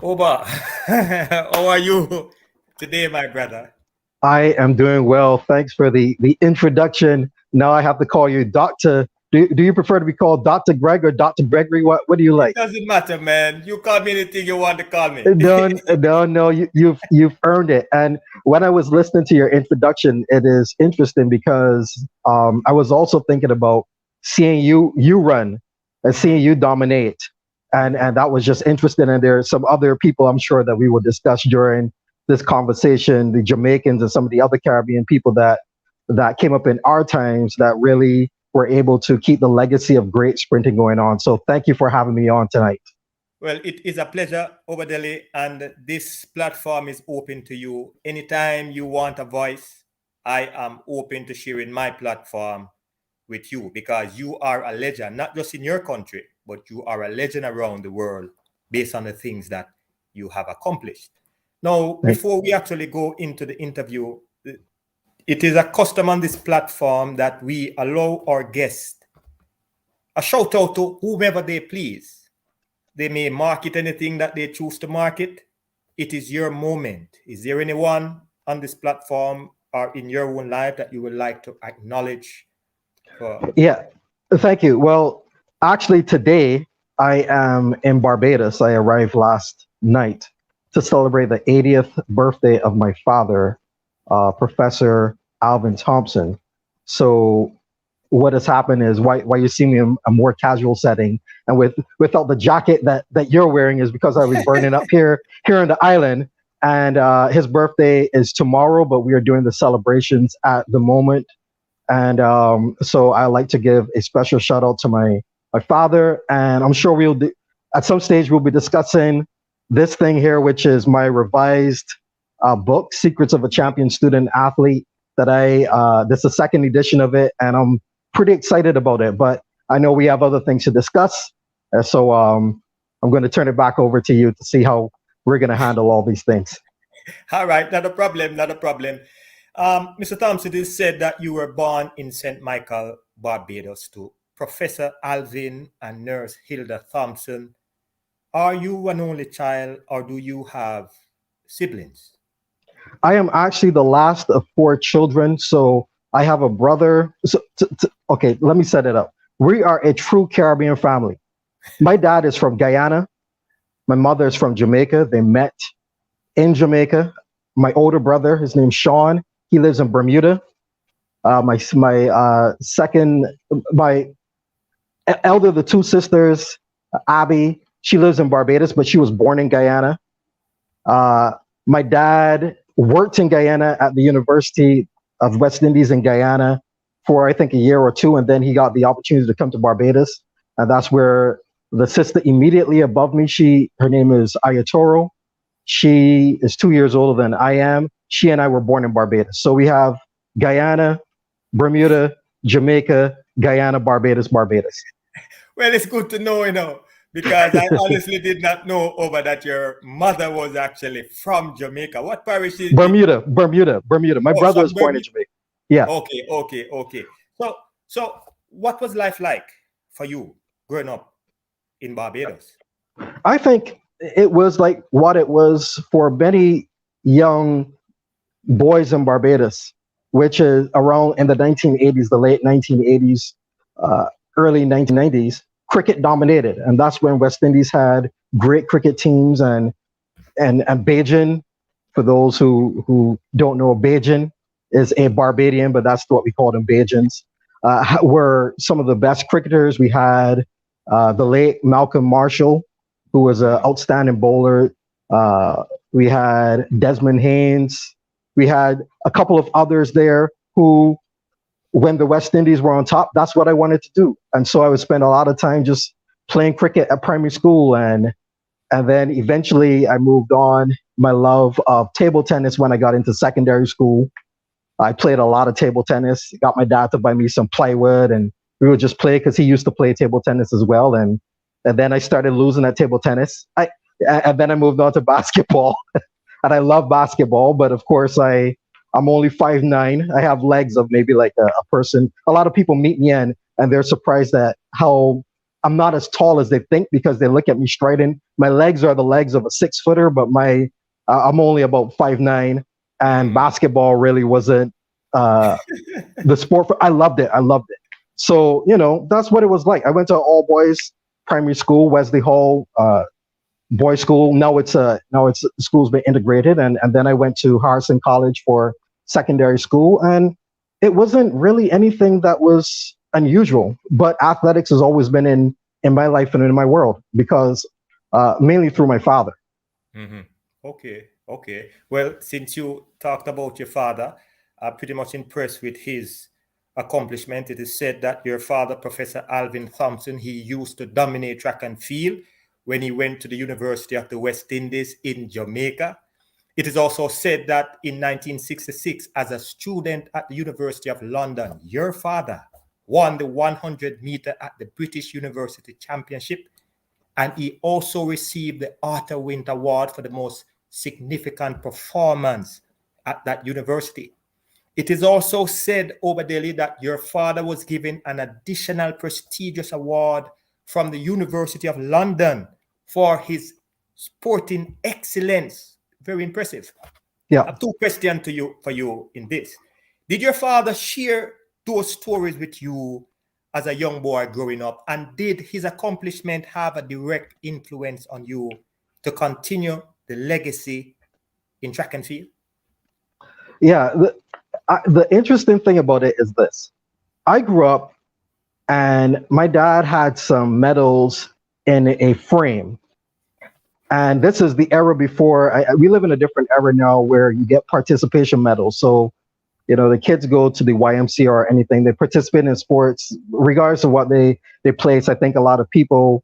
Oba, how are you today, my brother? I am doing well. Thanks for the introduction. Now I have to call you Doctor. Do you prefer to be called Doctor Greg or Doctor Gregory? What do you It like? doesn't matter, man. You call me anything you want to call me. No, no, no. You've earned it. And when I was listening to your introduction, it is interesting because I was also thinking about seeing you run and Mhm, seeing you dominate, and that was just interesting. And there are some other people I'm sure that we will discuss during this conversation, the Jamaicans and some of the other Caribbean people that came up in our times that really were able to keep the legacy of great sprinting going on. So thank you for having me on tonight. Well, it is a pleasure, Obadele, and this platform is open to you. Anytime you want a voice, I am open to sharing my platform with you because you are a legend, not just in your country, but you are a legend around the world based on the things that you have accomplished. Now, before we actually go into the interview, it is a custom on this platform that we allow our guests a shout out to whomever they please. They may market anything that they choose to market. It is your moment. Is there anyone on this platform or in your own life that you would like to acknowledge for? Yeah, thank you. Well, actually, today I am in Barbados. I arrived last night to celebrate the 80th birthday of my father, Professor Alvin Thompson. So, what has happened is why you see me in a more casual setting and without the jacket that you're wearing is because I was burning up here on the island. And his birthday is tomorrow, but we are doing the celebrations at the moment, and so I like to give a special shout out to my father, and I'm sure at some stage we'll be discussing this thing here, which is my revised book, Secrets of a Champion Student Athlete. That this is the second edition of it, and I'm pretty excited about it. But I know we have other things to discuss, so I'm going to turn it back over to you to see how we're going to handle all these things. All right, not a problem, not a problem. Mr. Thompson, it is said that you were born in St. Michael, Barbados, to Professor Alvin and Nurse Hilda Thompson. Are you an only child or do you have siblings? I am actually the last of four children, so I have a brother. So, okay, let me set it up. We are a true Caribbean family. My dad is from Guyana. My mother is from Jamaica. They met in Jamaica. My older brother, his name's Sean. He lives in Bermuda. My second, my elder of the two sisters, Abby. She lives in Barbados, but she was born in Guyana. My dad worked in Guyana at the University of West Indies in Guyana for I think a year or two, and then he got the opportunity to come to Barbados, and that's where the sister immediately above me, her name is Ayatoro. She is 2 years older than I am. She and I were born in Barbados, so we have Guyana, Bermuda, Jamaica, Guyana, Barbados, Barbados. Well, it's good to know, because I honestly did not know over that your mother was actually from Jamaica. What parish did you? Bermuda. My Oh, brother from was born in Bermuda. Jamaica. Yeah, Okay. So what was life like for you growing up in Barbados? I think it was like what it was for many young boys in Barbados, which is around in the 1980s, the late 1980s, early 1990s. Cricket dominated, and that's when West Indies had great cricket teams, and Bajan. For those who don't know, Bajan is a Barbadian, but that's what we call them, Bajans. Were some of the best cricketers. We had the late Malcolm Marshall, who was an outstanding bowler. We had Desmond Haynes. We had a couple of others there who, when the West Indies were on top, that's what I wanted to do. And so I would spend a lot of time just playing cricket at primary school. And then eventually I moved on. My love of table tennis when I got into secondary school. I played a lot of table tennis, got my dad to buy me some plywood, and we would just play because he used to play table tennis as well. And then I started losing at table tennis. And then I moved on to basketball. And I love basketball, but of course I'm only 5'9". I have legs of maybe like a person. A lot of people meet me and they're surprised at how I'm not as tall as they think because they look at me striding. My legs are the legs of a 6-footer, but I'm only about 5'9", and basketball really wasn't the sport. I loved it. So that's what it was like. I went to all boys primary school, Wesley Hall boys school. Now it's school's been integrated, and then I went to Harrison College for secondary school, and it wasn't really anything that was unusual. But athletics has always been in my life and in my world because mainly through my father. Mm-hmm. Okay. Well, since you talked about your father, I'm pretty much impressed with his accomplishment. It is said that your father, Professor Alvin Thompson, he used to dominate track and field when he went to the University of the West Indies in Jamaica. It is also said that in 1966, as a student at the University of London, your father won the 100 meter at the British University Championship, and he also received the Arthur Winter Award for the most significant performance at that university. It is also said, Obadele, that your father was given an additional prestigious award from the University of London for his sporting excellence. Very impressive. Yeah. I have two questions for you in this. Did your father share those stories with you as a young boy growing up? And did his accomplishment have a direct influence on you to continue the legacy in track and field? Yeah. The interesting thing about it is this. I grew up and my dad had some medals in a frame. And this is the era before, we live in a different era now where you get participation medals. So, the kids go to the YMCA or anything, they participate in sports, regardless of what they place. I think a lot of people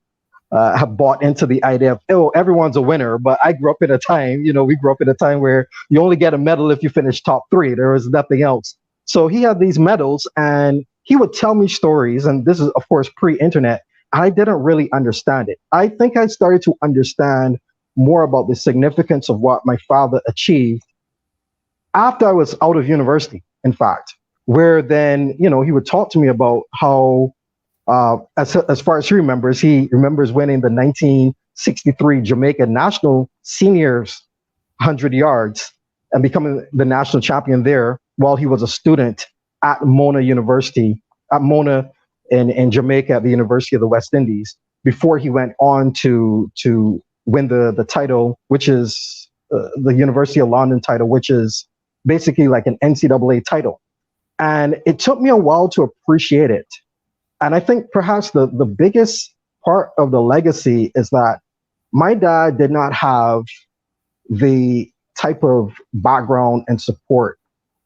have bought into the idea of, oh, everyone's a winner. But I grew up in a time, we grew up in a time where you only get a medal if you finish top 3. There was nothing else. So he had these medals and he would tell me stories. And this is, of course, pre-internet. I didn't really understand it. I think I started to understand more about the significance of what my father achieved after I was out of university, in fact, where then, he would talk to me about how, as far as he remembers winning the 1963 Jamaican national seniors 100 yards and becoming the national champion there while he was a student at Mona University, in Jamaica at the University of the West Indies, before he went on to win the title, which is the University of London title, which is basically like an NCAA title. And it took me a while to appreciate it. And I think perhaps the biggest part of the legacy is that my dad did not have the type of background and support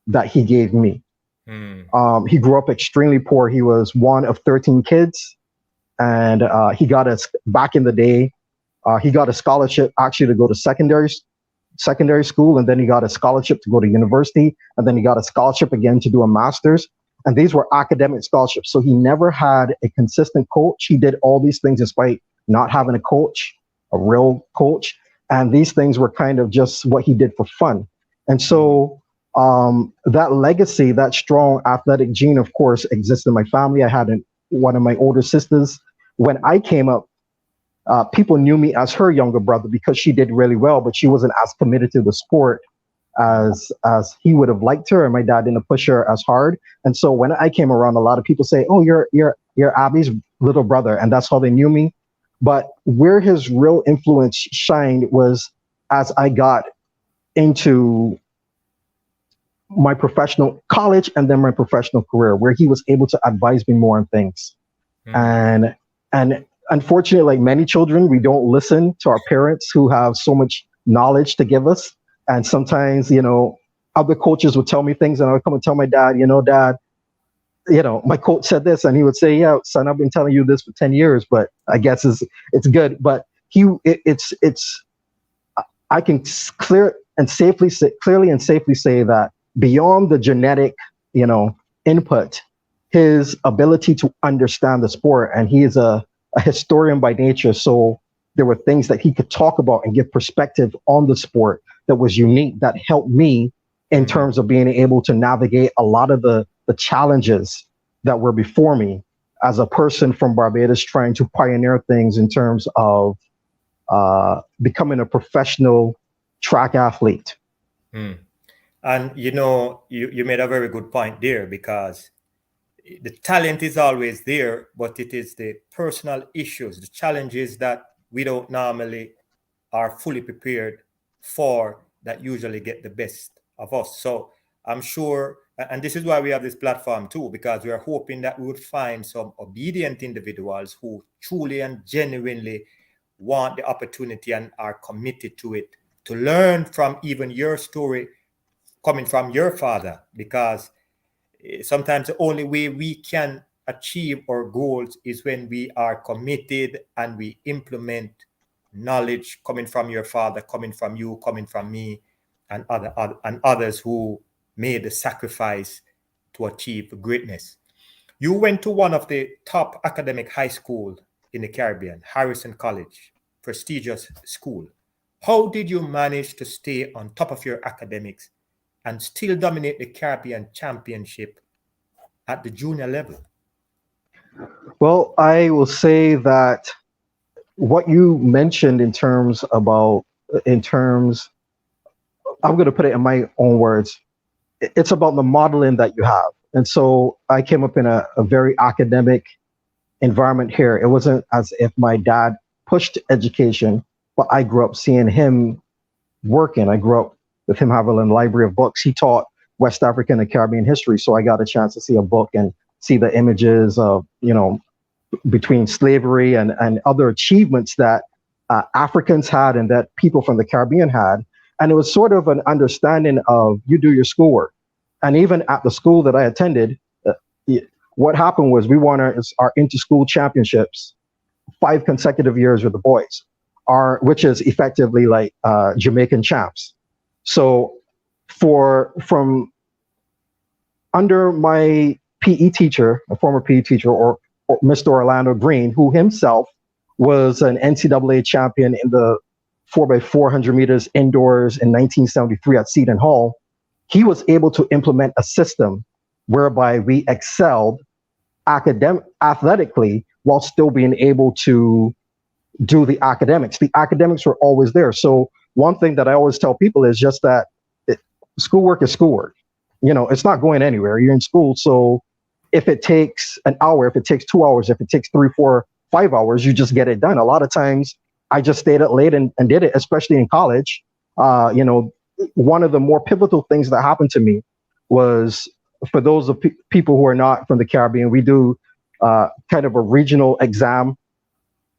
that he gave me. He grew up extremely poor. He was one of 13 kids. And he got back in the day, he got a scholarship actually to go to secondary school. And then he got a scholarship to go to university. And then he got a scholarship again to do a master's. And these were academic scholarships. So he never had a consistent coach. He did all these things despite not having a coach, a real coach. And these things were kind of just what he did for fun. And so that legacy, that strong athletic gene, of course, exists in my family. I had one of my older sisters. When I came up, people knew me as her younger brother because she did really well, but she wasn't as committed to the sport as he would have liked her, and my dad didn't push her as hard. And so when I came around, a lot of people say, "Oh, you're Abby's little brother," and that's how they knew me. But where his real influence shined was as I got into my professional college and then my professional career, where he was able to advise me more on things. And unfortunately, like many children, we don't listen to our parents who have so much knowledge to give us. And sometimes, other coaches would tell me things and I would come and tell my dad, Dad, my coach said this, and he would say, "Yeah, son, I've been telling you this for 10 years, but I guess it's good." But I can clearly and safely say that beyond the genetic, input, his ability to understand the sport, and he is a historian by nature. So there were things that he could talk about and give perspective on the sport that was unique, that helped me in terms of being able to navigate a lot of the challenges that were before me as a person from Barbados trying to pioneer things in terms of becoming a professional track athlete. Hmm. And you made a very good point there, because the talent is always there, but it is the personal issues, the challenges that we don't normally are fully prepared for, that usually get the best of us. So I'm sure, and this is why we have this platform too, because we are hoping that we would find some obedient individuals who truly and genuinely want the opportunity and are committed to it, to learn from even your story coming from your father, because sometimes the only way we can achieve our goals is when we are committed and we implement knowledge coming from your father, coming from you, coming from me, and others who made the sacrifice to achieve greatness. You went to one of the top academic high school in the Caribbean, Harrison College, prestigious school. How did you manage to stay on top of your academics and still dominate the Caribbean Championship at the junior level? Well, I will say that what you mentioned in terms, I'm going to put it in my own words. It's about the modeling that you have. And so I came up in a very academic environment here. It wasn't as if my dad pushed education, but I grew up seeing him working. I grew up with him having a library of books. He taught West African and Caribbean history. So I got a chance to see a book and see the images of, between slavery and other achievements that Africans had and that people from the Caribbean had. And it was sort of an understanding of, you do your schoolwork. And even at the school that I attended, what happened was we won our inter-school championships 5 consecutive years with the boys, which is effectively like Jamaican champs. So from under my PE teacher, a former PE teacher, or Mr. Orlando Green, who himself was an NCAA champion in the 4x400 meters indoors in 1973 at Seton Hall, he was able to implement a system whereby we excelled athletically while still being able to do the academics. The academics were always there. So one thing that I always tell people is just that schoolwork is schoolwork. It's not going anywhere. You're in school. So if it takes an hour, if it takes 2 hours, if it takes 3, 4, 5 hours, you just get it done. A lot of times I just stayed up late and did it, especially in college. One of the more pivotal things that happened to me was, for those of people who are not from the Caribbean, we do kind of a regional exam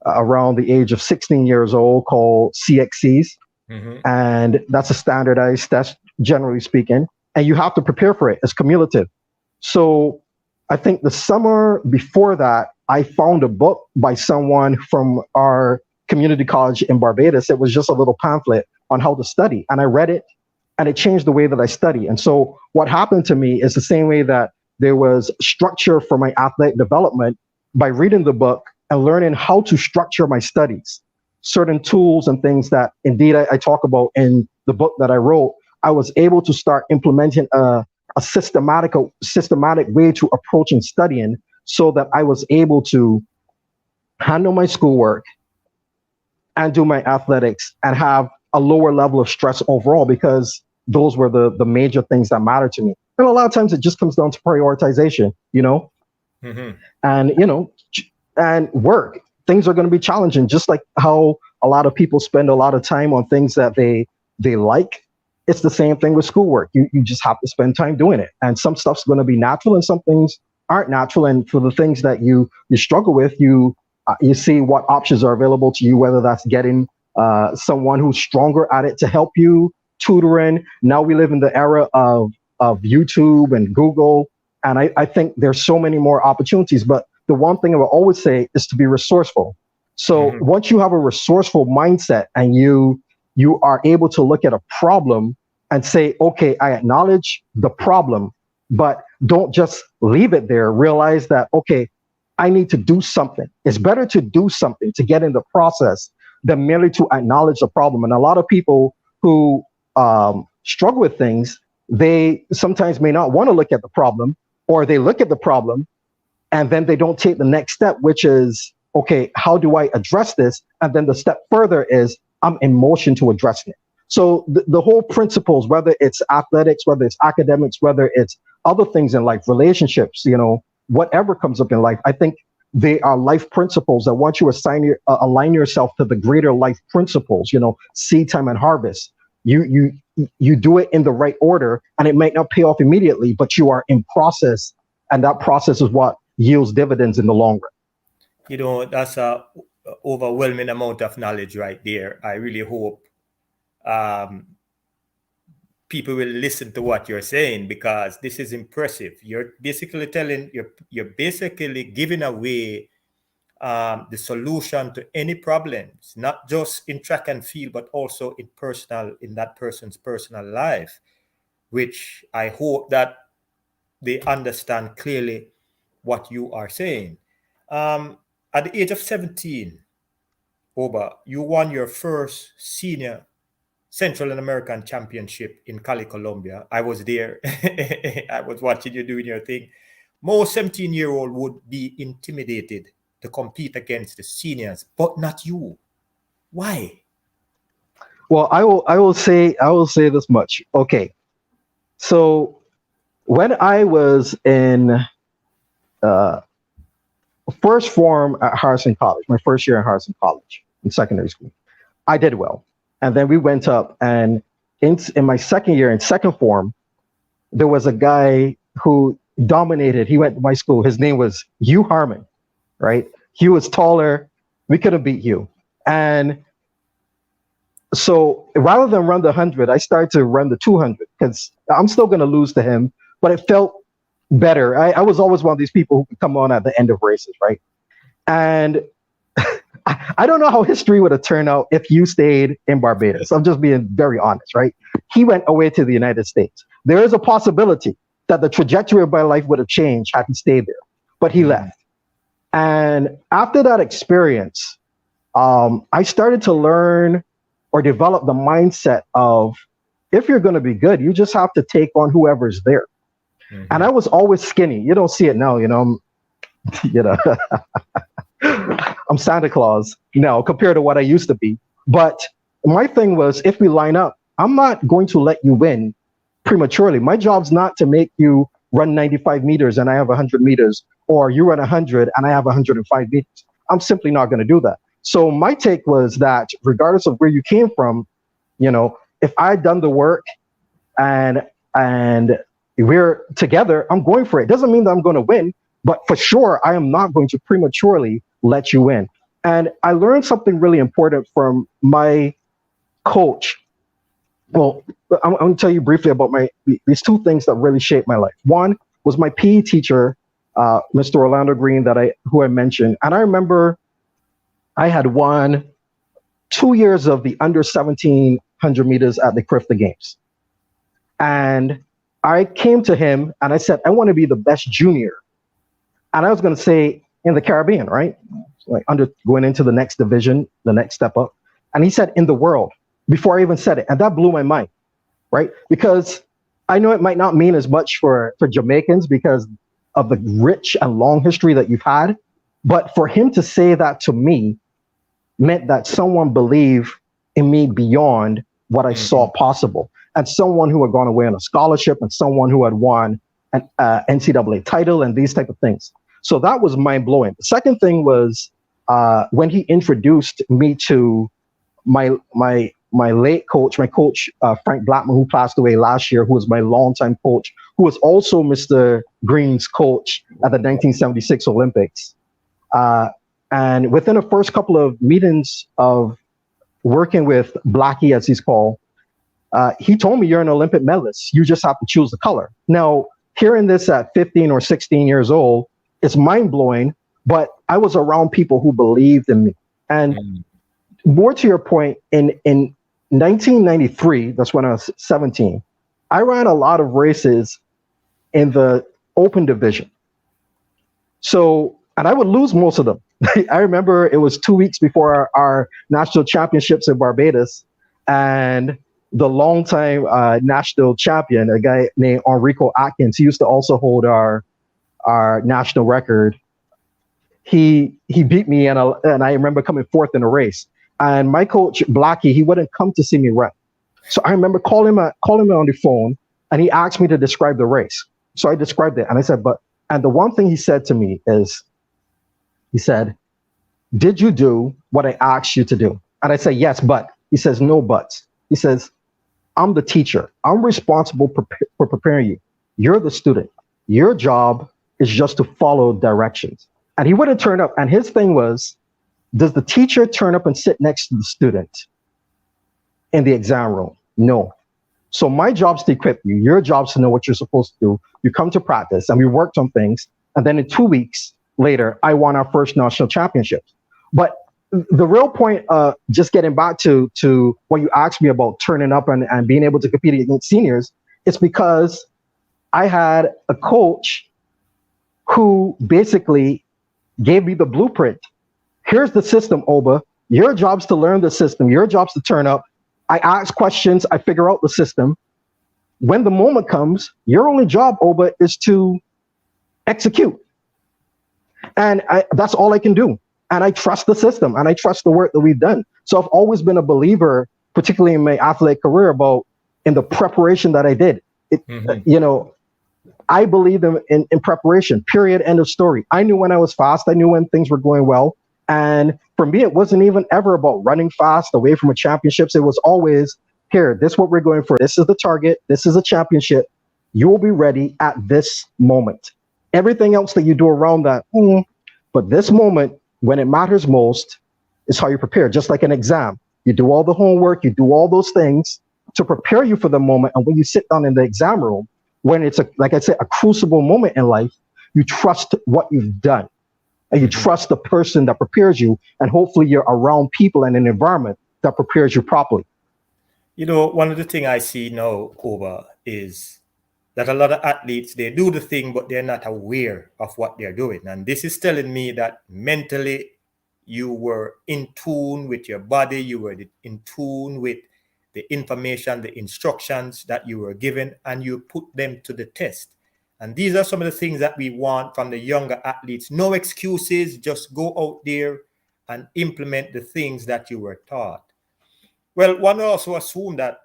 around the age of 16 years old called CXCs. Mm-hmm. And that's a standardized test, generally speaking. And you have to prepare for it. It's cumulative. So I think the summer before that, I found a book by someone from our community college in Barbados. It was just a little pamphlet on how to study. And I read it, and it changed the way that I study. And so what happened to me is the same way that there was structure for my athletic development by reading the book and learning how to structure my studies. Certain tools and things that indeed I talk about in the book that I wrote, I was able to start implementing a systematic way to approaching studying, so that I was able to handle my schoolwork and do my athletics and have a lower level of stress overall, because those were the major things that matter to me. And a lot of times it just comes down to prioritization, mm-hmm. and, and work. Things are going to be challenging, just like how a lot of people spend a lot of time on things that they like. It's the same thing with schoolwork. You just have to spend time doing it. And some stuff's going to be natural and some things aren't natural. And for the things that you struggle with, you see what options are available to you, whether that's getting someone who's stronger at it to help you, tutoring. Now we live in the era of YouTube and Google. And I think there's so many more opportunities. But the one thing I will always say is to be resourceful. So mm-hmm. once you have a resourceful mindset and you are able to look at a problem and say, okay, I acknowledge the problem, but don't just leave it there. Realize that, okay, I need to do something. It's better to do something to get in the process than merely to acknowledge the problem. And a lot of people who struggle with things, they sometimes may not want to look at the problem, or they look at the problem and then they don't take the next step, which is, okay, how do I address this? And then the step further is, I'm in motion to addressing it. So the whole principles, whether it's athletics, whether it's academics, whether it's other things in life, relationships, whatever comes up in life, I think they are life principles that once you align yourself to the greater life principles, seed time and harvest, you do it in the right order, and it might not pay off immediately, but you are in process, and that process is what yields dividends in the long run. That's a overwhelming amount of knowledge right there. I really hope people will listen to what you're saying, because this is impressive. You're basically giving away the solution to any problems, not just in track and field, but also in that person's personal life, which I hope that they understand clearly what you are saying. At the age of 17, Oba, you won your first senior Central American Championship in Cali, Colombia. I was there. I was watching you doing your thing. Most 17-year-old would be intimidated to compete against the seniors, but not you. Why? Well, I will say this much. Okay. So when I was in first form at Harrison College, my first year at Harrison College in secondary school, I did well. And then we went up, and in my second year in second form, there was a guy who dominated. He went to my school. His name was Hugh Harmon, right? Hugh was taller. We could have beat Hugh. And so rather than run the 100, I started to run the 200, because I'm still going to lose to him, but it felt better. I was always one of these people who could come on at the end of races, right? And I don't know how history would have turned out if you stayed in Barbados. I'm just being very honest, right? He went away to the United States. There is a possibility that the trajectory of my life would have changed had he stayed there, but he left. And after that experience, I started to learn or develop the mindset of, if you're going to be good, you just have to take on whoever's there. Mm-hmm. And I was always skinny. You don't see it now, I'm Santa Claus now compared to what I used to be. But my thing was, if we line up, I'm not going to let you win prematurely. My job's not to make you run 95 meters and I have 100 meters, or you run 100 and I have 105 meters. I'm simply not going to do that. So my take was that regardless of where you came from, if I'd done the work and we're together, I'm going for it. Doesn't mean that I'm going to win, but for sure, I am not going to prematurely let you win. And I learned something really important from my coach. Well, I'm going to tell you briefly about these two things that really shaped my life. One was my PE teacher, Mr. Orlando Green, who I mentioned. And I remember I had won 2 years of the under 1700 meters at the CRIFTA Games. And I came to him and I said, I want to be the best junior. And I was going to say in the Caribbean, right? Like going into the next division, the next step up. And he said, in the world, before I even said it. And that blew my mind, right? Because I know it might not mean as much for Jamaicans because of the rich and long history that you've had. But for him to say that to me meant that someone believed in me beyond what I saw possible. And someone who had gone away on a scholarship and someone who had won an NCAA title and these type of things. So that was mind blowing. The second thing was when he introduced me to my late coach, Frank Blackman, who passed away last year, who was my longtime coach, who was also Mr. Green's coach at the 1976 Olympics. And within the first couple of meetings of working with Blackie, as he's called, he told me, you're an Olympic medalist. You just have to choose the color. Now, hearing this at 15 or 16 years old, it's mind-blowing, but I was around people who believed in me. And more to your point, in 1993, that's when I was 17, I ran a lot of races in the open division. So, and I would lose most of them. I remember it was 2 weeks before our national championships in Barbados, and the longtime national champion, a guy named Enrico Atkins, he used to also hold our national record he beat me, and I remember coming fourth in a race. And my coach Blackie, he wouldn't come to see me run. So I remember calling him on the phone, and he asked me to describe the race. So I described it, and I said, and the one thing he said to me is, he said, "Did you do what I asked you to do?" And I said, "Yes, but." He says, "No buts." He says, "I'm the teacher. I'm responsible for preparing you. You're the student. Your job is just to follow directions." And he wouldn't turn up. And his thing was, does the teacher turn up and sit next to the student in the exam room? No. So my job's to equip you. Your job's to know what you're supposed to do. You come to practice, and we worked on things. And then in 2 weeks later, I won our first national championships. But the real point, just getting back to what you asked me about turning up and being able to compete against seniors, it's because I had a coach who basically gave me the blueprint. Here's the system, Oba. Your job's to learn the system. Your job's to turn up. I ask questions. I figure out the system. When the moment comes, your only job, Oba, is to execute. And that's all I can do. And I trust the system, and I trust the work that we've done. So I've always been a believer, particularly in my athletic career, about in the preparation that I did. You know, I believe in preparation, period, end of story. I knew when I was fast. I knew when things were going well. And for me, it wasn't even ever about running fast away from a championships. It was always, here, this is what we're going for. This is the target. This is a championship. You will be ready at this moment. Everything else that you do around that, but this moment, when it matters most, is how you prepare. Just like an exam. You do all the homework, you do all those things to prepare you for the moment. And when you sit down in the exam room, when it's, like I said, a crucible moment in life, you trust what you've done. And you trust the person that prepares you. And hopefully you're around people and an environment that prepares you properly. You know, one of the things I see now, Oba, is that a lot of athletes, they do the thing, but they're not aware of what they're doing. And this is telling me that mentally you were in tune with your body, you were in tune with the information, the instructions that you were given, and you put them to the test. And these are some of the things that we want from the younger athletes. No excuses, just go out there and implement the things that you were taught. Well, one also assume that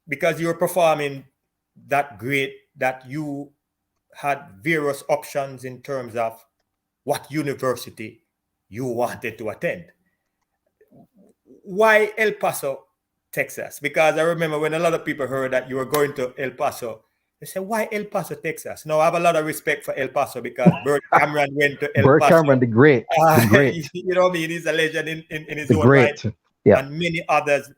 because you're performing that great, that you had various options in terms of what university you wanted to attend. Why El Paso, Texas? Because I remember when a lot of people heard that you were going to El Paso, they said, why El Paso, Texas? Now, I have a lot of respect for El Paso because Bert Cameron went to El Paso. Bert Cameron, the great. You know what I mean? He's a legend in his own right. right. Yeah. And many others,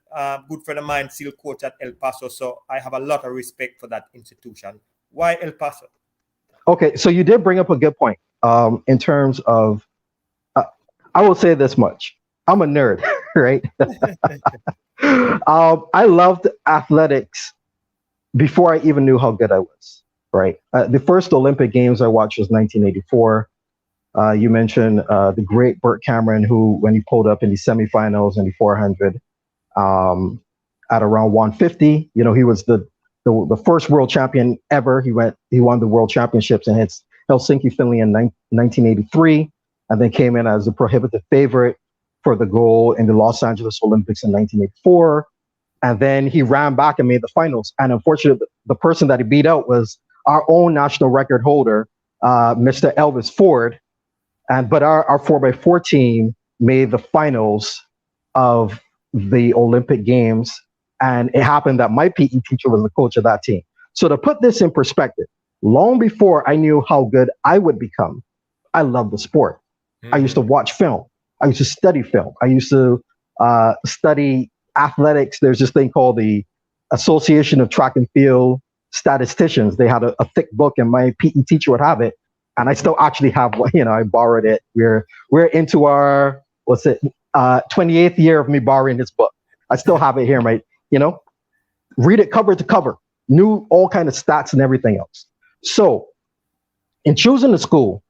good friend of mine still coach at El Paso. So I have a lot of respect for that institution. Why El Paso? Okay, so you did bring up a good point in terms of, I will say this much. I'm a nerd, right? I loved athletics before I even knew how good I was, right? The first Olympic Games I watched was 1984. You mentioned the great Bert Cameron, who, when he pulled up in the semifinals in the 400 at around 150, you know, he was the first world champion ever. He won the world championships in Helsinki, Finland in 1983, and then came in as a prohibitive favorite for the gold in the Los Angeles Olympics in 1984. And then he ran back and made the finals. And unfortunately, the person that he beat out was our own national record holder, Mr. Elvis Ford. But our 4x4 team made the finals of the Olympic Games. And it happened that my PE teacher was the coach of that team. So to put this in perspective, long before I knew how good I would become, I loved the sport. I used to watch film. I used to study film. I used to study athletics. There's this thing called the Association of Track and Field Statisticians. They had a thick book, and my PE teacher would have it. And I still actually have one. You know, I borrowed it. We're into our 28th year of me borrowing this book. I still have it here, mate. You know, read it cover to cover. Knew all kind of stats and everything else. So, in choosing the school,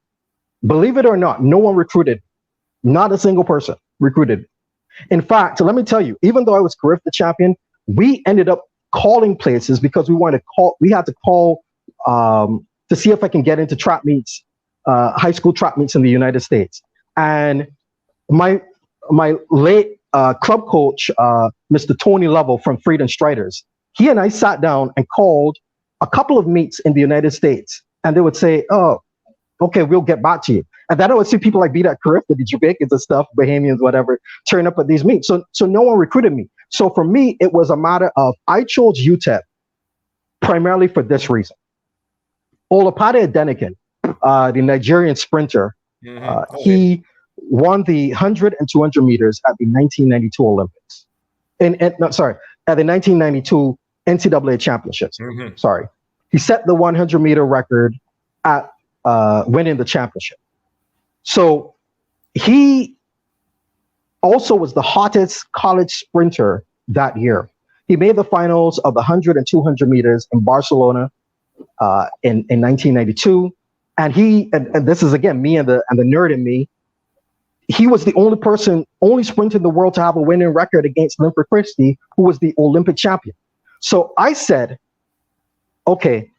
believe it or not, no one recruited. Not a single person recruited. In fact, let me tell you, even though I was Carifta champion, we ended up calling places because we had to call to see if I can get into track meets high school track meets in the United States. And my late club coach, Mr. Tony Lovell from Freedom Striders, he and I sat down and called a couple of meets in the United States, and they would say, "Oh, okay, we'll get back to you." And then I would see people like Beat at Carif, the Jamaicans and stuff, Bahamians, whatever, turn up at these meets. So no one recruited me. So for me, it was a matter of I chose UTEP primarily for this reason. Olupade Adenikan, the Nigerian sprinter, he won the 100 and 200 meters at the 1992 Olympics. At the 1992 NCAA championships. Sorry. He set the 100 meter record at winning the championship. So he also was the hottest college sprinter that year. He made the finals of the 100 and 200 meters in Barcelona in 1992. And and this is again me and the nerd in me, he was the only sprinter in the world to have a winning record against Linford Christie, who was the Olympic champion. So I said, okay,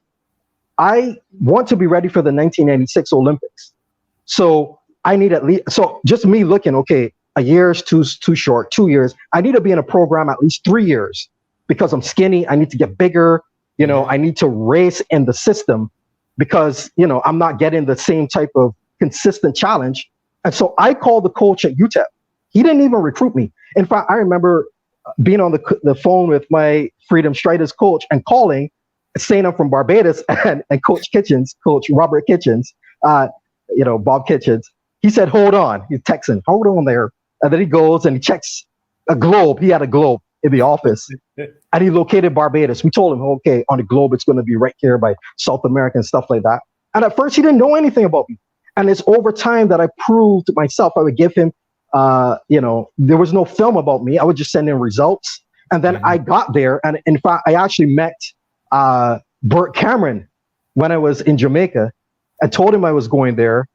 I want to be ready for the 1996 Olympics. So I need just me looking, okay, a year is too short, 2 years. I need to be in a program at least 3 years because I'm skinny. I need to get bigger. I need to race in the system because, I'm not getting the same type of consistent challenge. And so I called the coach at UTEP. He didn't even recruit me. In fact, I remember being on the phone with my Freedom Striders coach and calling, saying I'm from Barbados, and Coach Robert Kitchens, Bob Kitchens. He said, hold on. He's texting, hold on there. And then he goes and he checks a globe. He had a globe in the office and he located Barbados. We told him, okay, on the globe, it's going to be right here by South America and stuff like that. And at first he didn't know anything about me. And it's over time that I proved myself. I would give him, there was no film about me. I would just send in results. And then I got there. And in fact, I actually met Burt Cameron when I was in Jamaica. I told him I was going there.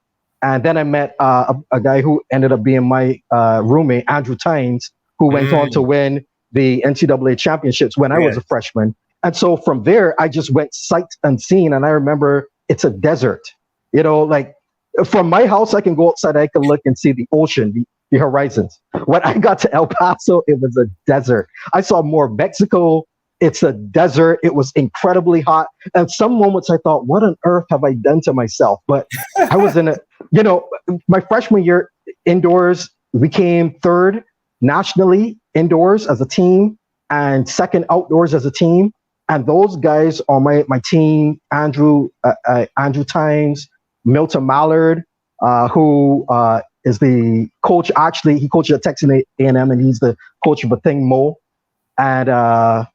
And then I met a guy who ended up being my roommate, Andrew Tynes, who went on to win the NCAA championships when I was a freshman. And so from there, I just went sight unseen. And I remember it's a desert, like from my house, I can go outside, I can look and see the ocean, the horizons. When I got to El Paso, it was a desert. I saw more Mexico. It's a desert. It was incredibly hot. At some moments I thought, what on earth have I done to myself? But I was in my freshman year indoors, we came third nationally indoors as a team and second outdoors as a team. And those guys on my team, Andrew Tynes, Milton Mallard, who is the coach. Actually, he coaches at Texas A&M, and he's the coach of Bathing Mo. And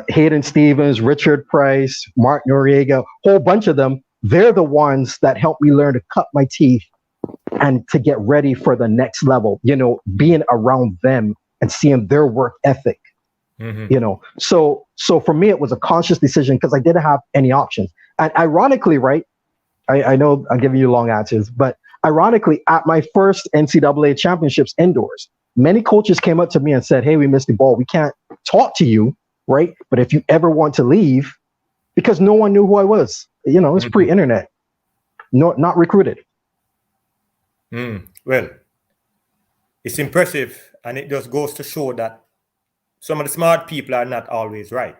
Hayden Stevens, Richard Price, Mark Noriega, whole bunch of them. They're the ones that helped me learn to cut my teeth and to get ready for the next level. Being around them and seeing their work ethic. So for me, it was a conscious decision because I didn't have any options. And ironically, right, I know I'm giving you long answers, but ironically, at my first NCAA championships indoors, many coaches came up to me and said, hey, we missed the ball. We can't talk to you, right? But if you ever want to leave, because no one knew who I was, it's pre-internet, not recruited. Well, it's impressive. And it just goes to show that some of the smart people are not always right.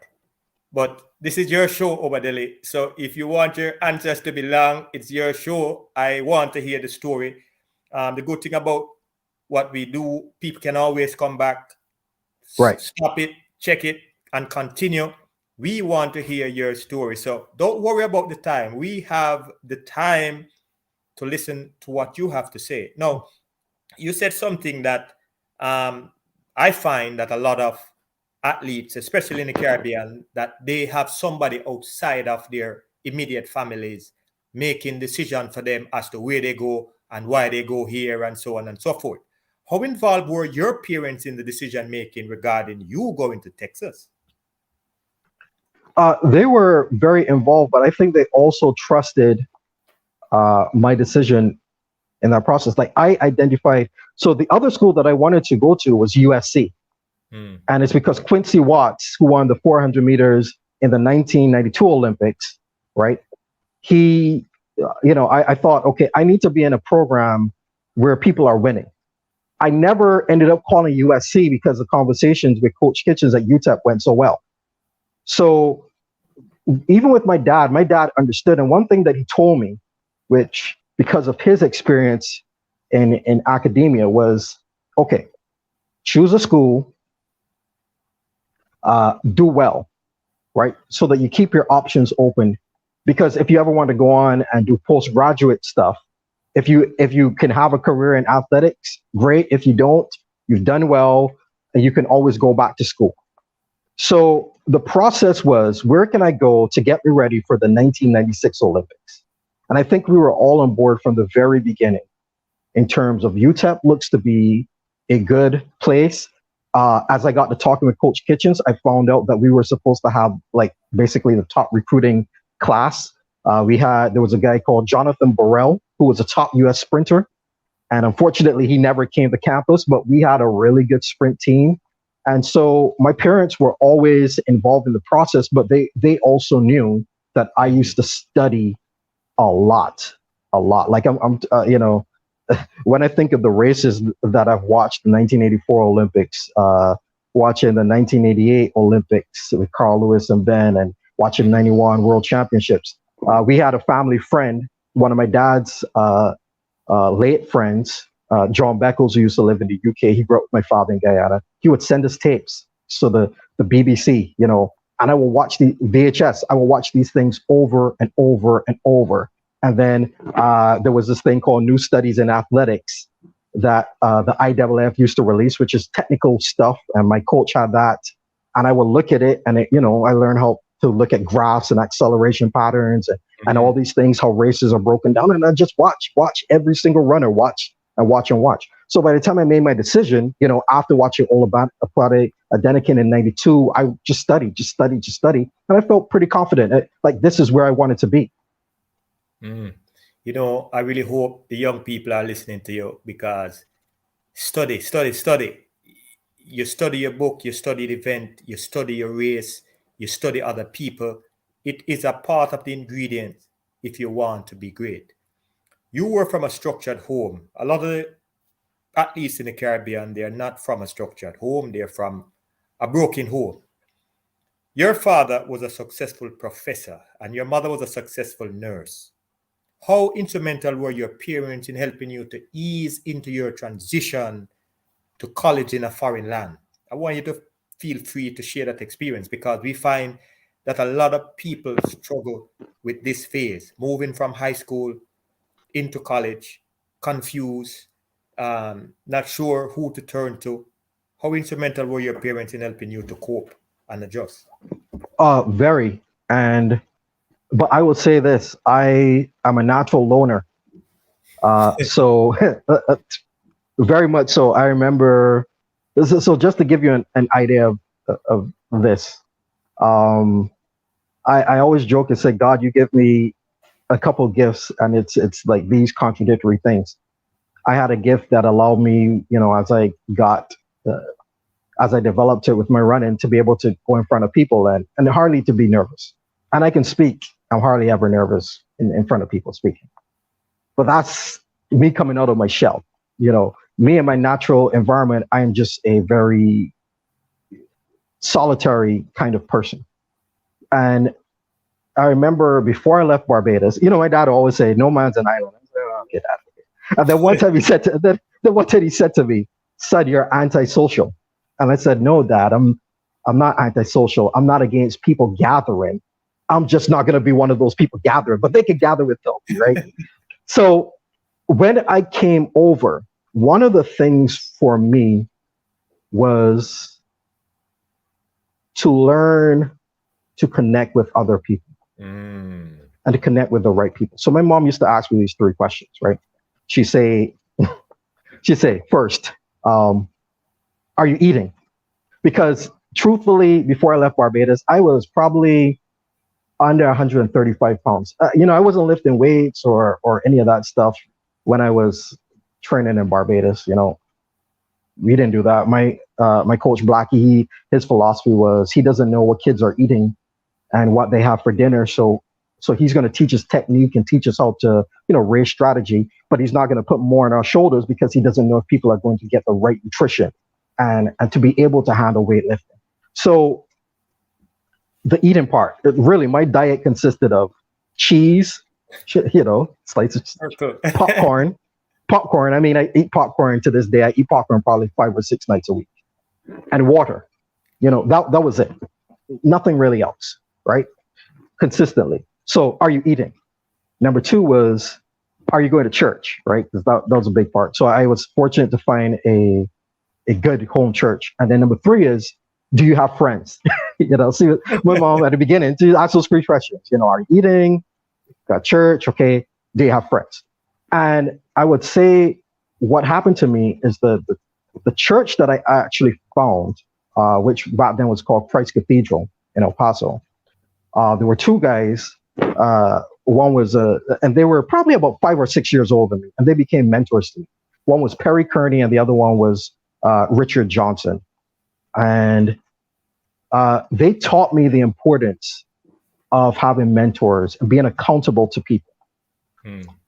But this is your show, Obadele. So if you want your answers to be long, it's your show. I want to hear the story. The good thing about what we do, people can always come back, right? Stop it, check it, and continue. We want to hear your story. So don't worry about the time. We have the time to listen to what you have to say. Now, you said something that I find that a lot of athletes, especially in the Caribbean, that they have somebody outside of their immediate families making decisions for them as to where they go and why they go here and so on and so forth. How involved were your parents in the decision making regarding you going to Texas? They were very involved, but I think they also trusted my decision in that process. Like I identified, so the other school that I wanted to go to was USC. And it's because Quincy Watts, who won the 400 meters in the 1992 Olympics, right? He I thought, okay, I need to be in a program where people are winning. I never ended up calling USC because the conversations with Coach Kitchens at UTEP went so well. So even with my dad understood. And one thing that he told me, which because of his experience in academia, was, okay, choose a school, do well, right? So that you keep your options open. Because if you ever want to go on and do postgraduate stuff, if you can have a career in athletics, great. If you don't, you've done well, and you can always go back to school. So the process was, where can I go to get me ready for the 1996 Olympics? And I think we were all on board from the very beginning in terms of UTEP looks to be a good place. As I got to talking with Coach Kitchens, I found out that we were supposed to have like basically the top recruiting class. There was a guy called Jonathan Burrell, who was a top US sprinter. And unfortunately, he never came to campus, but we had a really good sprint team. And so my parents were always involved in the process, but they also knew that I used to study a lot. Like I'm when I think of the races that I've watched, the 1984 Olympics, watching the 1988 Olympics with Carl Lewis and Ben, and watching 91 World Championships, we had a family friend, one of my dad's late friends, John Beckles, who used to live in the UK. He grew up with my father in Guyana. He would send us tapes. So the BBC, and I will watch the VHS. I will watch these things over and over and over. And then there was this thing called New Studies in Athletics that the IAAF used to release, which is technical stuff. And my coach had that. And I would look at it, and I learned how to look at graphs and acceleration patterns and all these things, how races are broken down. And I just watch every single runner, watch. So by the time I made my decision, after watching Obadele Thompson in 92, I just studied. And I felt pretty confident. Like, this is where I wanted to be. I really hope the young people are listening to you, because study. You study your book, you study the event, you study your race, you study other people. It is a part of the ingredients if you want to be great. You were from a structured home. A lot of the athletes in the Caribbean, they're not from a structured home. They're from a broken home. Your father was a successful professor and your mother was a successful nurse. How instrumental were your parents in helping you to ease into your transition to college in a foreign land? I want you to feel free to share that experience, because we find that a lot of people struggle with this phase, moving from high school into college, confused, not sure who to turn to. How instrumental were your parents in helping you to cope and adjust? Very. But I will say this, I am a natural loner. So very much so. I remember, so just to give you an idea of this, I always joke and say, God, you give me a couple gifts, and it's like these contradictory things. I had a gift that allowed me, as I developed it with my running, to be able to go in front of people and hardly to be nervous. And I can speak. I'm hardly ever nervous in front of people speaking. But that's me coming out of my shell. Me in my natural environment, I am just a very solitary kind of person. And I remember before I left Barbados, my dad always say, "No man's an island." I said, "Oh, get out of here." And then one time he said to me, "Son, you're antisocial." And I said, "No, Dad, I'm not antisocial. I'm not against people gathering. I'm just not going to be one of those people gathering, but they can gather with them, right?" So when I came over, one of the things for me was to learn to connect with other people and to connect with the right people. So my mom used to ask me these 3 questions, right? She'd say, first, are you eating? Because truthfully, before I left Barbados, I was probably under 135 pounds. I wasn't lifting weights or any of that stuff when I was training in Barbados. We didn't do that. My coach Blackie, his philosophy was he doesn't know what kids are eating and what they have for dinner. So So he's going to teach us technique and teach us how to, raise strategy, but he's not going to put more on our shoulders because he doesn't know if people are going to get the right nutrition and to be able to handle weightlifting. So the eating part, really, my diet consisted of cheese, slices, popcorn. I mean, I eat popcorn to this day. I eat popcorn probably 5 or 6 nights a week, and water. That was it. Nothing really else, right? Consistently. So, are you eating? Number 2 was, are you going to church, right? Because that was a big part. So I was fortunate to find a good home church. And then number 3 is, do you have friends? See, my mom at the beginning to ask those 3 questions. Are you eating? Got church? Okay. Do you have friends? And I would say what happened to me is the church that I actually found, which back then was called Christ Cathedral in El Paso. There were 2 guys. One was and they were probably about 5 or 6 years older than me, and they became mentors to me. One was Perry Kearney, and the other one was Richard Johnson. And they taught me the importance of having mentors and being accountable to people.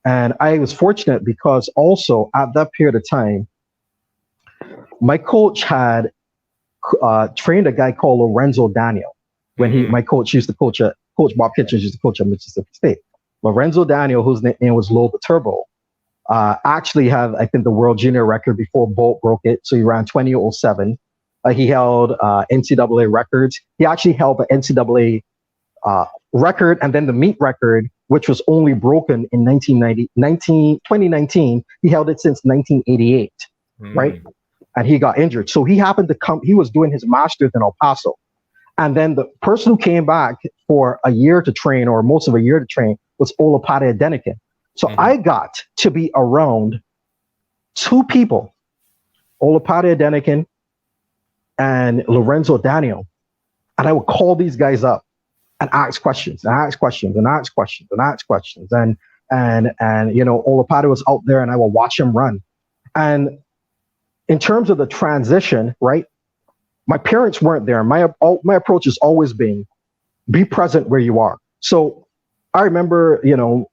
And I was fortunate because also at that period of time, my coach had trained a guy called Lorenzo Daniel. When my coach used to coach Coach Bob Kitchens used to coach at Mississippi State. Lorenzo Daniel, whose name was Loba Turbo, actually had, I think, the world junior record before Bolt broke it. So he ran 20:07. He held NCAA records. He actually held the NCAA record and then the meet record, which was only broken in 2019. He held it since 1988, right? And he got injured. So he happened to come, he was doing his master's in El Paso. And then the person who came back for a year to train, or most of a year to train, was Olapade Thompson. So I got to be around 2 people, Olapade Thompson and Lorenzo Daniel. And I would call these guys up and ask questions, and ask questions, and ask questions, and ask questions. And Olapade was out there, and I would watch him run. And in terms of the transition, right? My parents weren't there. My approach has always been, be present where you are. So I remember,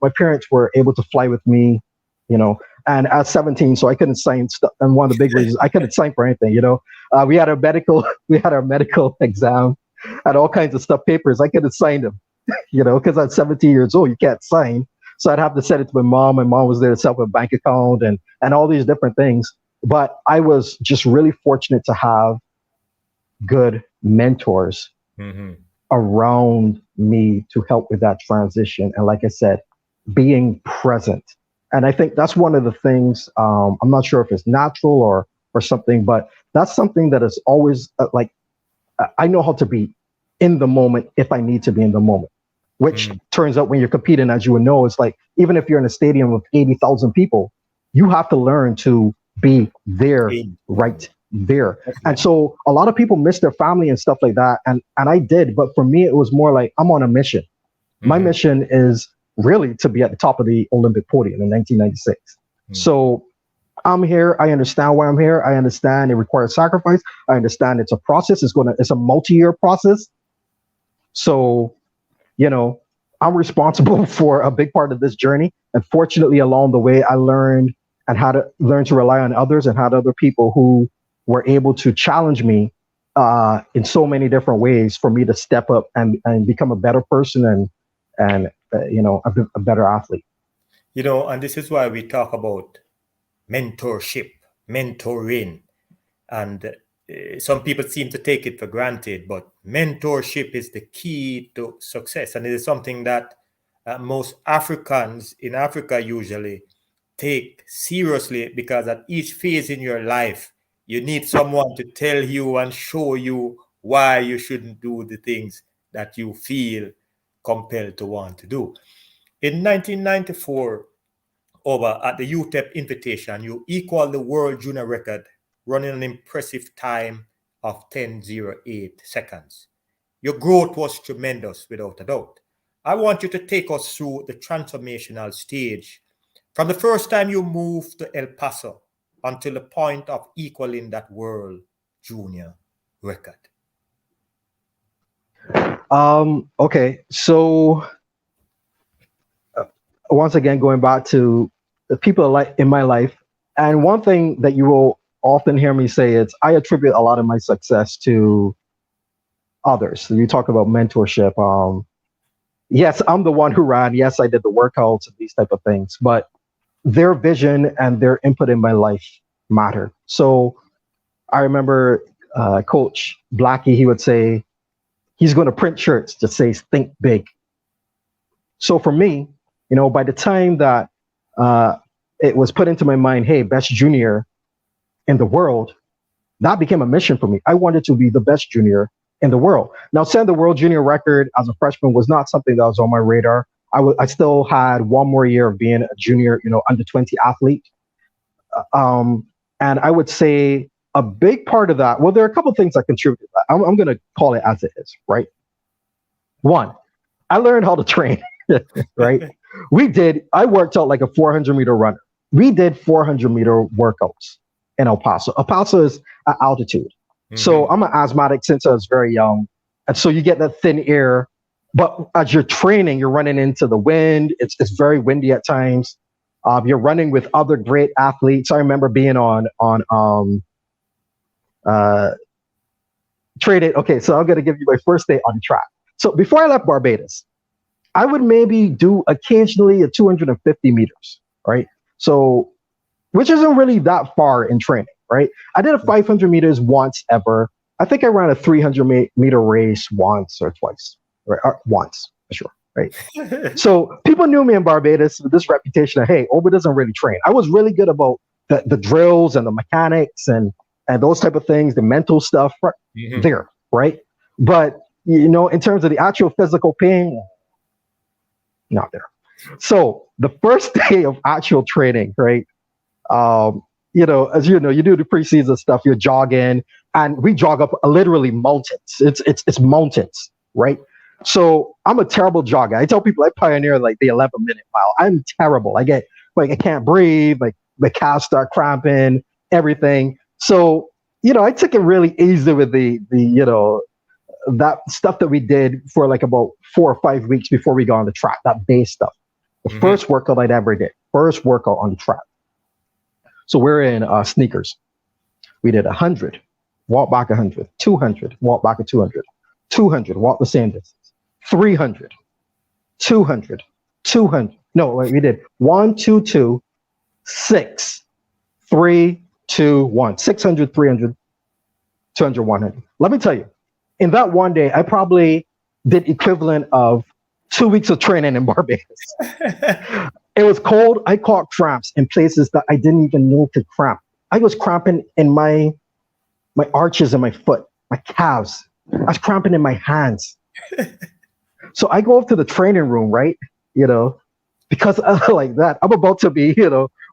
my parents were able to fly with me, and at 17, so I couldn't sign stuff. And one of the big reasons I couldn't sign for anything, we had our medical exam, and all kinds of stuff, papers. I couldn't sign them, because at 17 years old, you can't sign. So I'd have to send it to my mom. My mom was there to set up a bank account and all these different things. But I was just really fortunate to have good mentors around me to help with that transition. And like I said, being present. And I think that's one of the things, I'm not sure if it's natural or something, but that's something that is always I know how to be in the moment if I need to be in the moment, which turns out when you're competing, as you would know, it's like, even if you're in a stadium of 80,000 people, you have to learn to be there right there. And so a lot of people miss their family and stuff like that. And I did, but for me, it was more like, I'm on a mission. My mission is really to be at the top of the Olympic podium in 1996. So I'm here. I understand why I'm here. I understand it requires sacrifice. I understand it's a process. It's a multi-year process. So, I'm responsible for a big part of this journey. And fortunately, along the way, I learned and how to learn to rely on others and had other people who were able to challenge me in so many different ways for me to step up and become a better person and a better athlete. And this is why we talk about mentorship, mentoring, and some people seem to take it for granted, but mentorship is the key to success, and it is something that most Africans in Africa usually take seriously, because at each phase in your life, you need someone to tell you and show you why you shouldn't do the things that you feel compelled to want to do. In 1994, at the UTEP invitation, you equaled the world junior record, running an impressive time of 10:08 seconds. Your growth was tremendous, without a doubt. I want you to take us through the transformational stage from the first time you moved to El Paso until the point of equaling that world junior record. Okay, so once again, going back to the people like in my life, and one thing that you will often hear me say is I attribute a lot of my success to others. So you talk about mentorship. Yes, I'm the one who ran. Yes, I did the workouts and these type of things, but their vision and their input in my life matter. So I remember Coach Blackie, he would say, he's going to print shirts that says think big. So for me, by the time that it was put into my mind, hey, best junior in the world, that became a mission for me. I wanted to be the best junior in the world. Now, setting the world junior record as a freshman was not something that was on my radar. I still had one more year of being a junior, under 20 athlete. And I would say a big part of that, well, there are a couple of things that contributed. I'm going to call it as it is, right? One, I learned how to train, right? I worked out like a 400-meter runner. We did 400-meter workouts in El Paso. El Paso is at altitude. Mm-hmm. So I'm an asthmatic since I was very young. And so you get that thin air. But as you're training, you're running into the wind. It's very windy at times. You're running with other great athletes. I remember being on traded. Okay, so I'm going to give you my first day on track. So before I left Barbados, I would maybe do occasionally a 250 meters, right? So, which isn't really that far in training, right? I did a 500 meters once ever. I think I ran a 300 meter race once or twice, right? Once, for sure, right? So people knew me in Barbados with this reputation of, hey, Oba doesn't really train. I was really good about the drills and the mechanics and those type of things, the mental stuff there, right? But, in terms of the actual physical pain, not there. So the first day of actual training, right? As you do the preseason stuff, you're jogging, and we jog up literally mountains. It's mountains, right? So I'm a terrible jogger. I tell people I pioneer like the 11-minute mile. I'm terrible. I get I can't breathe. Like my calves start cramping, everything. So I took it really easy with the that stuff that we did for like about 4 or 5 weeks before we got on the track. That base stuff. The first workout I'd ever did. First workout on the track. So we're in sneakers. We did 100, walk back 100, 200, walk back at 200, 200, walk the same distance, 300, 200, 200. No, we did 1, 2, 2, 6, 3, 2, 1, 600, 300, 200, 100. Let me tell you, in that one day, I probably did equivalent of 2 weeks of training in Barbados. It was cold. I caught cramps in places that I didn't even know to cramp. I was cramping in my arches in my foot, my calves. I was cramping in my hands. So I go up to the training room, right? Because like that, I'm about to be,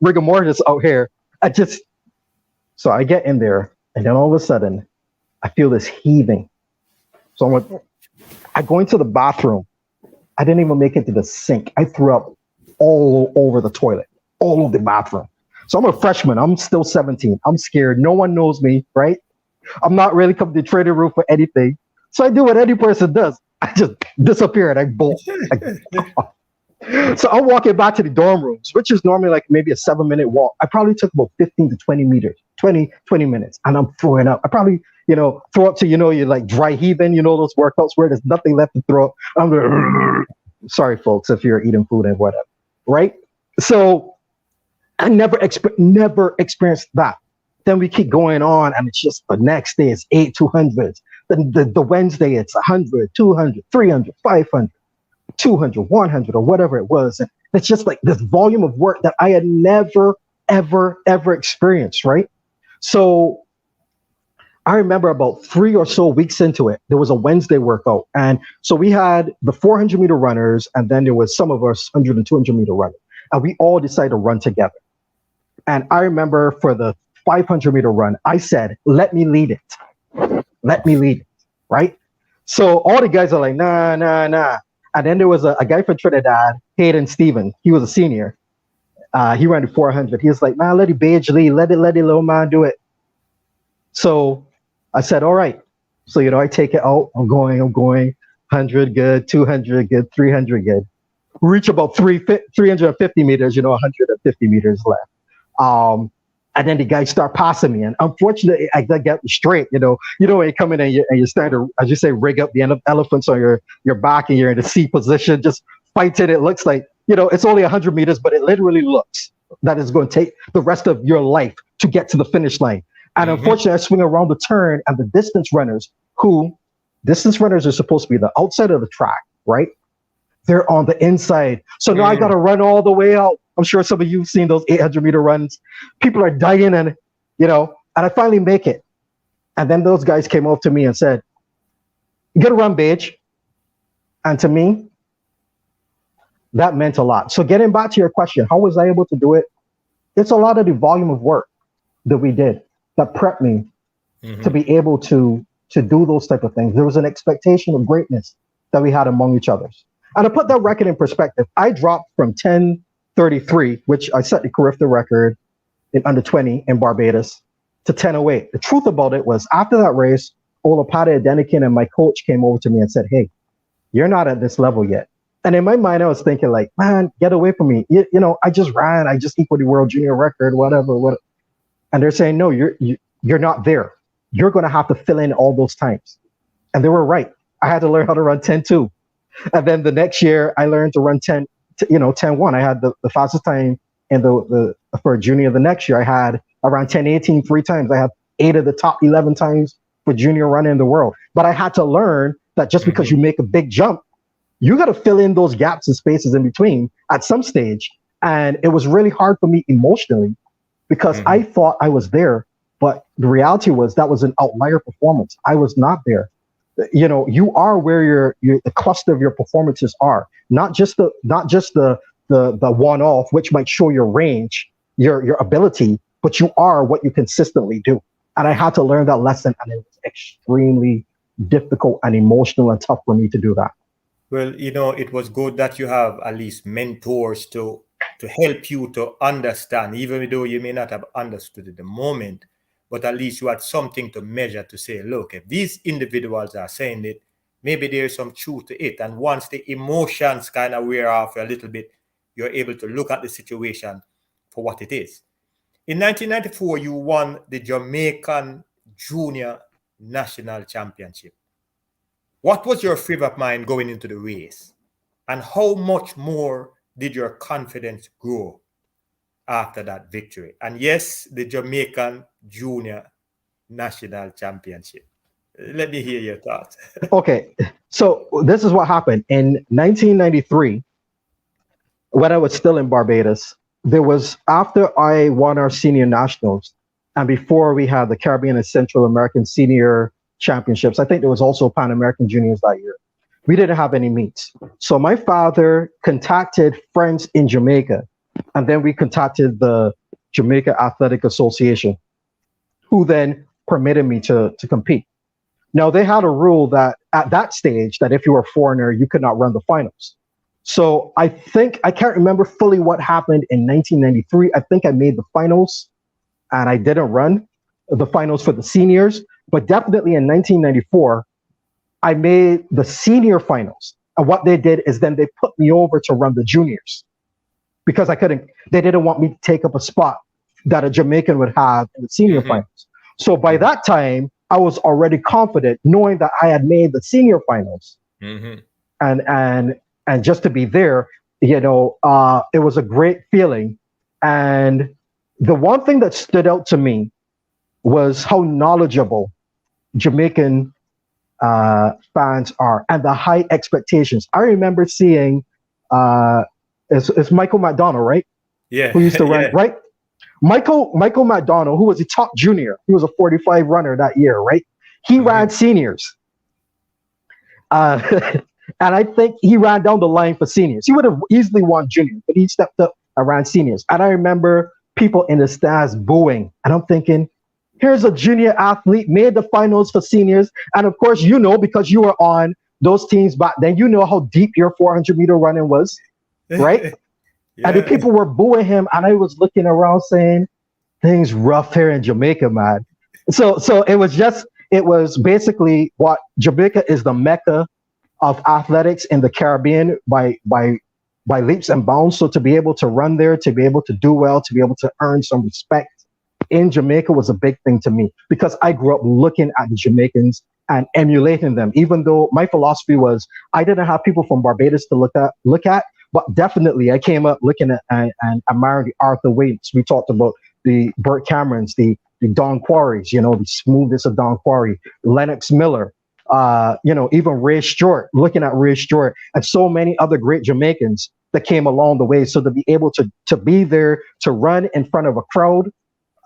rigor mortis out here. So I get in there, and then all of a sudden, I feel this heaving. So I go into the bathroom. I didn't even make it to the sink. I threw up all over the toilet, all over the bathroom. So I'm a freshman. I'm still 17. I'm scared. No one knows me, right? I'm not really coming to the training room for anything. So I do what any person does. I just disappear and I bolt. So I'm walking back to the dorm rooms, which is normally like maybe a 7-minute walk. I probably took about 15 to 20 meters, 20 minutes, and I'm throwing up. I probably, throw up to, you're like dry heaving, those workouts where there's nothing left to throw up. I'm like, sorry, folks, if you're eating food and whatever, right? So I never experienced that. Then we keep going on, and it's just the next day it's 8 200s. Then the Wednesday it's 100, 200, 300, 500. 200, 100, or whatever it was. And it's just like this volume of work that I had never, ever experienced, right? So I remember about 3 or so weeks into it, there was a Wednesday workout. And so we had the 400-meter runners, and then there was some of us 100 and 200-meter runners. And we all decided to run together. And I remember for the 500-meter run, I said, let me lead it. Let me lead it, right? So all the guys are like, nah. And then there was a guy from Trinidad, Hayden Stephen. He was a senior. He ran the 400. He was like, man, let it beige lead. Let the little man do it. So I said, all right. So, I take it out. I'm going. 100, good. 200, good. 300, good. reach about 350 meters, 150 meters left. And then the guys start passing me. And unfortunately, I get straight, when you come in and you start to, as you say, rig up the elephants on your back and you're in the C position, just fighting. It looks like, it's only 100 meters, but it literally looks that it's going to take the rest of your life to get to the finish line. And unfortunately, I swing around the turn and the distance runners are supposed to be the outside of the track, right? They're on the inside. So now I got to run all the way out. I'm sure some of you have seen those 800-meter runs. People are dying and I finally make it. And then those guys came up to me and said, "You got to run, Beige." And to me, that meant a lot. So getting back to your question, how was I able to do it? It's a lot of the volume of work that we did that prepped me to be able to do those type of things. There was an expectation of greatness that we had among each other. And to put that record in perspective, I dropped from 10:33, which I set the Carifta record in under 20 in Barbados, to 10:08. The truth about it was, after that race, Olapade Adenikin and my coach came over to me and said, "Hey, you're not at this level yet." And in my mind, I was thinking like, "Man, get away from me. I just ran. I just equaled the world junior record, whatever. And they're saying, "No, you're not there. You're going to have to fill in all those times." And they were right. I had to learn how to run 10:2. And then the next year, I learned to run 10:1. I had the fastest time in for a junior. The next year, I had around 10:18 3 times. I had 8 of the top 11 times for junior running in the world. But I had to learn that just because you make a big jump, you got to fill in those gaps and spaces in between at some stage. And it was really hard for me emotionally because I thought I was there, but the reality was that was an outlier performance. I was not there. You are where the cluster of your performances are, not just the one-off, which might show your range, your ability, but you are what you consistently do. And I had to learn that lesson, and it was extremely difficult and emotional and tough for me to do that. Well, it was good that you have at least mentors to help you to understand, even though you may not have understood at the moment, but at least you had something to measure to say, look, if these individuals are saying it, maybe there's some truth to it. And once the emotions kind of wear off a little bit, you're able to look at the situation for what it is. In 1994, you won the Jamaican Junior National Championship. What was your frame of mind going into the race? And how much more did your confidence grow after that victory? And yes, the Jamaican Junior National Championship. Let me hear your thoughts. Okay, so this is what happened. In 1993, when I was still in Barbados, after I won our senior nationals, and before we had the Caribbean and Central American senior championships, I think there was also Pan American juniors that year. We didn't have any meets. So my father contacted friends in Jamaica, and then we contacted the Jamaica Athletic Association, who then permitted me to compete. Now, they had a rule that at that stage, that if you were a foreigner, you could not run the finals. So I can't remember fully what happened in 1993. I think I made the finals, and I didn't run the finals for the seniors. But definitely in 1994, I made the senior finals. And what they did is then they put me over to run the juniors, because they didn't want me to take up a spot that a Jamaican would have in the senior finals. So by that time, I was already confident, knowing that I had made the senior finals. And just to be there, it was a great feeling. And the one thing that stood out to me was how knowledgeable Jamaican fans are, and the high expectations. I remember seeing it's Michael McDonald, right? Yeah. Who used to run, right? Michael McDonald, who was a top junior. He was a 45 runner that year, right? He ran seniors. And I think he ran down the line for seniors. He would have easily won junior, but he stepped up and ran seniors. And I remember people in the stands booing. And I'm thinking, here's a junior athlete, made the finals for seniors. And of course, because you were on those teams back then, how deep your 400-meter running was, right? And the people were booing him. And I was looking around saying, things rough here in Jamaica, man. So it was basically what Jamaica is, the mecca of athletics in the Caribbean by by leaps and bounds. So to be able to run there, to be able to do well, to be able to earn some respect in Jamaica was a big thing to me because I grew up looking at the Jamaicans and emulating them. Even though my philosophy was I didn't have people from Barbados to look at, but definitely I came up looking at and admiring the Arthur Waits. We talked about the Burt Camerons, the Don Quarries, you know, the smoothness of Don Quarry, Lennox Miller, you know, even Ray Stewart, looking at Ray Stewart and so many other great Jamaicans that came along the way. So to be able to be there, to run in front of a crowd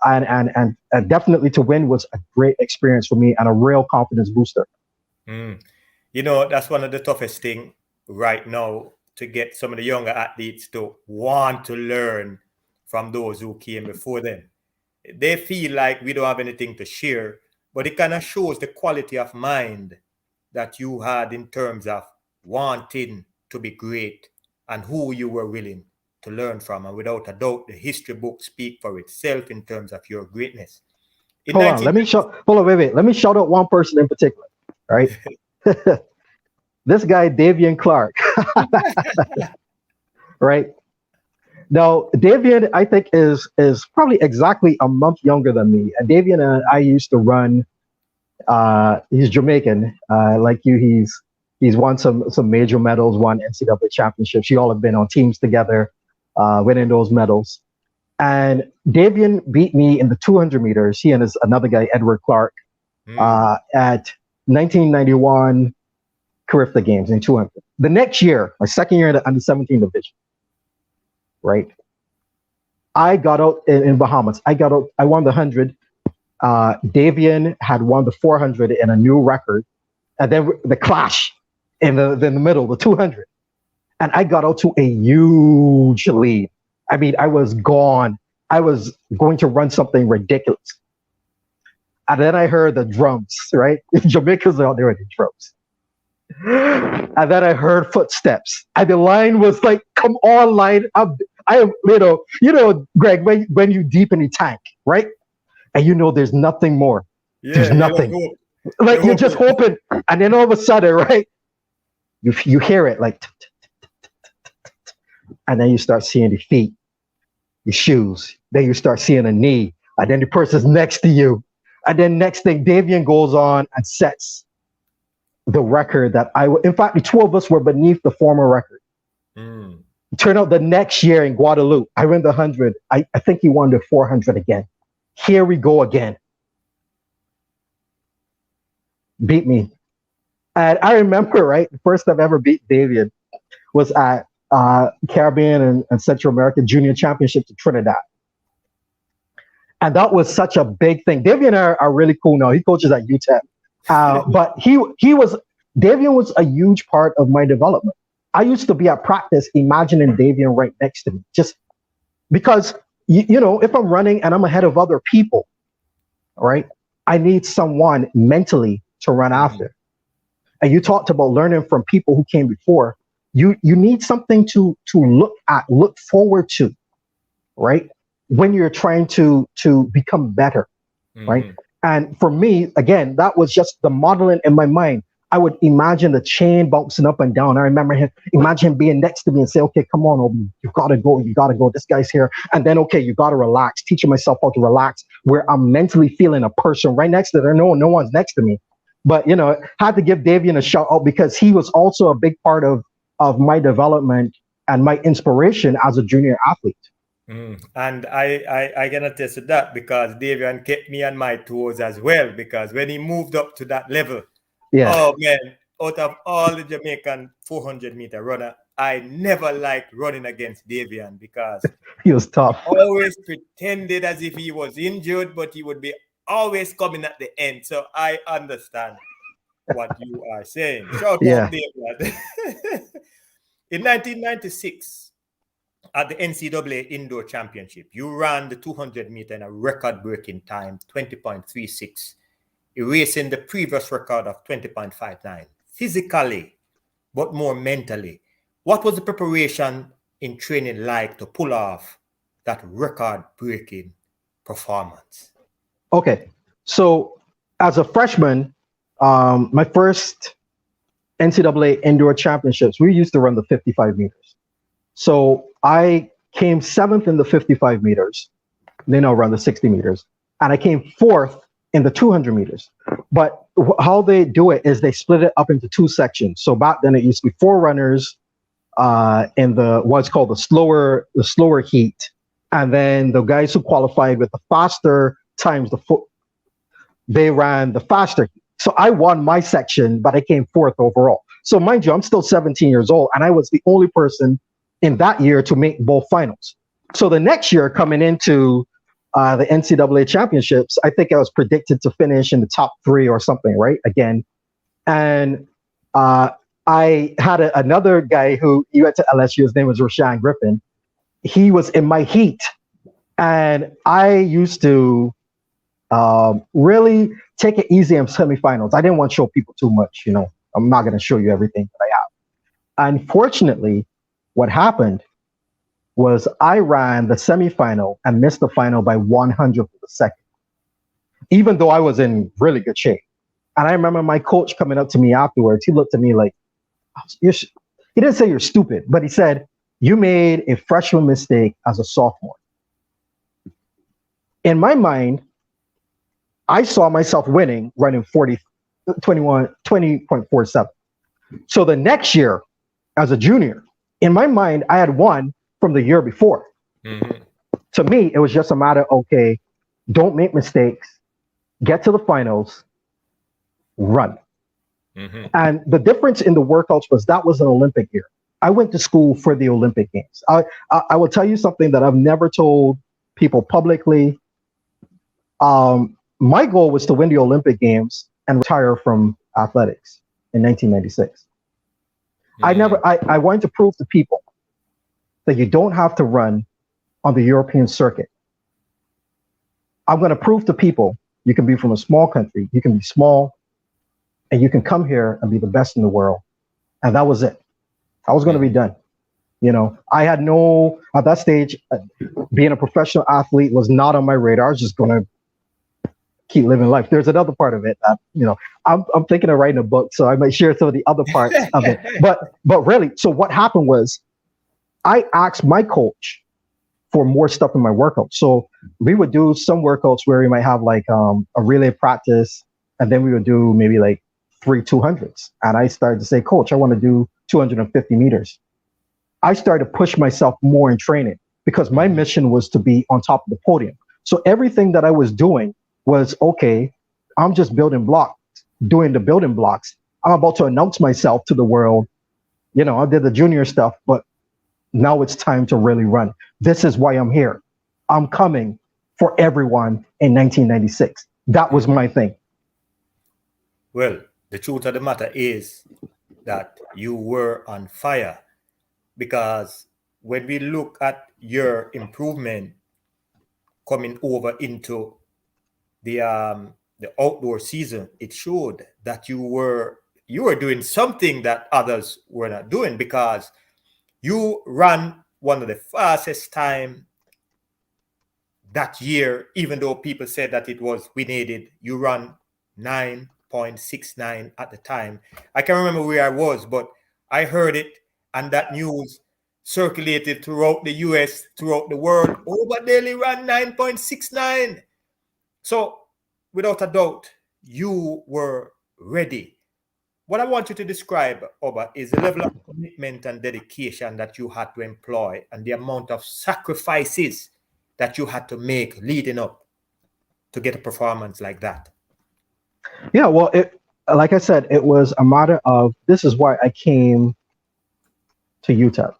and definitely to win was a great experience for me and a real confidence booster. You know, that's one of the toughest things right now, to get some of the younger athletes to want to learn from those who came before them. They feel like we don't have anything to share, but it kind of shows the quality of mind that you had in terms of wanting to be great and who you were willing to learn from. And without a doubt, the history book speak for itself in terms of your greatness. Hold on, let me shout out one person in particular, right? This guy, Davian Clark. Right? Now, Davian, I think, is probably exactly a month younger than me. And Davian and I used to run, he's Jamaican, like you, he's won some major medals, won NCAA championships. You all have been on teams together, winning those medals. And Davian beat me in the 200 meters, he and another guy, Edward Clark, at 1991 Carifta Games in 200. The next year, my second year in the under-17 division, right? I got out in Bahamas. I won the 100. Davian had won the 400 in a new record. And then the clash in the middle, the 200. And I got out to a huge lead. I mean, I was gone. I was going to run something ridiculous. And then I heard the drums, right? Jamaicans are out there with the drums. And then I heard footsteps. And the line was like, come on, line up. You know, Greg, when you deep in the tank, right? And you know there's nothing more. Yeah, there's nothing. Like you're just hoping. And then all of a sudden, right? You hear it like, and then you start seeing the feet, the shoes. Then you start seeing a knee. And then the person's next to you. And then next thing, Davian goes on and sets the record that in fact, the two of us were beneath the former record. Turned out the next year in Guadeloupe, I won the 100. I think he won the 400 again. Here we go again. Beat me. And I remember, right, the first time I ever beat Davian was at Caribbean and Central America Junior Championships in Trinidad. And that was such a big thing. Davian are really cool now. He coaches at UTEP. But Davian was a huge part of my development. I used to be at practice imagining Davian right next to me, just because, you know, if I'm running and I'm ahead of other people, right, I need someone mentally to run after. And you talked about learning from people who came before. You need something to look forward to, right, when you're trying to become better, right? And for me, again, that was just the modeling in my mind. I would imagine the chain bouncing up and down. I remember imagine him being next to me and say, okay, come on, Obi, you gotta go. This guy's here. And then, okay, you gotta relax, teaching myself how to relax, where I'm mentally feeling a person right next to there. No one's next to me. But, you know, had to give Davian a shout out because he was also a big part of my development and my inspiration as a junior athlete. And I can attest to that because Davian kept me on my toes as well, because when he moved up to that level, oh man, out of all the Jamaican 400-meter runner, I never liked running against Davian because he was tough. He always pretended as if he was injured, but he would be always coming at the end. So I understand what you are saying. Shout out Davian. In 1996, at the NCAA Indoor Championship, you ran the 200-meter in a record-breaking time, 20.36, erasing the previous record of 20.59. Physically, but more mentally, what was the preparation in training like to pull off that record-breaking performance? Okay, so as a freshman, my first NCAA Indoor Championships, we used to run the 55 meters. So I came seventh in the 55 meters. They now run the 60 meters. And I came fourth in the 200 meters. But how they do it is they split it up into two sections. So back then it used to be four runners in the what's called the slower heat. And then the guys who qualified with the faster times, they ran the faster heat. So I won my section, but I came fourth overall. So mind you, I'm still 17 years old, and I was the only person in that year to make both finals. So the next year, coming into the NCAA championships, I think I was predicted to finish in the top 3 or something, right? Again. And I had another guy who he went to LSU. His name was Rashawn Griffin. He was in my heat. And I used to really take it easy in semifinals. I didn't want to show people too much, you know. I'm not going to show you everything that I have. Unfortunately, what happened was I ran the semifinal and missed the final by 100th of a second, even though I was in really good shape. And I remember my coach coming up to me afterwards. He looked at me like, he didn't say you're stupid, but he said, you made a freshman mistake as a sophomore. In my mind, I saw myself winning, running 20.47. So the next year, as a junior, in my mind, I had won from the year before. Mm-hmm. To me, it was just a matter, okay, don't make mistakes, get to the finals, run. Mm-hmm. And the difference in the workouts was that was an Olympic year. I went to school for the Olympic Games. I will tell you something that I've never told people publicly. My goal was to win the Olympic Games and retire from athletics in 1996. Mm-hmm. I wanted to prove to people that you don't have to run on the European circuit. I'm going to prove to people you can be from a small country, you can be small, and you can come here and be the best in the world. And that was it. I was going to be done. You know, I had at that stage, being a professional athlete was not on my radar. I was just going to keep living life. There's another part of it that, you know, I'm thinking of writing a book, so I might share some of the other parts of it. But really, so what happened was I asked my coach for more stuff in my workout. So we would do some workouts where we might have like a relay practice, and then we would do maybe like 3 200s. And I started to say, Coach, I want to do 250 meters. I started to push myself more in training because my mission was to be on top of the podium. So everything that I was doing was, okay, I'm just doing the building blocks. I'm about to announce myself to the world. You know, I did the junior stuff, but now it's time to really run. This is why I'm here. I'm coming for everyone in 1996. That was my thing. Well, the truth of the matter is that you were on fire, because when we look at your improvement coming over into the outdoor season, it showed that you were doing something that others were not doing, because you ran one of the fastest time that year. Even though people said that it was we needed, you ran 9.69 at the time. I can't remember where I was, but I heard it, and that news circulated throughout the US, throughout the world. Obadele ran 9.69. So without a doubt, you were ready. What I want you to describe, Oba, is the level of commitment and dedication that you had to employ, and the amount of sacrifices that you had to make leading up to get a performance like that. Yeah, well, like I said, it was a matter of, this is why I came to UTEP.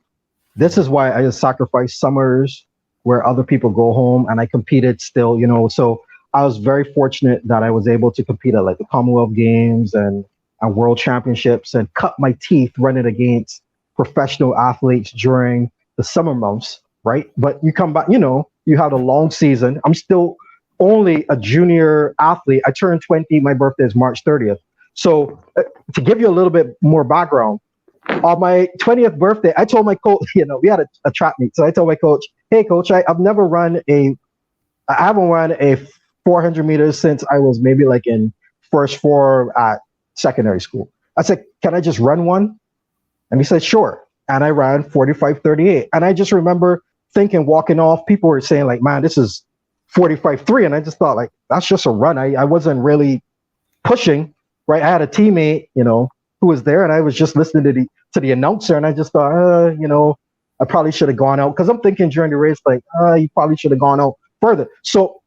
This is why I just sacrificed summers where other people go home, and I competed still, you know. So I was very fortunate that I was able to compete at like the Commonwealth Games and World Championships, and cut my teeth running against professional athletes during the summer months, right? But you come back, you know, you have a long season. I'm still only a junior athlete. I turned 20. My birthday is March 30th. So to give you a little bit more background, on my 20th birthday, I told my coach, you know, we had a track meet. So I told my coach, hey, coach, I haven't run a 400 meters since I was maybe like in first four at secondary school. I said, can I just run one? And he said, sure. and I ran 45:38. And I just remember thinking, walking off, people were saying like, man, this is 45:3. And I just thought like, that's just a run. I wasn't really pushing, right? I had a teammate, who was there, and I was just listening to the announcer, and I just thought, I probably should have gone out, because I'm thinking during the race, like, you probably should have gone out further. So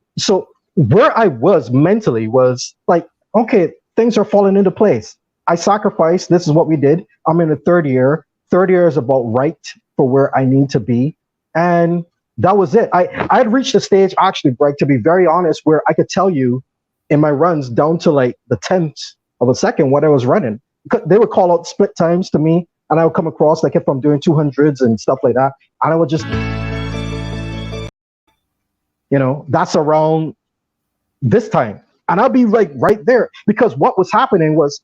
where I was mentally was like, okay, things are falling into place. I sacrificed. This is what we did. I'm in the third year. Third year is about right for where I need to be, and that was it. I had reached a stage, actually, Greg, to be very honest, where I could tell you in my runs down to like the 10th of a second what I was running. They would call out split times to me, and I would come across like if I'm doing 200s and stuff like that, and I would just, that's around this time, and I'll be like right there, because what was happening was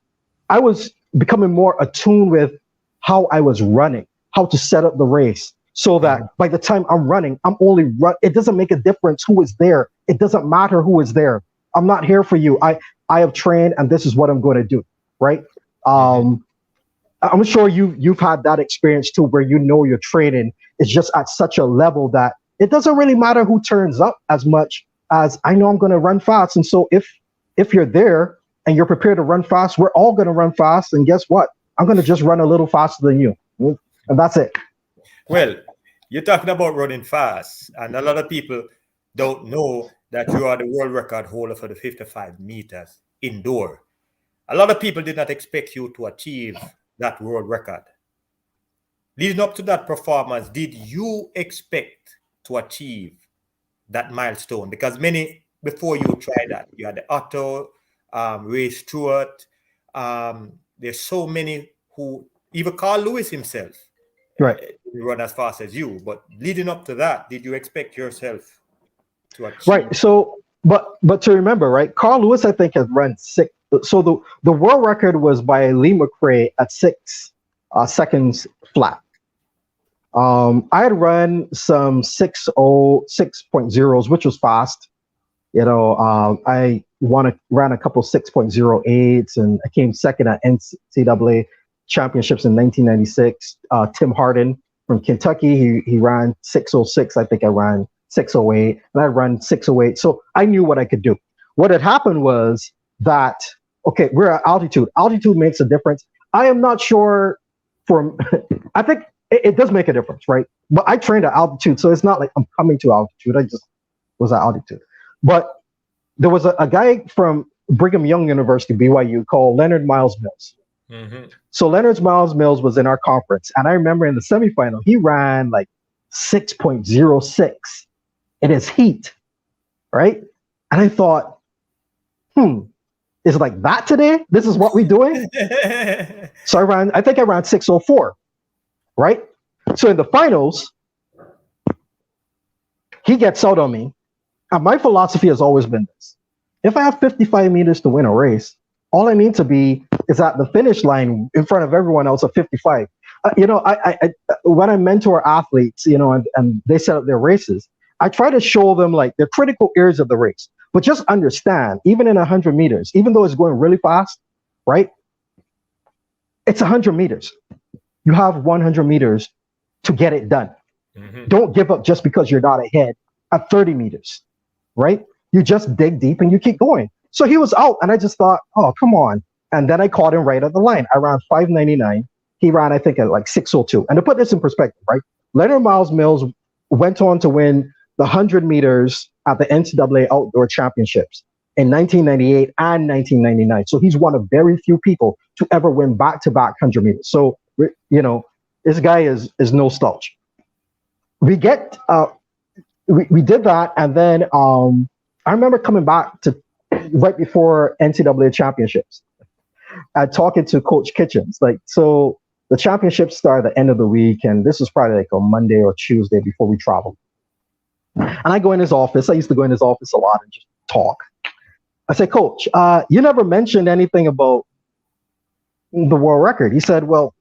I was becoming more attuned with how I was running, how to set up the race, so that by the time I'm running, I'm only it doesn't make a difference who is there. It doesn't matter who is there. I'm not here for you. I have trained, and this is what I'm going to do, right? I'm sure you've had that experience too, where your training is just at such a level that it doesn't really matter who turns up as much as I know I'm going to run fast. And so if you're there and you're prepared to run fast, we're all going to run fast. And guess what? I'm going to just run a little faster than you, and that's it. Well, you're talking about running fast, and a lot of people don't know that you are the world record holder for the 55 meters indoor. A lot of people did not expect you to achieve that world record. Leading up to that performance, did you expect to achieve that milestone? Because many, before you tried that, you had the Otto, Ray Stewart. There's so many who, even Carl Lewis himself, right, run as fast as you. But leading up to that, did you expect yourself to achieve? Right. So, but to remember, right, Carl Lewis, I think, has run 6. So the world record was by Lee McRae at 6 seconds flat. I had run some 6.0s, which was fast. I ran a couple 6.08s, and I came second at NCAA championships in 1996. Tim Harden from Kentucky, he ran 6.06. I think I ran 6.08, and I ran 6.08. So I knew what I could do. What had happened was that, okay, we're at altitude. Altitude makes a difference. I am not sure I think it does make a difference, right? But I trained at altitude, so it's not like I'm coming to altitude. I just was at altitude. But there was a guy from Brigham Young University, BYU, called Leonard Miles Mills. Mm-hmm. So Leonard Miles Mills was in our conference, and I remember in the semifinal, he ran like 6.06 in his heat, right? And I thought, is it like that today? This is what we're doing? So I think I ran 6.04, right? So in the finals, he gets out on me. And my philosophy has always been this. If I have 55 meters to win a race, all I need to be is at the finish line in front of everyone else at 55. I when I mentor athletes, and they set up their races, I try to show them like the critical areas of the race. But just understand, even in 100 meters, even though it's going really fast, right? It's 100 meters. You have 100 meters to get it done. Mm-hmm. Don't give up just because you're not ahead at 30 meters, right? You just dig deep and you keep going. So he was out, and I just thought, oh, come on. And then I caught him right at the line. I ran 5:99. He ran, I think, at like 6:02. And to put this in perspective, right? Leonard Miles Mills went on to win the 100 meters at the NCAA Outdoor Championships in 1998 and 1999. So he's one of very few people to ever win back-to-back 100 meters. So, this guy is no slouch. We get, we did that, and then I remember coming back to right before NCAA championships and talking to Coach Kitchens. Like, so the championships start at the end of the week, and this was probably like a Monday or Tuesday before we traveled. And I go in his office. I used to go in his office a lot and just talk. I said, Coach, you never mentioned anything about the world record. He said, well,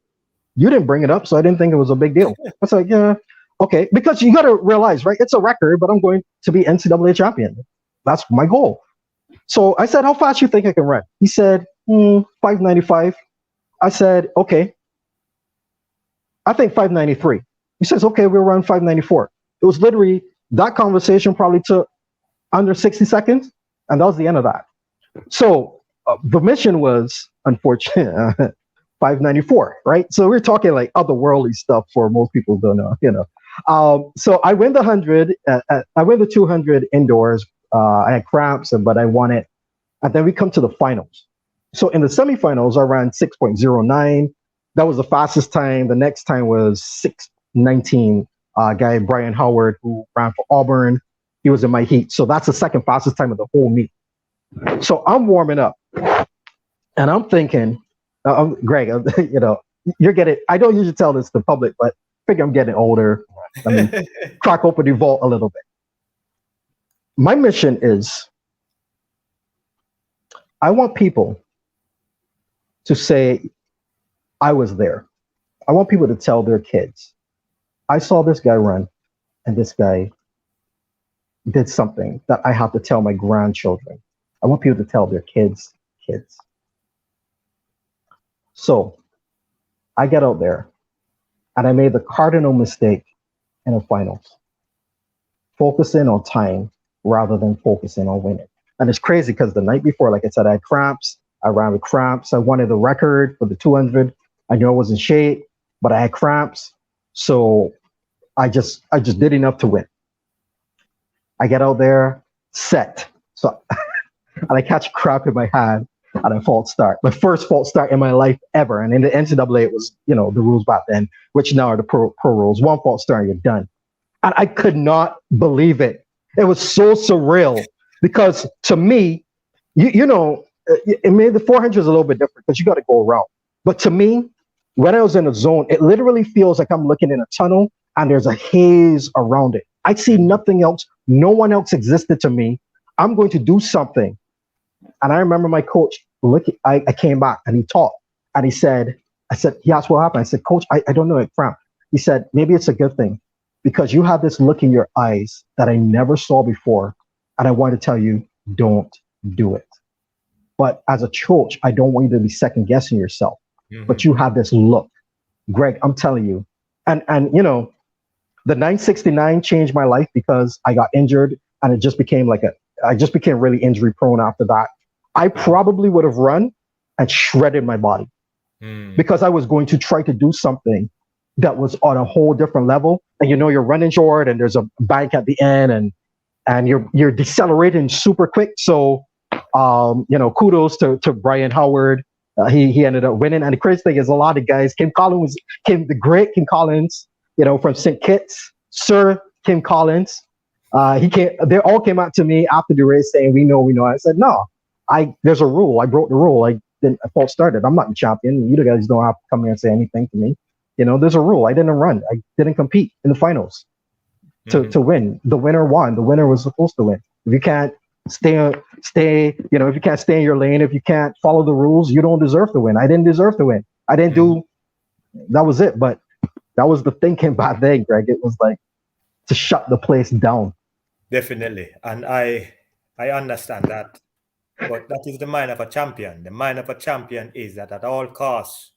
you didn't bring it up, so I didn't think it was a big deal. I was like, yeah, okay. Because you got to realize, right, it's a record, but I'm going to be NCAA champion. That's my goal. So I said, how fast you think I can run? He said, 5:95. I said, okay. I think 593. He says, okay, we'll run 594. It was literally, that conversation probably took under 60 seconds, and that was the end of that. So the mission was, unfortunate, 594, right? So we're talking like otherworldly stuff for most people don't know, you know. So I win the 100, I win the 200 indoors. I had cramps, but I won it. And then we come to the finals. So in the semifinals, I ran 6.09. That was the fastest time. The next time was 6:19. Guy Brian Howard, who ran for Auburn, he was in my heat. So that's the second fastest time of the whole meet. So I'm warming up, and I'm thinking, Greg, you know, you're getting. I don't usually tell this to the public, but I figure I'm getting older. I mean, crack open the vault a little bit. My mission is, I want people to say, I was there. I want people to tell their kids, I saw this guy run, and this guy did something that I have to tell my grandchildren. I want people to tell their kids. So I get out there, and I made the cardinal mistake in the finals, focusing on time rather than focusing on winning. And it's crazy because the night before, like I said, I had cramps. I ran with cramps. I wanted the record for the 200. I knew I was in shape, but I had cramps. So I just did enough to win. I get out there, set. So and I catch crap in my hand and I false start. My first false start in my life ever. And in the NCAA, it was, you know, the rules back then, which now are the pro rules. One false start and you're done. And I could not believe it. It was so surreal because to me, you know, it made the 400 is a little bit different because you got to go around. But to me, when I was in a zone, it literally feels like I'm looking in a tunnel and there's a haze around it. I see nothing else. No one else existed to me. I'm going to do something. And I remember my coach, I came back and he talked and he said, he asked what happened. I said, Coach, I don't know, cramp. He said, maybe it's a good thing because you have this look in your eyes that I never saw before. And I want to tell you, don't do it. But as a coach, I don't want you to be second guessing yourself. Mm-hmm. But you have this look. Greg, I'm telling you. And you know, the 969 changed my life because I got injured and it just became I just became really injury prone after that. I probably would have run and shredded my body because I was going to try to do something that was on a whole different level. And you know, you're running short and there's a bank at the end and you're decelerating super quick. So, you know, kudos to Brian Howard. He ended up winning. And the crazy thing is a lot of guys, the great Kim Collins, you know, from St. Kitts, Sir Kim Collins. They all came out to me after the race saying, we know. I said, no, there's a rule. I broke the rule. I false started. I'm not the champion. You guys don't have to come here and say anything to me. You know, there's a rule. I didn't run. I didn't compete in the finals to win. The winner won. The winner was supposed to win. If you can't stay, you know, if you can't stay in your lane, if you can't follow the rules, you don't deserve to win. I didn't deserve to win. I didn't do, that was it. But that was the thinking back then, Greg. It was like to shut the place down. Definitely. And I understand that. But that is the mind of a champion. The mind of a champion is that at all costs,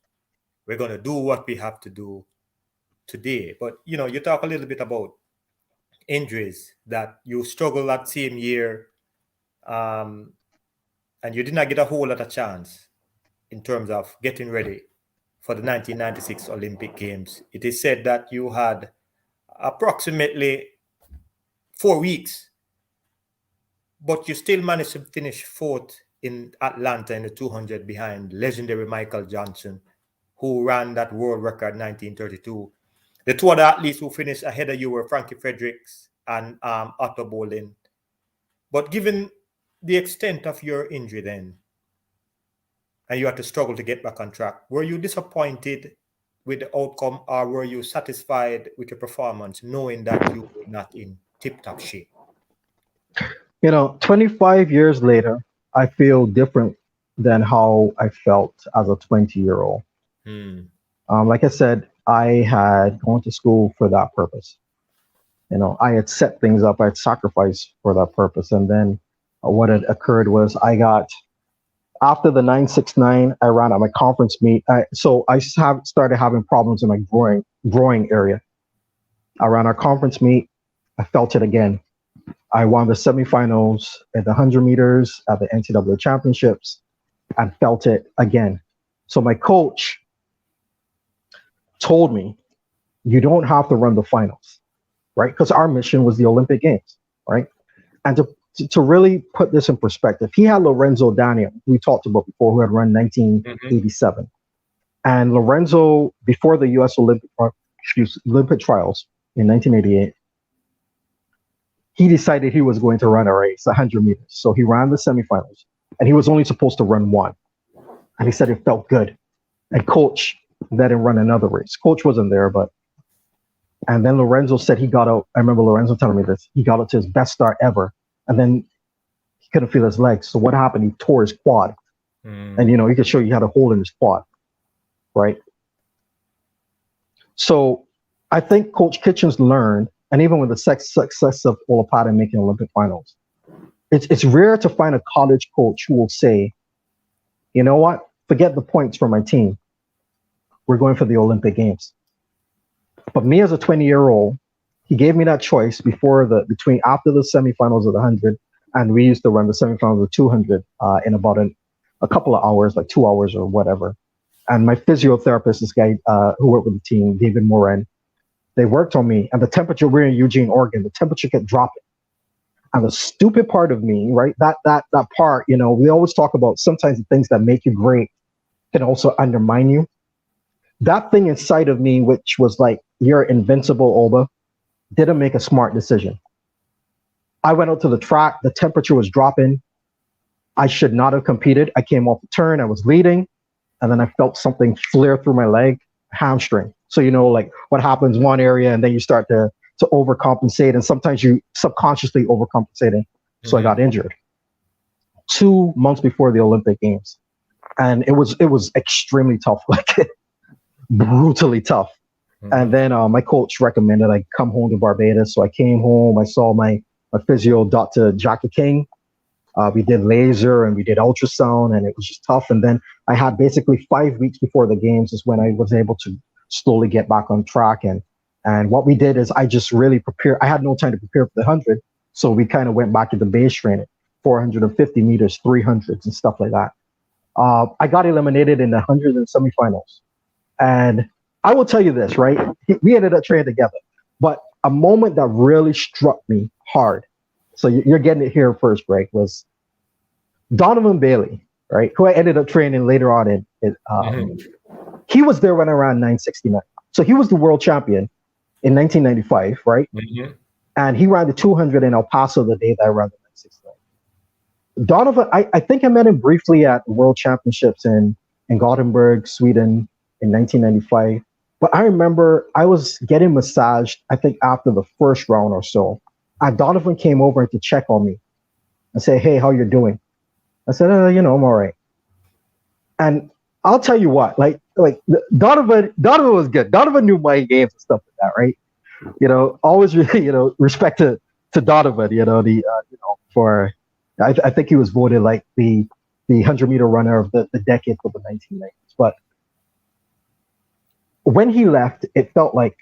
we're going to do what we have to do today. But, you know, you talk a little bit about injuries that you struggled that same year. And you did not get a whole lot of chance in terms of getting ready for the 1996 Olympic Games. It is said that you had approximately 4 weeks, but you still managed to finish fourth in Atlanta in the 200 behind legendary Michael Johnson, who ran that world record 1932. The two other athletes who finished ahead of you were Frankie Fredericks and Otto Bolin. But given the extent of your injury then, and you had to struggle to get back on track, were you disappointed with the outcome or were you satisfied with your performance knowing that you were not in tip-top shape? You know, 25 years later, I feel different than how I felt as a 20-year-old. Like I said, I had gone to school for that purpose. You know, I had set things up, I had sacrificed for that purpose. And then what had occurred was I got After the 969, I ran at my conference meet. So I started having problems in my groin area. I ran our conference meet. I felt it again. I won the semifinals at the 100 meters at the NCAA championships and felt it again. So my coach told me, you don't have to run the finals, right? Because our mission was the Olympic Games, right? And to really put this in perspective, he had Lorenzo Daniel, we talked about before, who had run 1987. Mm-hmm. And Lorenzo, before the U.S. Olympic trials in 1988, he decided he was going to run a race, 100 meters. So he ran the semifinals, and he was only supposed to run one. And he said it felt good. And coach let him run another race. Coach wasn't there, but. And then Lorenzo said he got out. I remember Lorenzo telling me this. He got out to his best start ever. And then he couldn't feel his legs. So what happened? He tore his quad. And, he could show you had a hole in his quad, right? So I think Coach Kitchens learned, and even with the success of Olypian making Olympic finals, it's rare to find a college coach who will say, you know what? Forget the points for my team. We're going for the Olympic Games. But me as a 20-year-old, he gave me that choice after the semifinals of the 100, and we used to run the semifinals of the 200 in about a couple of hours, like 2 hours or whatever. And my physiotherapist, this guy who worked with the team, David Moran, they worked on me. And the temperature, we're in Eugene, Oregon, the temperature kept dropping. And the stupid part of me, right, that part, we always talk about sometimes the things that make you great can also undermine you. That thing inside of me, which was like, you're invincible, Oba, didn't make a smart decision. I went out to the track. The temperature was dropping. I should not have competed. I came off the turn. I was leading. And then I felt something flare through my leg, hamstring. So, like what happens one area and then you start to overcompensate. And sometimes you subconsciously overcompensating. So I got injured 2 months before the Olympic Games. And it was extremely tough, like brutally tough. And then my coach recommended I come home to Barbados. So I came home. I saw my physio, Dr. Jackie King. We did laser and we did ultrasound, and it was just tough. And then I had basically 5 weeks before the games is when I was able to slowly get back on track. And what we did is I just really prepared. I had no time to prepare for the 100. So we kind of went back to the base training, 450 meters, 300s and stuff like that. I got eliminated in the 100 and semifinals. And I will tell you this, right? We ended up training together. But a moment that really struck me hard, so you're getting it here first, Greg, was Donovan Bailey, right? Who I ended up training later on he was there when I ran 969. So he was the world champion in 1995, right? Mm-hmm. And he ran the 200 in El Paso the day that I ran the 969. Donovan, I think I met him briefly at the World Championships in Gothenburg, Sweden in 1995. But I remember I was getting massaged, I think after the first round or so. And Donovan came over to check on me and say, hey, how you doing? I said, I'm all right. And I'll tell you what, like Donovan was good. Donovan knew my games and stuff like that, right? Always, respect to Donovan, I think he was voted like the 100-meter runner of the decade for the 1990s. But when he left, it felt like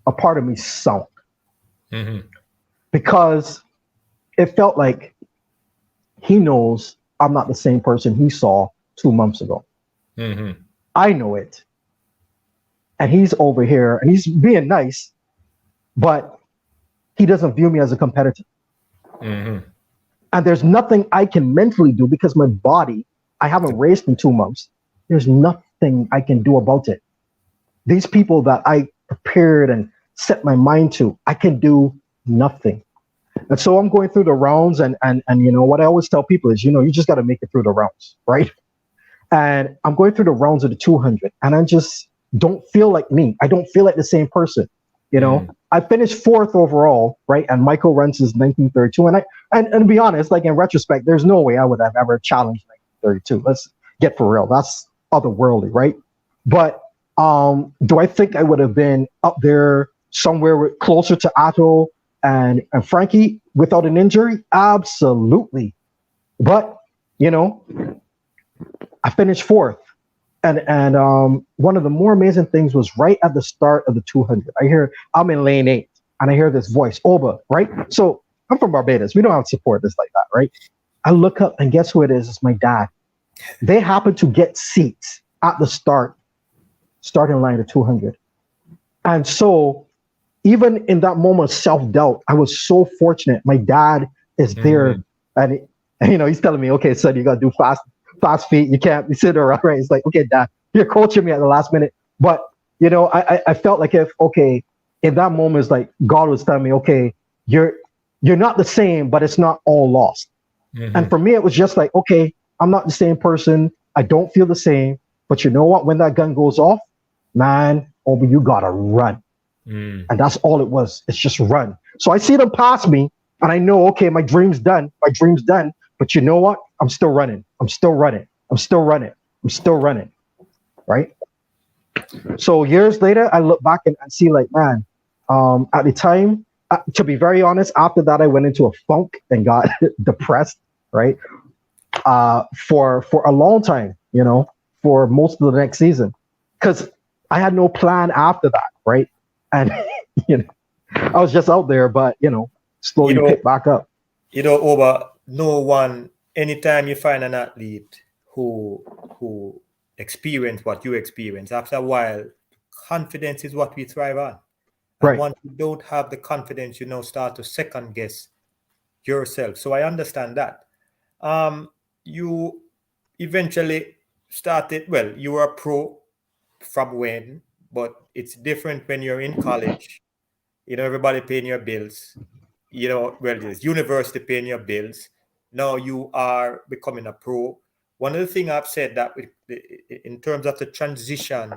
a part of me sunk. Mm-hmm. Because it felt like he knows I'm not the same person he saw 2 months ago. Mm-hmm. I know it. And he's over here and he's being nice, but he doesn't view me as a competitor. Mm-hmm. And there's nothing I can mentally do because my body, I haven't raced in 2 months. There's nothing I can do about it. These people that I prepared and set my mind to, I can do nothing. And so I'm going through the rounds and what I always tell people is, you just got to make it through the rounds, right? And I'm going through the rounds of the 200 and I just don't feel like me. I don't feel like the same person. I finished 4th overall, right? And Michael runs his 1932. And to be honest, like in retrospect, there's no way I would have ever challenged 1932. Let's get for real. That's otherworldly, right? But do I think I would have been up there somewhere closer to Atto and Frankie without an injury? Absolutely. But You know, I finished fourth. And one of the more amazing things was right at the start of the 200. I'm in lane 8, and I hear this voice, Oba, right? So I'm from Barbados. We don't have supporters like that, right? I look up, and guess who it is? It's my dad. They happen to get seats at the starting line of 200. And so even in that moment of self-doubt, I was so fortunate. My dad is there, and he's telling me, okay, son, you got to do fast feet. You can't be sitting around, right? It's like, okay, Dad, you're coaching me at the last minute. But, I felt like in that moment, it's like God was telling me, okay, you're not the same, but it's not all lost. And for me, it was just like, okay, I'm not the same person. I don't feel the same. But you know what? When that gun goes off, man, Obi, you got to run. And that's all it was. It's just run. So I see them pass me, and I know, okay, my dream's done. But you know what? I'm still running. Right? So years later, I look back and see like, man, at the time, to be very honest, after that, I went into a funk and got depressed, right? For a long time, for most of the next season, because I had no plan after that, right? And, I was just out there, but, slowly pick back up. Oba, no one, anytime you find an athlete who experience what you experience, after a while, confidence is what we thrive on. And right. Once you don't have the confidence, start to second guess yourself. So I understand that. You eventually started, you were a pro from when, but it's different when you're in college. Everybody paying your bills. There's university paying your bills. Now you are becoming a pro. One of the things I've said that in terms of the transition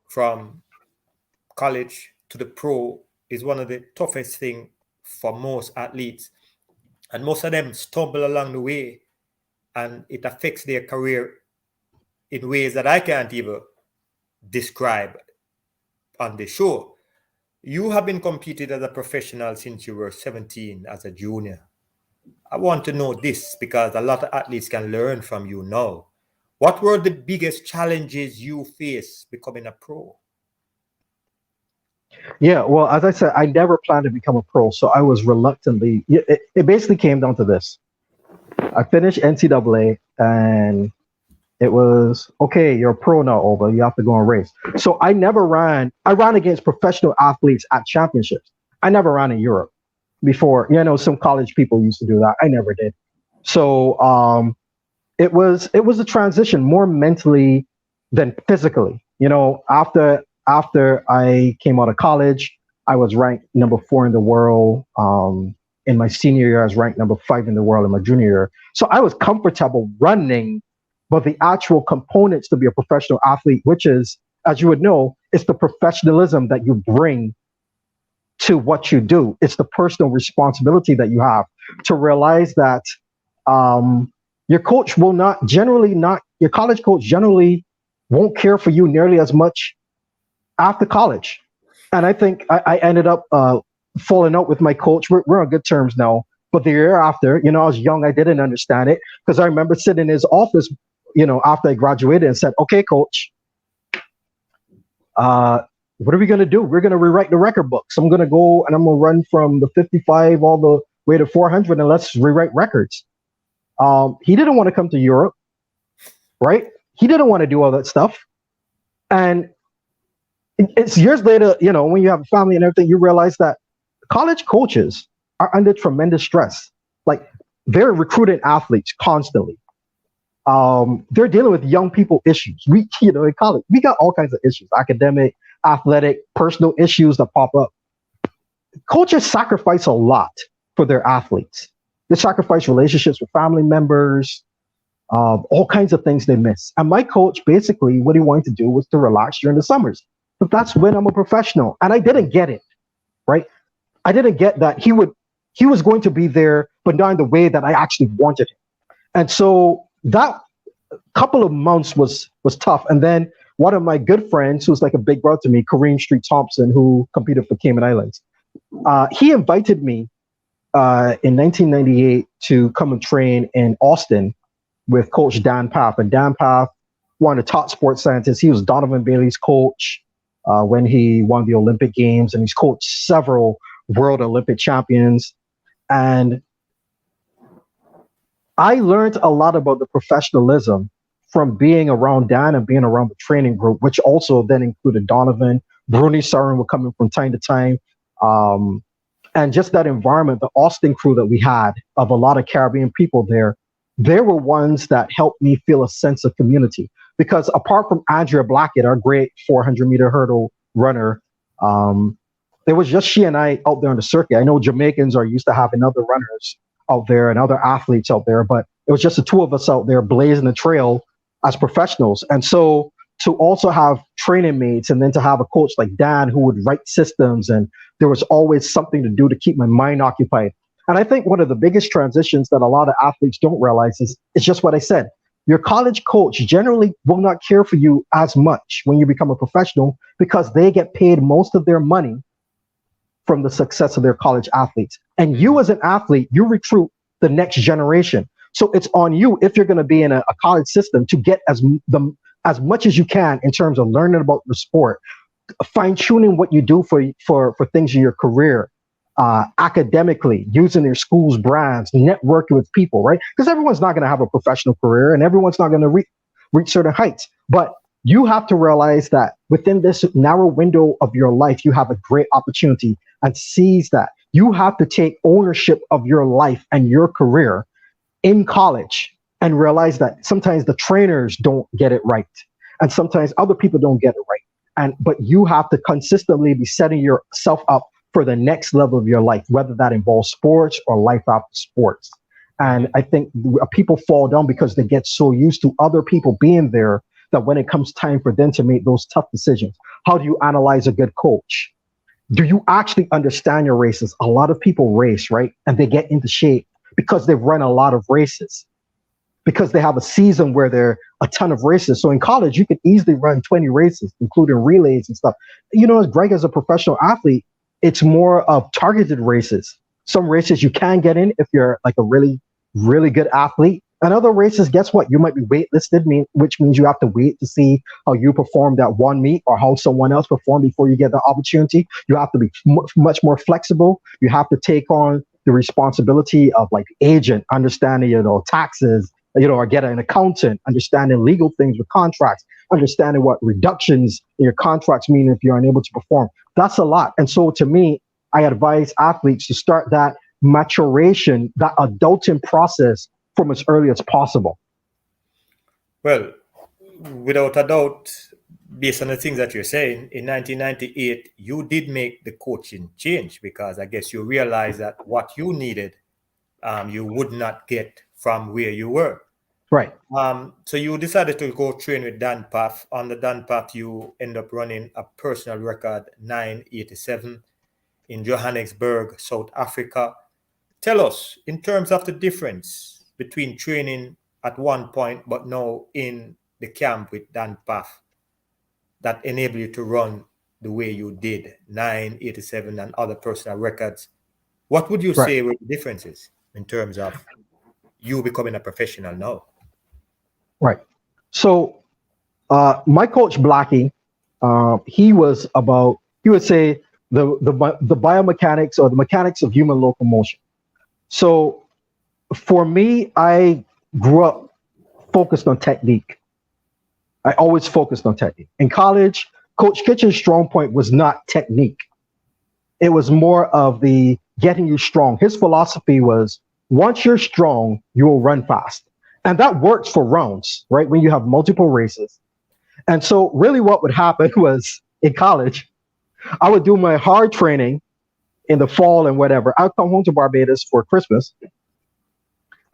from college to the pro is one of the toughest things for most athletes. And most of them stumble along the way, and it affects their career in ways that I can't even describe on the show. You have been competing as a professional since you were 17 as a junior. I want to know this because a lot of athletes can learn from you now. What were the biggest challenges you faced becoming a pro? Yeah, well, as I said, I never planned to become a pro, so I was reluctantly. It basically came down to this. I finished NCAA, and it was, okay, you're a pro now, Oba. You have to go and race. So I never ran. I ran against professional athletes at championships. I never ran in Europe before. Some college people used to do that. I never did. So it was a transition more mentally than physically. After I came out of college, I was ranked number 4 in the world. In my senior year, I was ranked number 5 in the world in my junior year. So I was comfortable running, but the actual components to be a professional athlete, which is, as you would know, it's the professionalism that you bring to what you do. It's the personal responsibility that you have to realize that your coach will your college coach generally won't care for you nearly as much after college. And I think I ended up falling out with my coach. We're on good terms now. But the year after, I was young. I didn't understand it because I remember sitting in his office, after I graduated and said, okay, coach, what are we going to do? We're going to rewrite the record books. I'm going to go and I'm going to run from the 55 all the way to 400 and let's rewrite records. He didn't want to come to Europe, right? He didn't want to do all that stuff. And it's years later, when you have a family and everything, you realize that college coaches are under tremendous stress. Like, they're recruiting athletes constantly. They're dealing with young people issues. We, in college, we got all kinds of issues, academic, athletic, personal issues that pop up. Coaches sacrifice a lot for their athletes. They sacrifice relationships with family members, all kinds of things they miss. And my coach, basically, what he wanted to do was to relax during the summers. But that's when I'm a professional. And I didn't get it, right? I didn't get that he was going to be there, but not in the way that I actually wanted him. And so that couple of months was tough. And then one of my good friends, who's like a big brother to me, Kareem Street Thompson, who competed for Cayman Islands, he invited me in 1998 to come and train in Austin with Coach Dan Pfaff. And Dan Pfaff, one of the top sports scientists, he was Donovan Bailey's coach when he won the Olympic Games, and he's coached several world Olympic champions. And I learned a lot about the professionalism from being around Dan and being around the training group, which also then included Donovan. Bruni Sarin would come in from time to time. And just that environment, the Austin crew that we had of a lot of Caribbean people there, they were ones that helped me feel a sense of community. Because apart from Andrea Blackett, our great 400-meter hurdle runner, it was just she and I out there on the circuit. I know Jamaicans are used to having other runners out there and other athletes out there, but it was just the two of us out there blazing the trail as professionals. And so to also have training mates and then to have a coach like Dan who would write systems, and there was always something to do to keep my mind occupied. And I think one of the biggest transitions that a lot of athletes don't realize is just what I said. Your college coach generally will not care for you as much when you become a professional because they get paid most of their money from the success of their college athletes. And you as an athlete, you recruit the next generation. So it's on you, if you're going to be in a college system, to get as much as you can in terms of learning about the sport, fine-tuning what you do for things in your career, academically, using your school's brands, networking with people, right? Because everyone's not going to have a professional career and everyone's not going to reach certain heights. But you have to realize that within this narrow window of your life, you have a great opportunity, and seize that. You have to take ownership of your life and your career in college and realize that sometimes the trainers don't get it right. And sometimes other people don't get it right. But you have to consistently be setting yourself up for the next level of your life, whether that involves sports or life after sports. And I think people fall down because they get so used to other people being there that when it comes time for them to make those tough decisions, how do you analyze a good coach? Do you actually understand your races? A lot of people race, right? And they get into shape because they've run a lot of races, because they have a season where there are a ton of races. So in college, you can easily run 20 races, including relays and stuff. You know, as Greg, as a professional athlete, it's more of targeted races. Some races you can get in if you're like a really, really good athlete. And other races, guess what? You might be waitlisted, which means you have to wait to see how you performed at one meet or how someone else performed before you get the opportunity. You have to be much more flexible. You have to take on the responsibility of like agent, understanding, taxes, or get an accountant, understanding legal things with contracts, understanding what reductions in your contracts mean if you're unable to perform. That's a lot. And so to me, I advise athletes to start that maturation, that adulting process from as early as possible. Well, without a doubt, based on the things that you're saying, in 1998, you did make the coaching change because I guess you realized that what you needed, you would not get from where you were. Right. So you decided to go train with Dan Pfaff. On the Dan Pfaff, you end up running a personal record 9:87 in Johannesburg, South Africa. Tell us, in terms of the difference between training at one point, but now in the camp with Dan Pfaff, that enabled you to run the way you did, 9:87 and other personal records. What would you say were the differences in terms of you becoming a professional now? Right. So my coach Blackie, he would say the biomechanics or the mechanics of human locomotion. So for me, I grew up focused on technique. I always focused on technique. In college, Coach Kitchen's strong point was not technique. It was more of the getting you strong. His philosophy was, once you're strong, you will run fast. And that works for rounds, right? When you have multiple races. And so really what would happen was in college, I would do my hard training in the fall and whatever. I'd come home to Barbados for Christmas.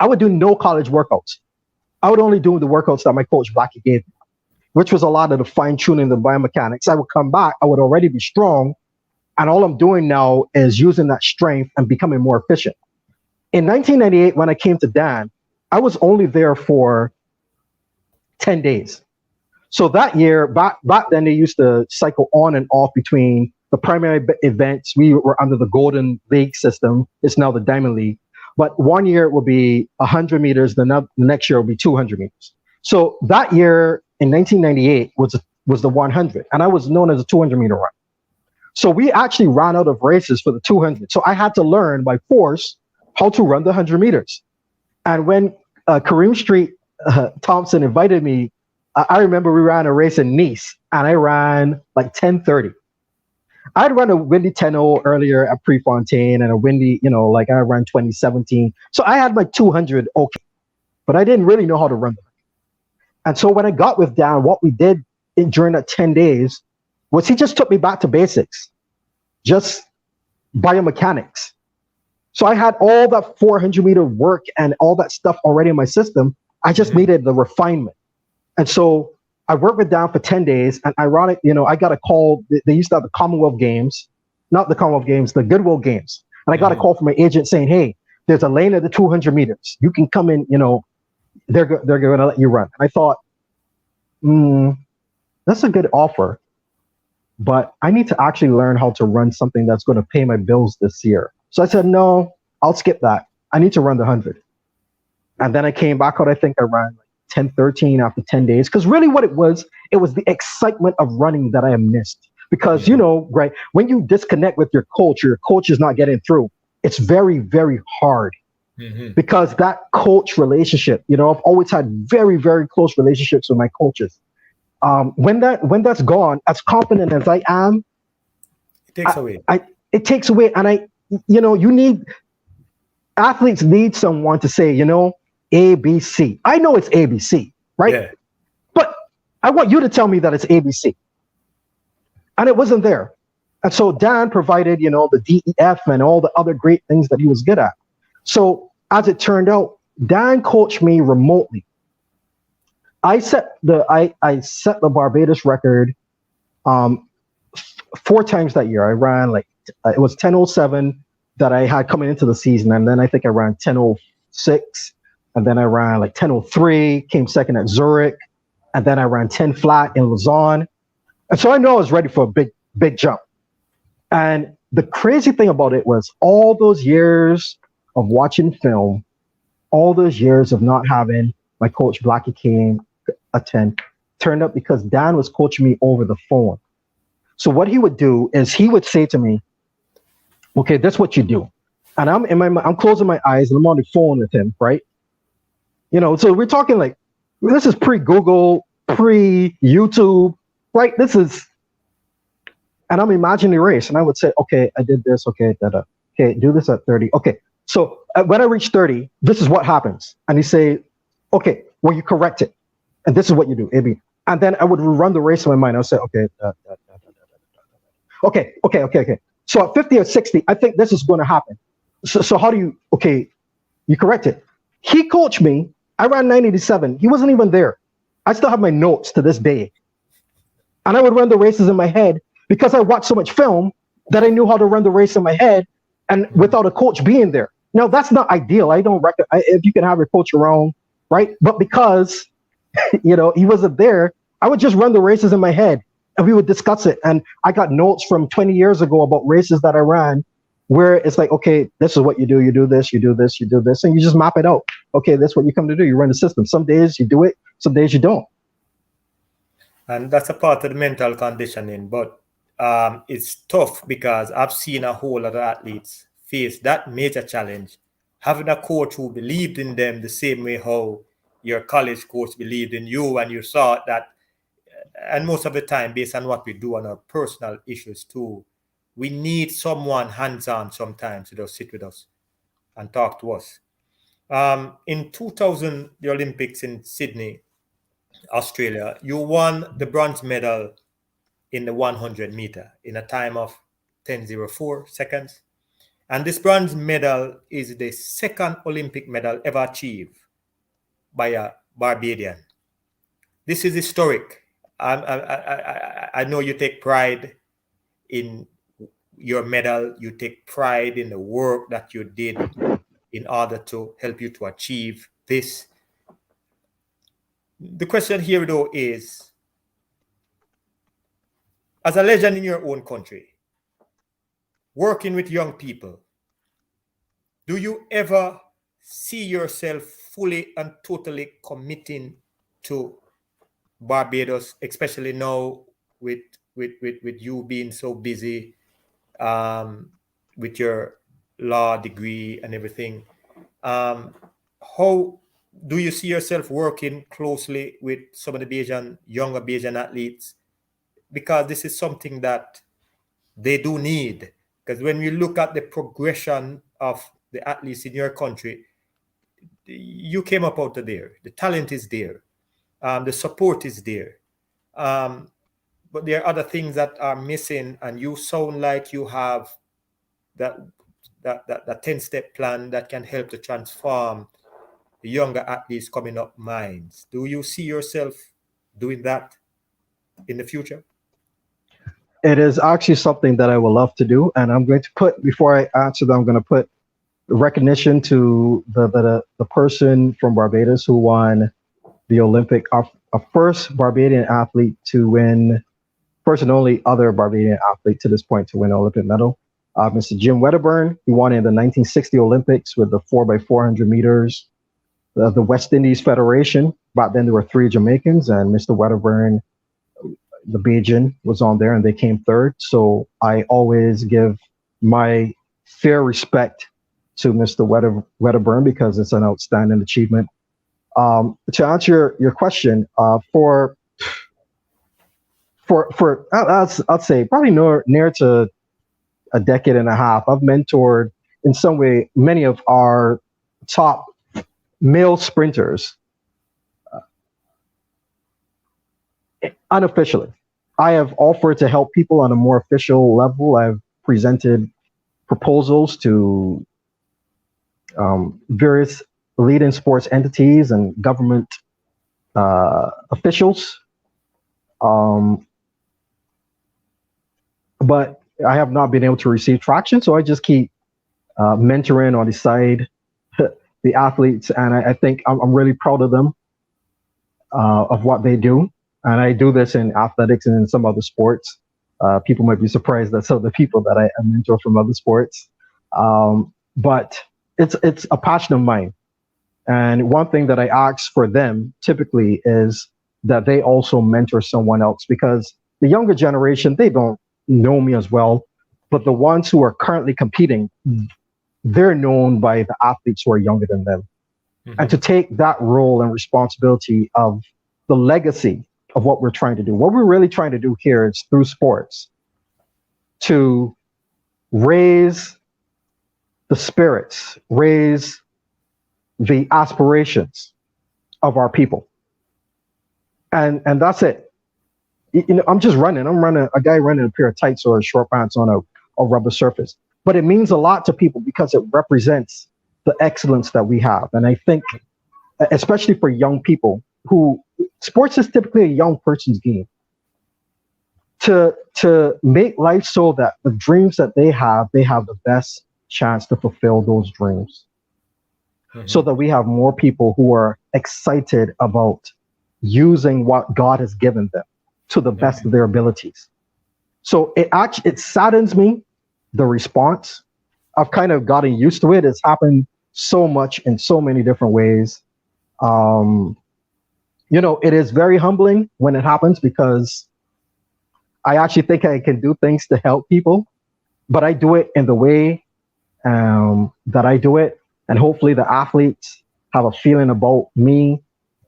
I would do no college workouts. I would only do the workouts that my coach Blackie gave me, which was a lot of the fine tuning, the biomechanics. I would come back, I would already be strong. And all I'm doing now is using that strength and becoming more efficient. In 1998, when I came to Dan, I was only there for 10 days. So that year, back then, they used to cycle on and off between the primary events. We were under the Golden League system. It's now the Diamond League. but one year it will be 100 meters. The next year will be 200 meters. So that year in 1998 was the 100, and I was known as a 200-meter runner. So we actually ran out of races for the 200. So I had to learn by force how to run the 100 meters. And when Kareem Street Thompson invited me, I remember we ran a race in Nice, and I ran like 10:30. I'd run a windy 10:0 earlier at Prefontaine, and a windy, like I ran 2017. So I had like 200 okay, but I didn't really know how to run them. And so when I got with Dan, what we did during that 10 days was he just took me back to basics, just biomechanics. So I had all that 400-meter work and all that stuff already in my system. I just needed the refinement. And so I worked with Dan for 10 days, and ironic, I got a call. They used to have the Commonwealth Games, not the Commonwealth Games, the Goodwill Games. And I got a call from my agent saying, hey, there's a lane at the 200 meters. You can come in, they're going to let you run. And I thought, that's a good offer, but I need to actually learn how to run something that's going to pay my bills this year. So I said, no, I'll skip that. I need to run the 100. And then I came back out. I think I ran like 10:13 after 10 days. Because really what it was the excitement of running that I missed. Because, Greg, when you disconnect with your coach is not getting through, it's very, very hard. Because that coach relationship, I've always had very, very close relationships with my coaches. When that's gone, as confident as I am, it takes away. It takes away. And athletes need someone to say, ABC. I know it's ABC, right? Yeah. But I want you to tell me that it's ABC. And it wasn't there. And so Dan provided, the DEF and all the other great things that he was good at. So as it turned out, Dan coached me remotely. I set the Barbados record 4 times that year. I ran it was 10:07 that I had coming into the season, and then I think I ran 10:06, and then I ran like 10:03, came second at Zurich, and then I ran 10 flat in Lausanne. And so I know I was ready for a big jump. And the crazy thing about it was all those years of watching film, all those years of not having my coach Blackie Kane attend, turned up because Dan was coaching me over the phone. So what he would do is he would say to me, okay, that's what you do. And I'm closing my eyes and I'm on the phone with him, right? So we're talking like, this is pre-Google, pre-YouTube, right? And I'm imagining the race. And I would say, okay, I did this. Okay, okay, do this at 30. Okay. So when I reach 30, this is what happens. And he say, okay, well, you correct it. And this is what you do, AB. And then I would run the race in my mind. I'll say, okay, okay. So at 50 or 60, I think this is going to happen. So how do you correct it. He coached me. I ran 987. He wasn't even there. I still have my notes to this day. And I would run the races in my head because I watched so much film that I knew how to run the race in my head and without a coach being there. Now, that's not ideal. I don't reckon if you can have your coach around, right? But because, he wasn't there, I would just run the races in my head and we would discuss it. And I got notes from 20 years ago about races that I ran where it's like, okay, this is what you do. You do this, you do this, you do this, and you just map it out. Okay, that's what you come to do. You run the system. Some days you do it, some days you don't. And that's a part of the mental conditioning. But it's tough because I've seen a whole lot of athletes face that major challenge. Having a coach who believed in them the same way how your college coach believed in you, and you saw that, and most of the time, based on what we do on our personal issues too, we need someone hands-on sometimes to just sit with us and talk to us. In 2000, the Olympics in Sydney, Australia, you won the bronze medal in the 100 meter in a time of 10:04 seconds. And this bronze medal is the second Olympic medal ever achieved by a Barbadian. This is historic. I know you take pride in your medal. You take pride in the work that you did in order to help you to achieve this. The question here, though, is, as a legend in your own country, working with young people, do you ever see yourself fully and totally committing to Barbados, especially now with you being so busy with your law degree and everything? How do you see yourself working closely with some of the younger Bajan athletes? Because this is something that they do need. Because when we look at the progression of the athletes in your country, you came up out of there. The talent is there. The support is there. But there are other things that are missing, and you sound like you have that 10-step plan that can help to transform the younger athletes coming up minds. Do you see yourself doing that in the future? It is actually something that I would love to do, and I'm going to put, before I answer that, I'm going to put recognition to the person from Barbados who won the Olympic, a first Barbadian athlete to win, first and only other Barbadian athlete to this point to win an Olympic medal. Mr. Jim Wedderburn, he won in the 1960 Olympics with the 4x400 meters. The West Indies Federation, back then there were 3 Jamaicans, and Mr. Wedderburn, the Bajan, was on there, and they came third. So I always give my fair respect to Mr. Wedderburn because it's an outstanding achievement. To answer your question, for I'd say probably near to a decade and a half, I've mentored in some way many of our top male sprinters unofficially. I have offered to help people on a more official level. I've presented proposals to various leading sports entities and government officials. But I have not been able to receive traction, so I just keep mentoring on the side the athletes, and I think I'm really proud of them, of what they do. And I do this in athletics and in some other sports. People might be surprised that some of the people that I mentor from other sports. But it's a passion of mine. And one thing that I ask for them typically is that they also mentor someone else, because the younger generation, they don't know me as well, but the ones who are currently competing, they're known by the athletes who are younger than them. Mm-hmm. And to take that role and responsibility of the legacy of what we're trying to do. What we're really trying to do here is through sports to raise the spirits, raise the aspirations of our people. And that's it. You know, I'm running a guy running a pair of tights or short pants on a rubber surface. But it means a lot to people because it represents the excellence that we have. And I think, especially for young people, who sports is typically a young person's game, to make life so that the dreams that they have the best chance to fulfill those dreams. Mm-hmm. So that we have more people who are excited about using what God has given them to the best of their abilities. So it saddens me, the response. I've kind of gotten used to it. It's happened so much in so many different ways. You know, it is very humbling when it happens because I actually think I can do things to help people, but I do it in the way that I do it. And hopefully the athletes have a feeling about me.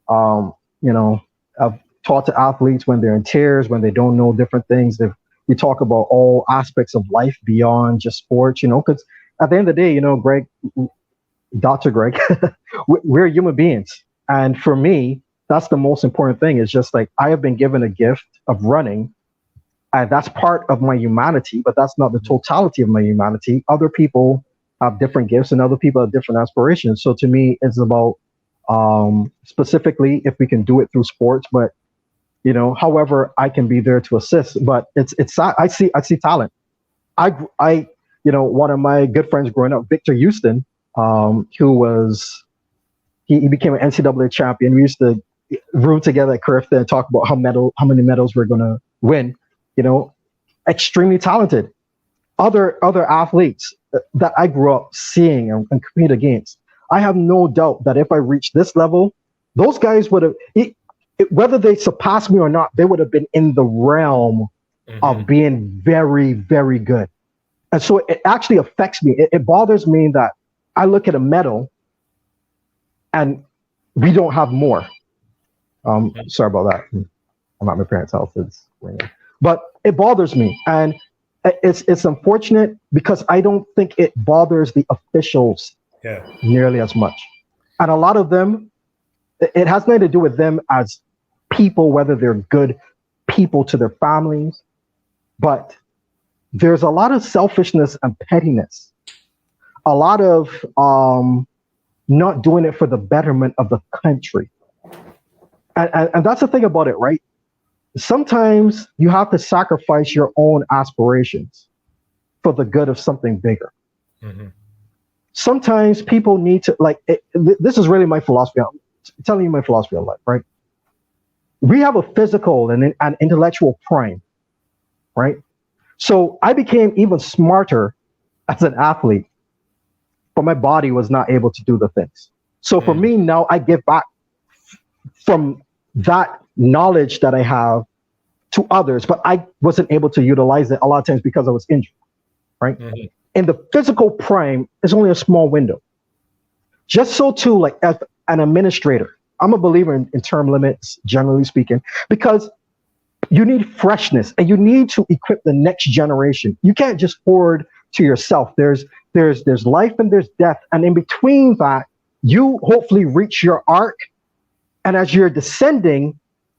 You know, I've taught to athletes when they're in tears, when they don't know different things. We talk about all aspects of life beyond just sports, you know, because at the end of the day, you know, Greg, Dr. Greg, we're human beings. And for me, that's the most important thing. Is just like, I have been given a gift of running, and that's part of my humanity, but that's not the totality of my humanity. Other people have different gifts and other people have different aspirations. So to me, it's about specifically if we can do it through sports, but you know, however I can be there to assist. But it's I see talent. I you know, one of my good friends growing up, Victor Houston, who was he became an NCAA champion. We used to room together at Curifta and talk about how many medals we're going to win. You know, extremely talented. Other athletes that I grew up seeing and compete against. I have no doubt that if I reached this level, those guys would have, whether they surpassed me or not, they would have been in the realm of being very, very good. And so it actually affects me. It bothers me that I look at a medal and we don't have more. Sorry about that. I'm at my parents' house. It's raining. But it bothers me. And it's unfortunate because I don't think it bothers the officials nearly as much. And a lot of them, it has nothing to do with them as people, whether they're good people to their families, but there's a lot of selfishness and pettiness, a lot of not doing it for the betterment of the country. And that's the thing about it, right? Sometimes you have to sacrifice your own aspirations for the good of something bigger. Sometimes people need to, this is really my philosophy. I'm telling you my philosophy of life, right? We have a physical and an intellectual prime, right? So I became even smarter as an athlete, but my body was not able to do the things. So for me now, I give back from that knowledge that I have to others, but I wasn't able to utilize it a lot of times because I was injured, right? In the physical prime, it's only a small window. Just so too, like as an administrator, I'm a believer in term limits, generally speaking, because you need freshness and you need to equip the next generation. You can't just hoard to yourself. There's life and there's death. And in between that, you hopefully reach your arc. And as you're descending,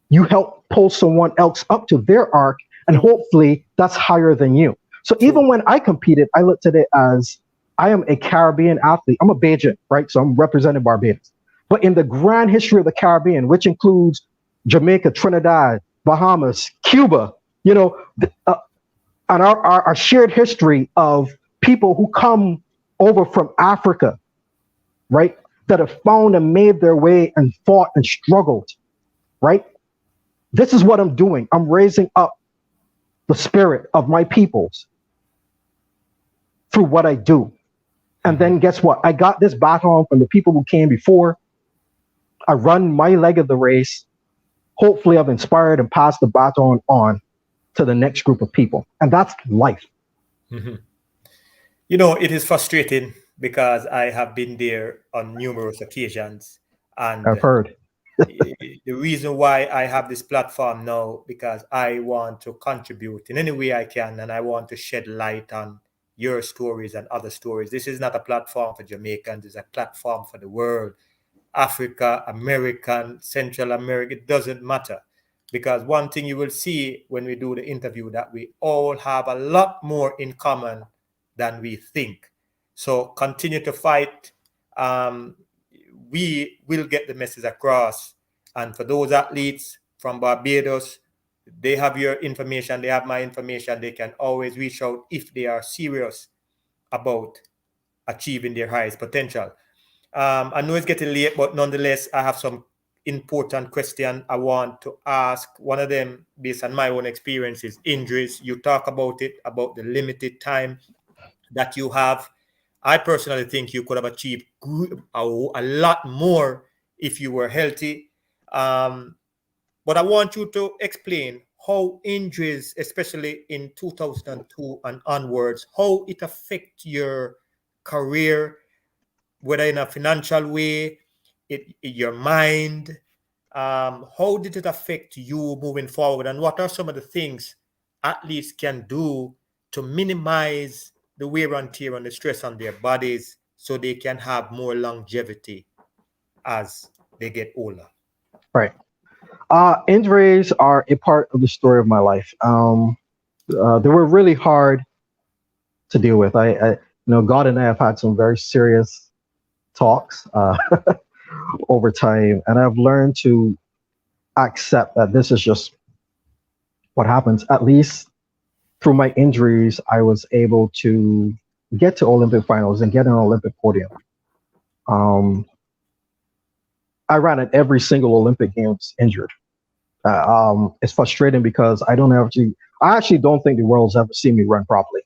you help pull someone else up to their arc. And hopefully that's higher than you. So even when I competed, I looked at it as I am a Caribbean athlete. I'm a Bajan, right? So I'm representing Barbados. But in the grand history of the Caribbean, which includes Jamaica, Trinidad, Bahamas, Cuba, and our shared history of people who come over from Africa, right, that have found and made their way and fought and struggled, right? This is what I'm doing. I'm raising up the spirit of my peoples through what I do. And then guess what? I got this baton from the people who came before. I run my leg of the race. Hopefully I've inspired and passed the baton on to the next group of people. And that's life. It is frustrating because I have been there on numerous occasions. And I've heard. The reason why I have this platform now, because I want to contribute in any way I can, and I want to shed light on your stories and other stories. This is not a platform for Jamaicans, it's a platform for the world. Africa, American, Central America, it doesn't matter. Because one thing you will see when we do the interview, that we all have a lot more in common than we think. So continue to fight. We will get the message across. And for those athletes from Barbados, they have your information, they have my information. They can always reach out if they are serious about achieving their highest potential. I know it's getting late, but nonetheless, I have some important question I want to ask. One of them, based on my own experiences, injuries. You talk about it, about the limited time that you have. I personally think you could have achieved a lot more if you were healthy. But I want you to explain how injuries, especially in 2002 and onwards, how it affects your career, whether in a financial way, your mind. How did it affect you moving forward? And what are some of the things athletes can do to minimize the wear and tear and the stress on their bodies so they can have more longevity as they get older? Right. Injuries are a part of the story of my life. They were really hard to deal with. God and I have had some very serious talks over time, and I've learned to accept that this is just what happens. At least through my injuries, I was able to get to Olympic finals and get an Olympic podium. I ran at every single Olympic Games injured. It's frustrating because I actually don't think the world's ever seen me run properly,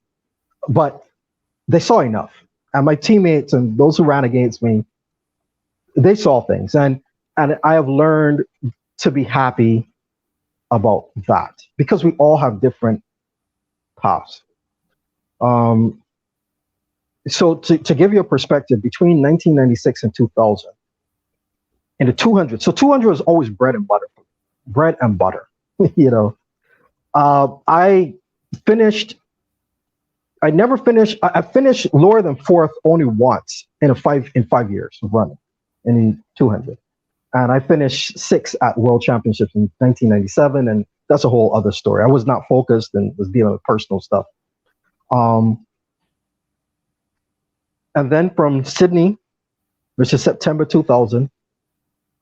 but they saw enough. And my teammates and those who ran against me, they saw things, and I have learned to be happy about that because we all have different paths. So to give you a perspective, between 1996 and 2000, in the 200, so 200 was always bread and butter, you know. I finished. I never finished. I finished lower than fourth only once in 5 years of running in 200, and I finished sixth at World Championships in 1997, and that's a whole other story. I was not focused and was dealing with personal stuff. And then from Sydney, which is September 2000,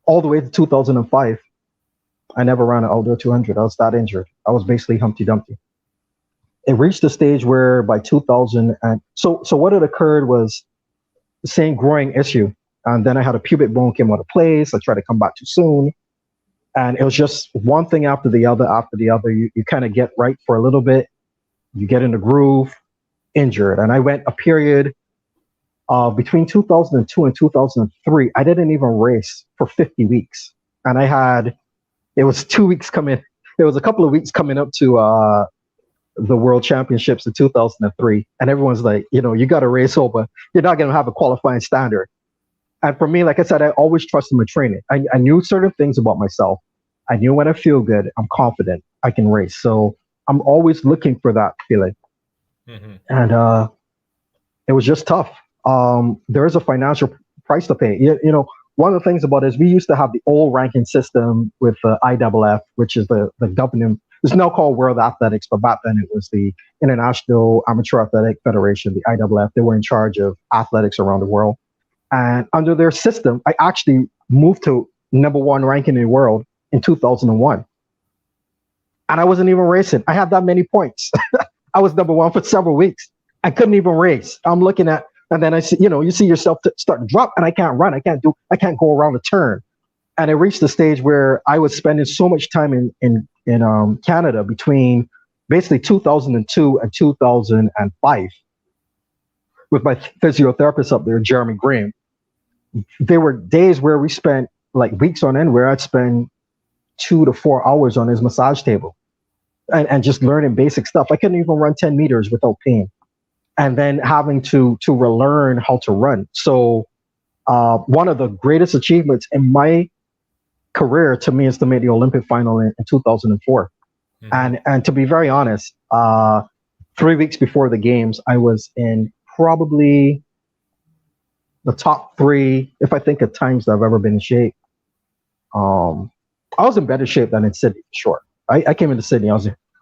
all the way to 2005, I never ran an outdoor 200. I was that injured. I was basically Humpty Dumpty. It reached a stage where by 2000, and so what had occurred was the same growing issue. And then I had a pubic bone came out of place. I tried to come back too soon. And it was just one thing after the other. You kind of get right for a little bit. You get in the groove, injured. And I went a period between 2002 and 2003, I didn't even race for 50 weeks. And it was 2 weeks coming, it was a couple of weeks coming up to the World Championships in 2003. And everyone's like, you got to race over. You're not going to have a qualifying standard. And for me, like I said, I always trusted my training. I knew certain things about myself. I knew when I feel good, I'm confident, I can race. So I'm always looking for that feeling. Mm-hmm. And it was just tough. There is a financial price to pay. One of the things about it is we used to have the old ranking system with the IAAF, which is the governing. It's now called World Athletics, but back then it was the International Amateur Athletic Federation, the IAAF. They were in charge of athletics around the world. And under their system, I actually moved to number one ranking in the world in 2001. And I wasn't even racing. I had that many points. I was number one for several weeks. I couldn't even race. I'm looking at, and then I see, you see yourself start to drop, and I can't run. I can't go around the turn. And it reached the stage where I was spending so much time in Canada between basically 2002 and 2005 with my physiotherapist up there, Jeremy Graham. There were days where we spent like weeks on end where I'd spend 2 to 4 hours on his massage table and just learning basic stuff. I couldn't even run 10 meters without pain. And then having to relearn how to run. So one of the greatest achievements in my career to me is to make the Olympic final in 2004. Mm-hmm. And to be very honest, 3 weeks before the games, I was in probably the top 3, if I think of times that I've ever been in shape. I was in better shape than in Sydney, for sure. I came into Sydney, I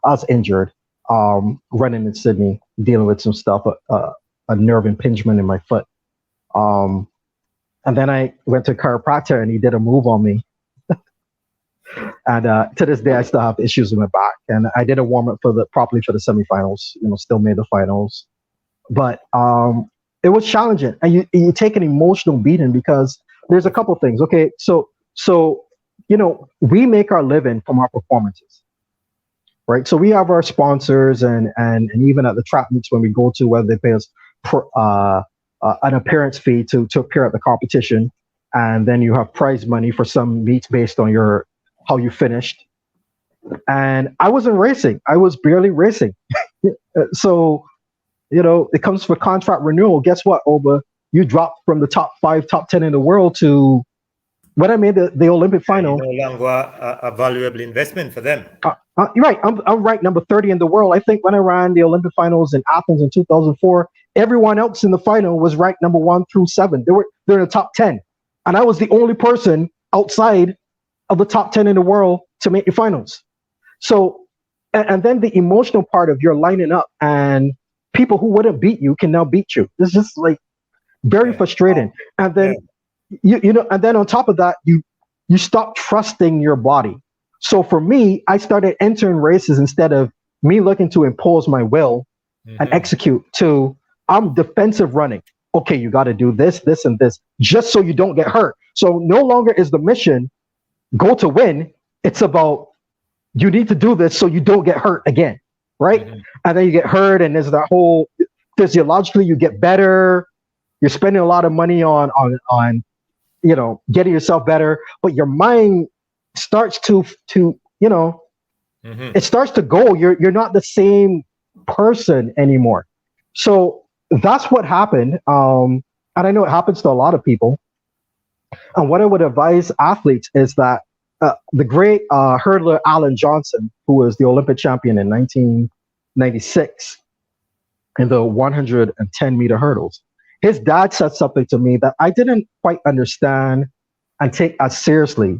was injured, running in Sydney, dealing with some stuff, a nerve impingement in my foot. And then I went to a chiropractor and he did a move on me. And to this day, I still have issues with my back. And I did a warm up properly for the semifinals, still made the finals. But it was challenging. And you take an emotional beating because there's a couple things. Okay, so we make our living from our performances, right? So we have our sponsors and even at the track meets when we go to, whether they pay us an appearance fee to appear at the competition. And then you have prize money for some meets based on how you finished. And I wasn't racing. I was barely racing. So, it comes for contract renewal. Guess what, Oba? You dropped from the top 5, top 10 in the world to when I made the Olympic final. No longer a valuable investment for them. You're right. I'm ranked number 30 in the world. I think when I ran the Olympic finals in Athens in 2004, everyone else in the final was ranked number 1 through 7. They're in the top 10. And I was the only person outside of the top 10 in the world to make the finals. So, and then the emotional part of you're lining up and people who wouldn't beat you can now beat you. It's just like very frustrating. And then, and then on top of that, you stop trusting your body. So for me, I started entering races instead of me looking to impose my will and execute to I'm defensive running. Okay, you got to do this, this, and this just so you don't get hurt. So no longer is the mission go to win. It's about you need to do this so you don't get hurt again, right? Mm-hmm. And then you get hurt, and there's that whole physiologically you get better. You're spending a lot of money on getting yourself better, but your mind starts to Mm-hmm. it starts to go. You're not the same person anymore. So that's what happened. And I know it happens to a lot of people. And what I would advise athletes is that the great hurdler Alan Johnson, who was the Olympic champion in 1996 in the 110-meter hurdles, his dad said something to me that I didn't quite understand and take as seriously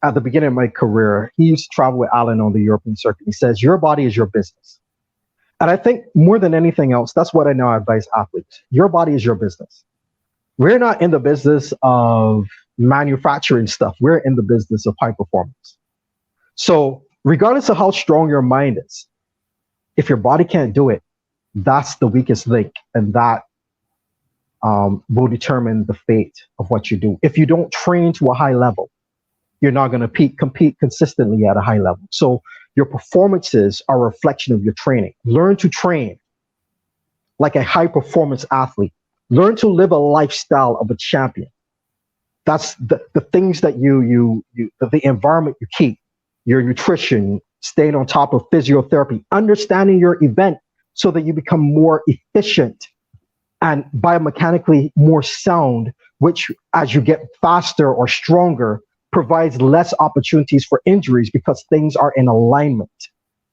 at the beginning of my career. He used to travel with Alan on the European circuit. He says, your body is your business. And I think more than anything else, that's what I now advise athletes. Your body is your business. We're not in the business of manufacturing stuff. We're in the business of high performance. So regardless of how strong your mind is, if your body can't do it, that's the weakest link. And that will determine the fate of what you do. If you don't train to a high level, you're not going to compete consistently at a high level. So your performances are a reflection of your training. Learn to train like a high performance athlete. Learn to live a lifestyle of a champion. That's the things that the environment you keep, your nutrition, staying on top of physiotherapy, understanding your event so that you become more efficient and biomechanically more sound, which as you get faster or stronger, provides less opportunities for injuries because things are in alignment,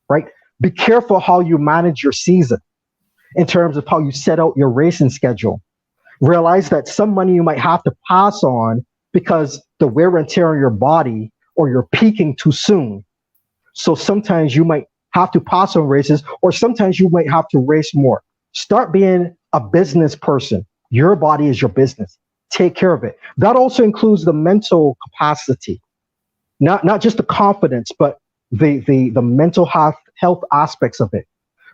right? Be careful how you manage your season in terms of how you set out your racing schedule. Realize that some money you might have to pass on because the wear and tear on your body or you're peaking too soon. So sometimes you might have to pass on races, or sometimes you might have to race more. Start being a business person. Your body is your business. Take care of it. That also includes the mental capacity, not just the confidence, but the mental health aspects of it.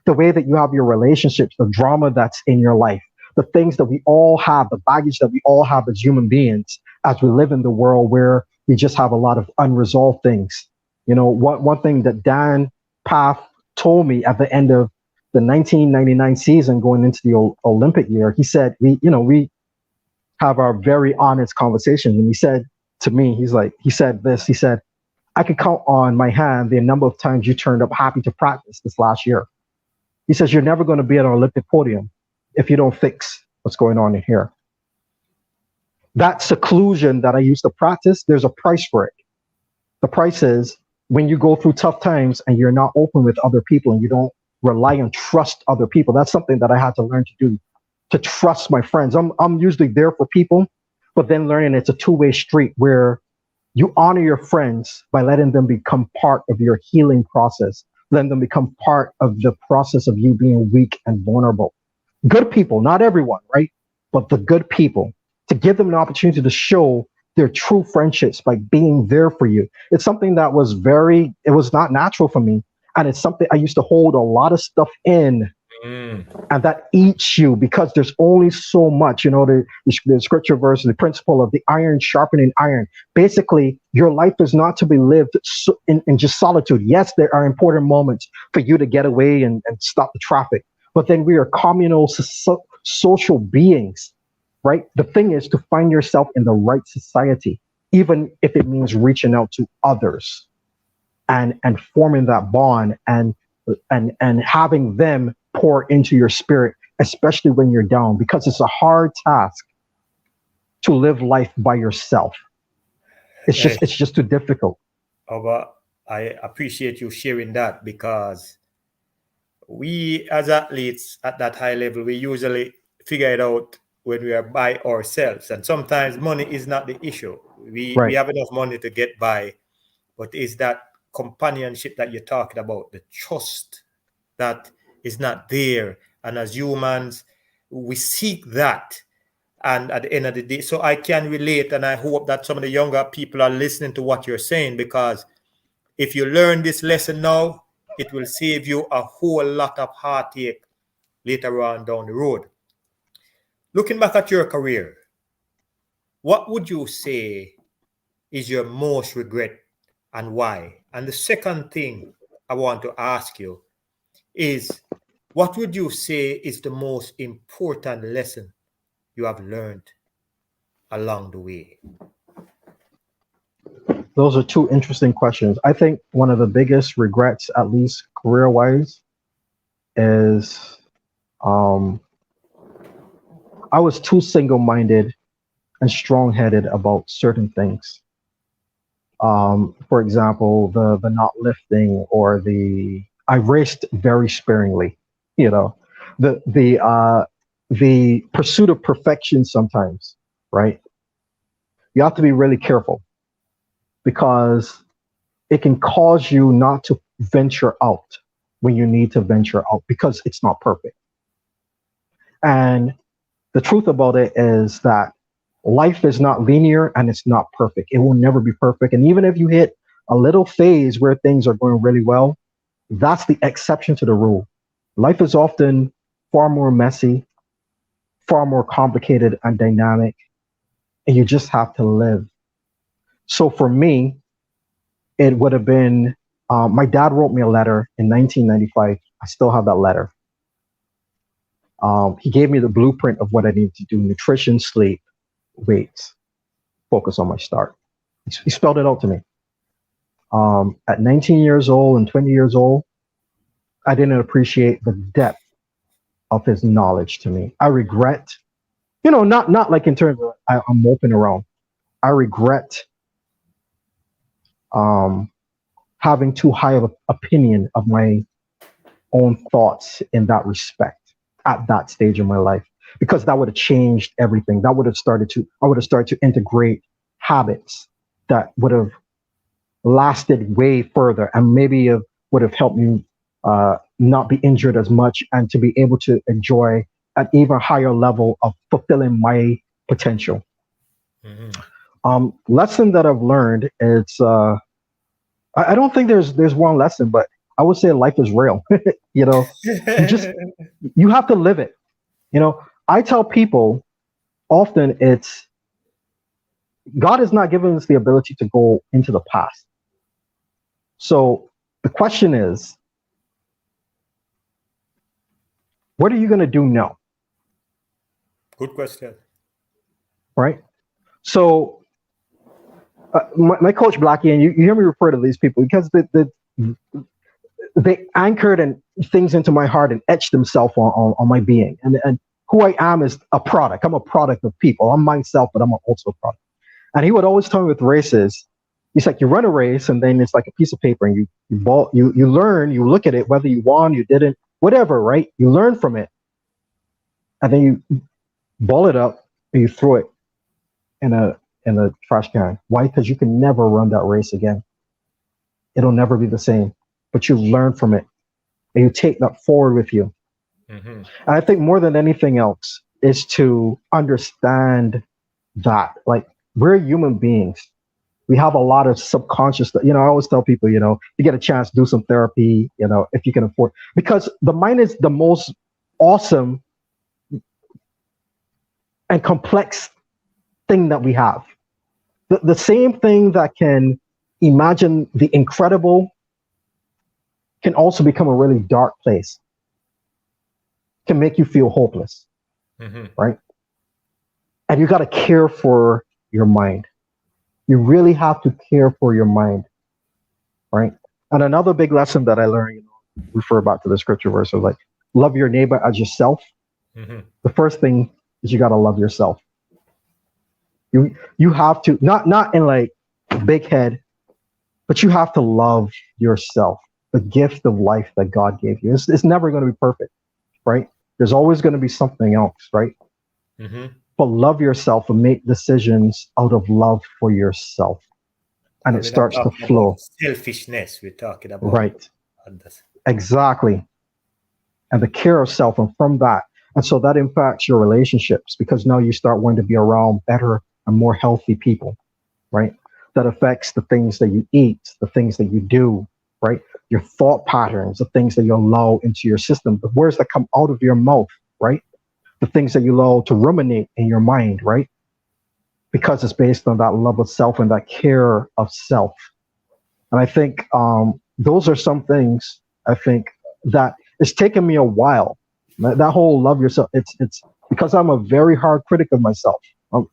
The way that you have your relationships, the drama that's in your life, the things that we all have, the baggage that we all have as human beings, as we live in the world where we just have a lot of unresolved things. One thing that Dan Pfaff told me at the end of the 1999 season, going into the Olympic year, he said, we have our very honest conversation. And he said to me, he said, I could count on my hand the number of times you turned up happy to practice this last year. He says, you're never going to be at an Olympic podium if you don't fix what's going on in here. That seclusion that I used to practice, there's a price for it. The price is when you go through tough times and you're not open with other people and you don't rely on trust other people. That's something that I had to learn to do, to trust my friends. I'm usually there for people, but then learning it's a two-way street where you honor your friends by letting them become part of your healing process, letting them become part of the process of you being weak and vulnerable. Good people, not everyone, right? But the good people, to give them an opportunity to show their true friendships by being there for you. It's something that it was not natural for me. And it's something I used to hold a lot of stuff in, and that eats you because there's only so much, the scripture verse, the principle of the iron sharpening iron. Basically, your life is not to be lived in just solitude. Yes, there are important moments for you to get away and stop the traffic, but then we are communal social beings, right? The thing is to find yourself in the right society, even if it means reaching out to others and forming that bond and having them pour into your spirit, especially when you're down, because it's a hard task to live life by yourself. It's just too difficult. I appreciate you sharing that, because we as athletes at that high level, we usually figure it out when we are by ourselves. And sometimes money is not the issue. We have enough money to get by, but is that companionship that you're talking about, the trust that is not there. And as humans, we seek that. And at the end of the day, so I can relate, and I hope that some of the younger people are listening to what you're saying, because if you learn this lesson now, it will save you a whole lot of heartache later on down the road. Looking back at your career, what would you say is your most regret and why? And the second thing I want to ask you is, what would you say is the most important lesson you have learned along the way? Those are two interesting questions. I think one of the biggest regrets, at least career-wise, is I was too single-minded and strong-headed about certain things. For example, the not lifting or I raced very sparingly. You know, the pursuit of perfection sometimes, right? You have to be really careful because it can cause you not to venture out when you need to venture out because it's not perfect. And the truth about it is that life is not linear and it's not perfect. It will never be perfect. And even if you hit a little phase where things are going really well, that's the exception to the rule. Life is often far more messy, far more complicated and dynamic, and you just have to live. So for me, it would have been, my dad wrote me a letter in 1995. I still have that letter. He gave me the blueprint of what I need to do: nutrition, sleep, weights, focus on my start. He spelled it out to me. At 19 years old and 20 years old, I didn't appreciate the depth of his knowledge to me. I regret, not like in terms of I'm moping around. I regret having too high of an opinion of my own thoughts in that respect at that stage of my life, because that would have changed everything. I would have started to integrate habits that would have lasted way further and maybe would have helped me not be injured as much and to be able to enjoy an even higher level of fulfilling my potential. Mm-hmm. Lesson that I've learned is I don't think there's one lesson, but I would say life is real. You have to live it. I tell people often God has not given us the ability to go into the past. So the question is, what are you going to do now? Good question. Right? So my coach Blackie, and you hear me refer to these people because they anchored things into my heart and etched themselves on my being. And who I am is a product. I'm a product of people. I'm myself, but I'm also a product. And he would always tell me with races, he's like, you run a race and then it's like a piece of paper and you learn, you look at it, whether you won, you didn't, whatever, right? You learn from it. And then you ball it up and you throw it in a trash can. Why? Because you can never run that race again. It'll never be the same. But you learn from it and you take that forward with you. Mm-hmm. And I think more than anything else is to understand that, like, we're human beings. We have a lot of subconscious stuff. I always tell people, you get a chance to do some therapy, if you can afford, because the mind is the most awesome and complex thing that we have. The same thing that can imagine the incredible can also become a really dark place, can make you feel hopeless, mm-hmm. right? And you got to care for your mind. You really have to care for your mind, right? And another big lesson that I learned, refer back to the scripture verse, was like, love your neighbor as yourself. Mm-hmm. The first thing is you got to love yourself. You have to, not in like big head, but you have to love yourself, the gift of life that God gave you. It's never going to be perfect, right? There's always going to be something else, right? Mm-hmm. But love yourself and make decisions out of love for yourself. And it starts to flow. Selfishness, we're talking about. Right. Exactly. And the care of self, and from that. And so that impacts your relationships, because now you start wanting to be around better and more healthy people, right? That affects the things that you eat, the things that you do, right? Your thought patterns, the things that you allow into your system, the words that come out of your mouth, right? The things that you allow to ruminate in your mind, right? Because it's based on that love of self and that care of self. And I think those are some things, I think, that it's taken me a while. That whole love yourself, it's because I'm a very hard critic of myself.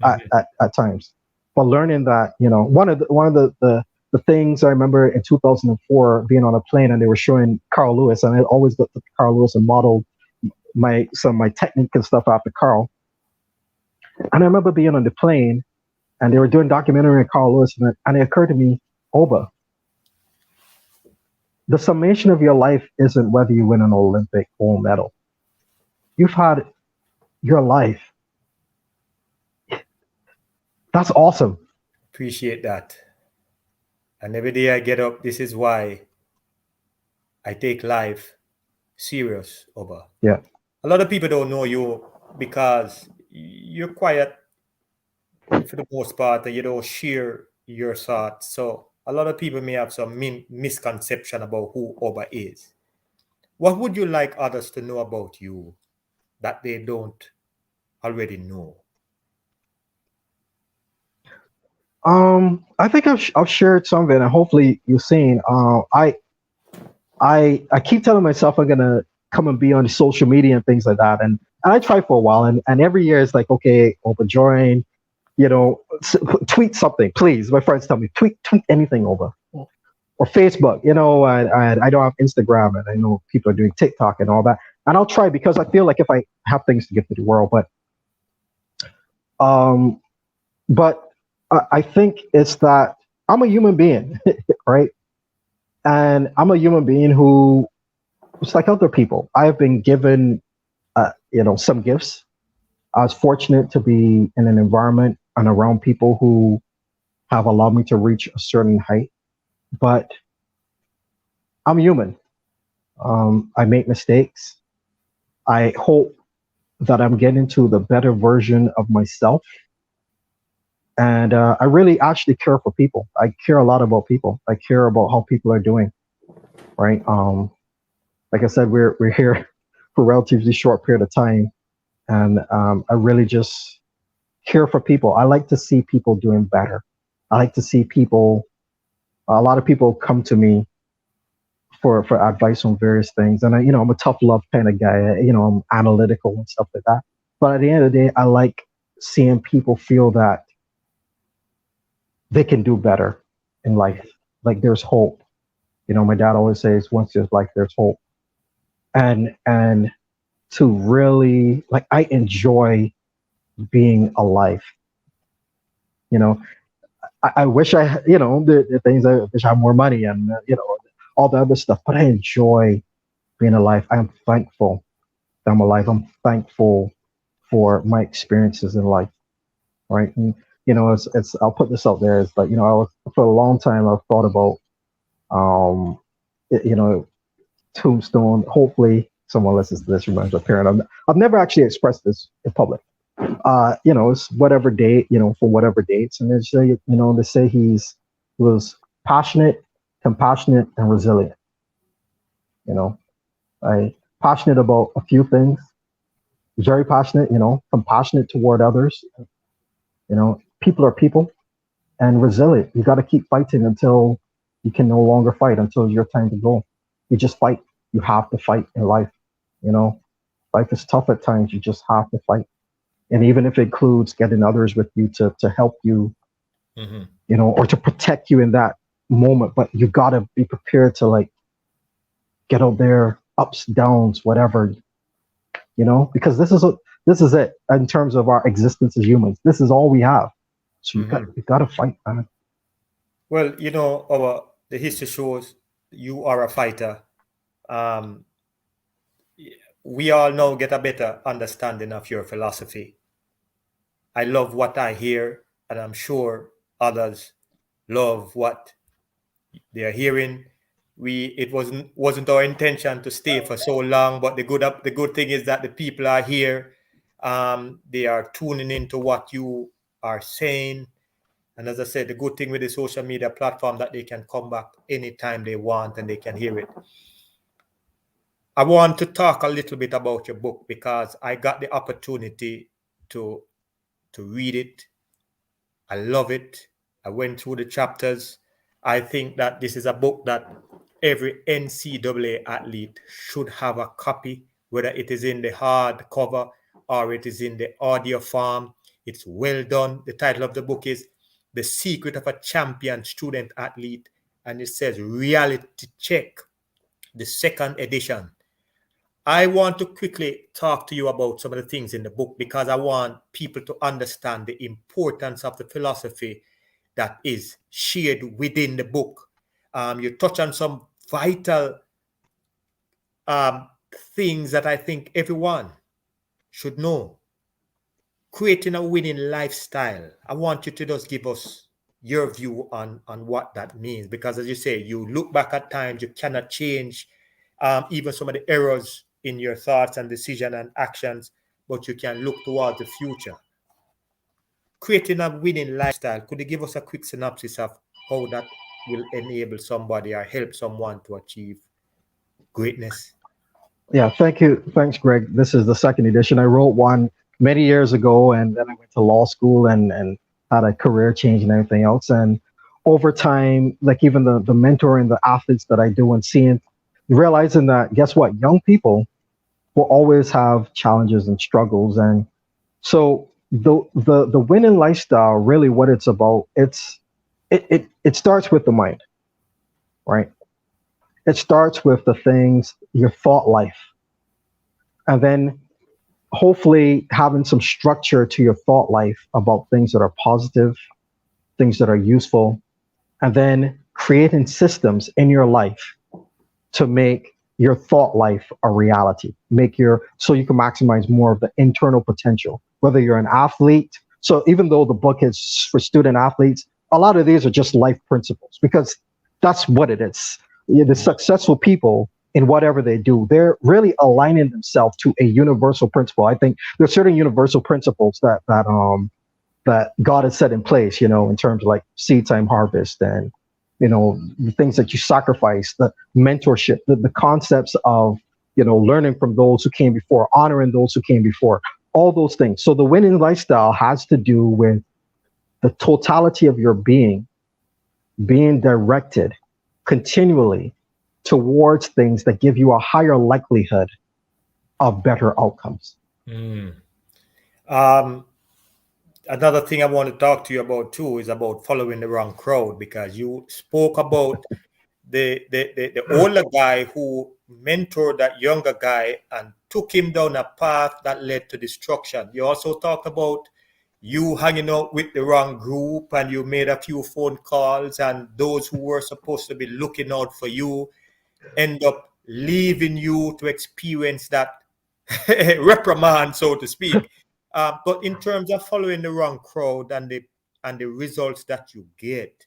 at times. But learning that, one of the things I remember in 2004 being on a plane and they were showing Carl Lewis, and I always looked at Carl Lewis and modeled some of my technique and stuff after Carl. And I remember being on the plane and they were doing documentary on Carl Lewis, and it occurred to me, Oba, the summation of your life isn't whether you win an Olympic gold medal. You've had your life. That's awesome. Appreciate that. And every day I get up, this is why I take life serious, Oba. Yeah. A lot of people don't know you because you're quiet for the most part and you don't share your thoughts. So a lot of people may have some misconception about who Oba is. What would you like others to know about you that they don't already know? I think I've shared some of it, and hopefully you've seen. I keep telling myself I'm gonna come and be on social media and things like that, and I try for a while, and every year it's like, okay, Oba join, tweet something, please. My friends tell me tweet anything over, or Facebook. I don't have Instagram, and I know people are doing TikTok and all that, and I'll try because I feel like if I have things to give to the world, but I think it's that I'm a human being, right? And I'm a human being who, just like other people, I have been given, some gifts. I was fortunate to be in an environment and around people who have allowed me to reach a certain height. But I'm human. I make mistakes. I hope that I'm getting to the better version of myself. And I really actually care for people. I care a lot about people. I care about how people are doing, right? Like I said, we're here for a relatively short period of time, and I really just care for people. I like to see people doing better. I like to see people. A lot of people come to me for advice on various things, and I'm a tough love kind of guy. I'm analytical and stuff like that. But at the end of the day, I like seeing people feel that they can do better in life. Like there's hope. My dad always says, once there's life, there's hope. And to really, like, I enjoy being alive. I wish the things I wish I had more money and, all the other stuff, but I enjoy being alive. I'm thankful that I'm alive. I'm thankful for my experiences in life. Right. And, it's I'll put this out there. It's like, for a long time I've thought about, tombstone. Hopefully someone listens to this, reminds a parent. I've never actually expressed this in public. It's whatever date, for whatever dates. And they say, they say he was passionate, compassionate, and resilient. I passionate about a few things, very passionate, compassionate toward others. People are people, and resilient. You got to keep fighting until you can no longer fight, until it's your time to go. You just fight. You have to fight in life. Life is tough at times. You just have to fight. And even if it includes getting others with you to help you, or to protect you in that moment, but you got to be prepared to get out there, ups, downs, whatever, because this is it in terms of our existence as humans. This is all we have. So you got to fight, man. Well, the history shows you are a fighter. We all now get a better understanding of your philosophy. I love what I hear, and I'm sure others love what they are hearing. It wasn't our intention to stay for so long, but the good thing is that the people are here. They are tuning into what you are saying. And as I said, the good thing with the social media platform that they can come back anytime they want and they can hear it. I want to talk a little bit about your book because I got the opportunity to read it. I love it. I went through the chapters. I think that this is a book that every NCAA athlete should have a copy, whether it is in the hard cover or it is in the audio form. It's well done. The title of the book is The Secret of a Champion Student Athlete, and it says Reality Check, the second edition. I want to quickly talk to you about some of the things in the book because I want people to understand the importance of the philosophy that is shared within the book. You touch on some vital things that I think everyone should know. Creating a winning lifestyle. I want you to just give us your view on what that means, because as you say, you look back at times you cannot change even some of the errors in your thoughts and decision and actions, but you can look towards the future. Creating a winning lifestyle, could you give us a quick synopsis of how that will enable somebody or help someone to achieve greatness? Yeah, thank you. Thanks, Greg. This is the second edition. I wrote one many years ago, and then I went to law school and had a career change and everything else. And over time, like even the mentoring the athletes that I do and seeing, realizing that guess what, young people will always have challenges and struggles. And so the winning lifestyle, really what it's about, it starts with the mind, right? It starts with the things, your thought life, and then hopefully having some structure to your thought life about things that are positive, things that are useful, and then creating systems in your life to make your thought life a reality, so you can maximize more of the internal potential, whether you're an athlete. So even though the book is for student athletes, a lot of these are just life principles because that's what it is. The successful people in whatever they do, they're really aligning themselves to a universal principle. I think there's certain universal principles that God has set in place, in terms of like seed time harvest and, the things that you sacrifice, the mentorship, the concepts of, learning from those who came before, honoring those who came before, all those things. So the winning lifestyle has to do with the totality of your being directed continually towards things that give you a higher likelihood of better outcomes. Another thing I want to talk to you about too is about following the wrong crowd, because you spoke about the older guy who mentored that younger guy and took him down a path that led to destruction. You also talked about you hanging out with the wrong group and you made a few phone calls, and those who were supposed to be looking out for you end up leaving you to experience that reprimand, so to speak. But in terms of following the wrong crowd and the results that you get,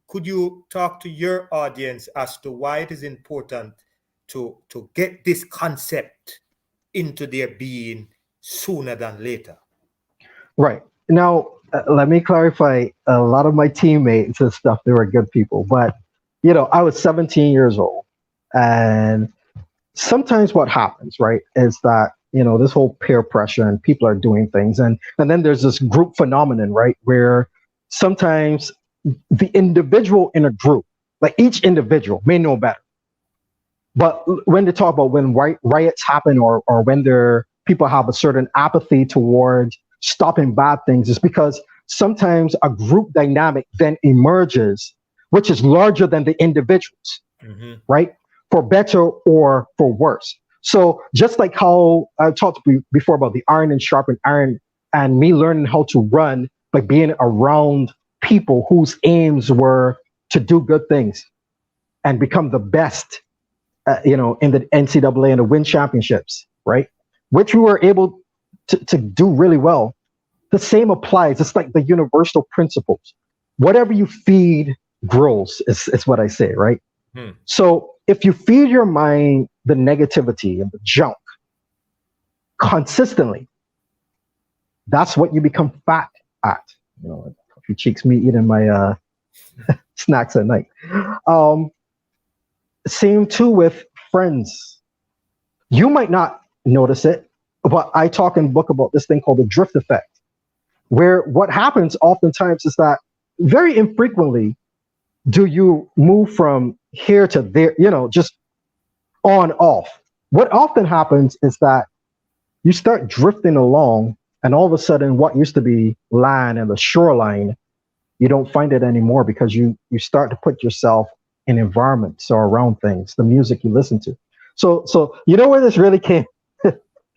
could you talk to your audience as to why it is important to get this concept into their being sooner than later? Right. Now, let me clarify. A lot of my teammates and stuff, they were good people, but I was 17 years old, and sometimes what happens, right, is that this whole peer pressure and people are doing things, and then there's this group phenomenon, right, where sometimes the individual in a group, like each individual may know better, but when they talk about when riots happen or when people have a certain apathy towards stopping bad things, is because sometimes a group dynamic then emerges, which is larger than the individuals, right? For better or for worse. So just like how I talked before about the iron and sharpen iron, and me learning how to run by being around people whose aims were to do good things and become the best, in the NCAA and to win championships, right? Which we were able to do really well. The same applies. It's like the universal principles. Whatever you feed grows, is what I say, right? So if you feed your mind the negativity and the junk consistently, that's what you become fat at. A few cheeks me eating my snacks at night. Same too with friends. You might not notice it, but I talk in the book about this thing called the drift effect, where what happens oftentimes is that very infrequently do you move from here to there, just on off. What often happens is that you start drifting along And all of a sudden, what used to be land and the shoreline, you don't find it anymore because you start to put yourself in environments or around things, the music you listen to. So you know where this really came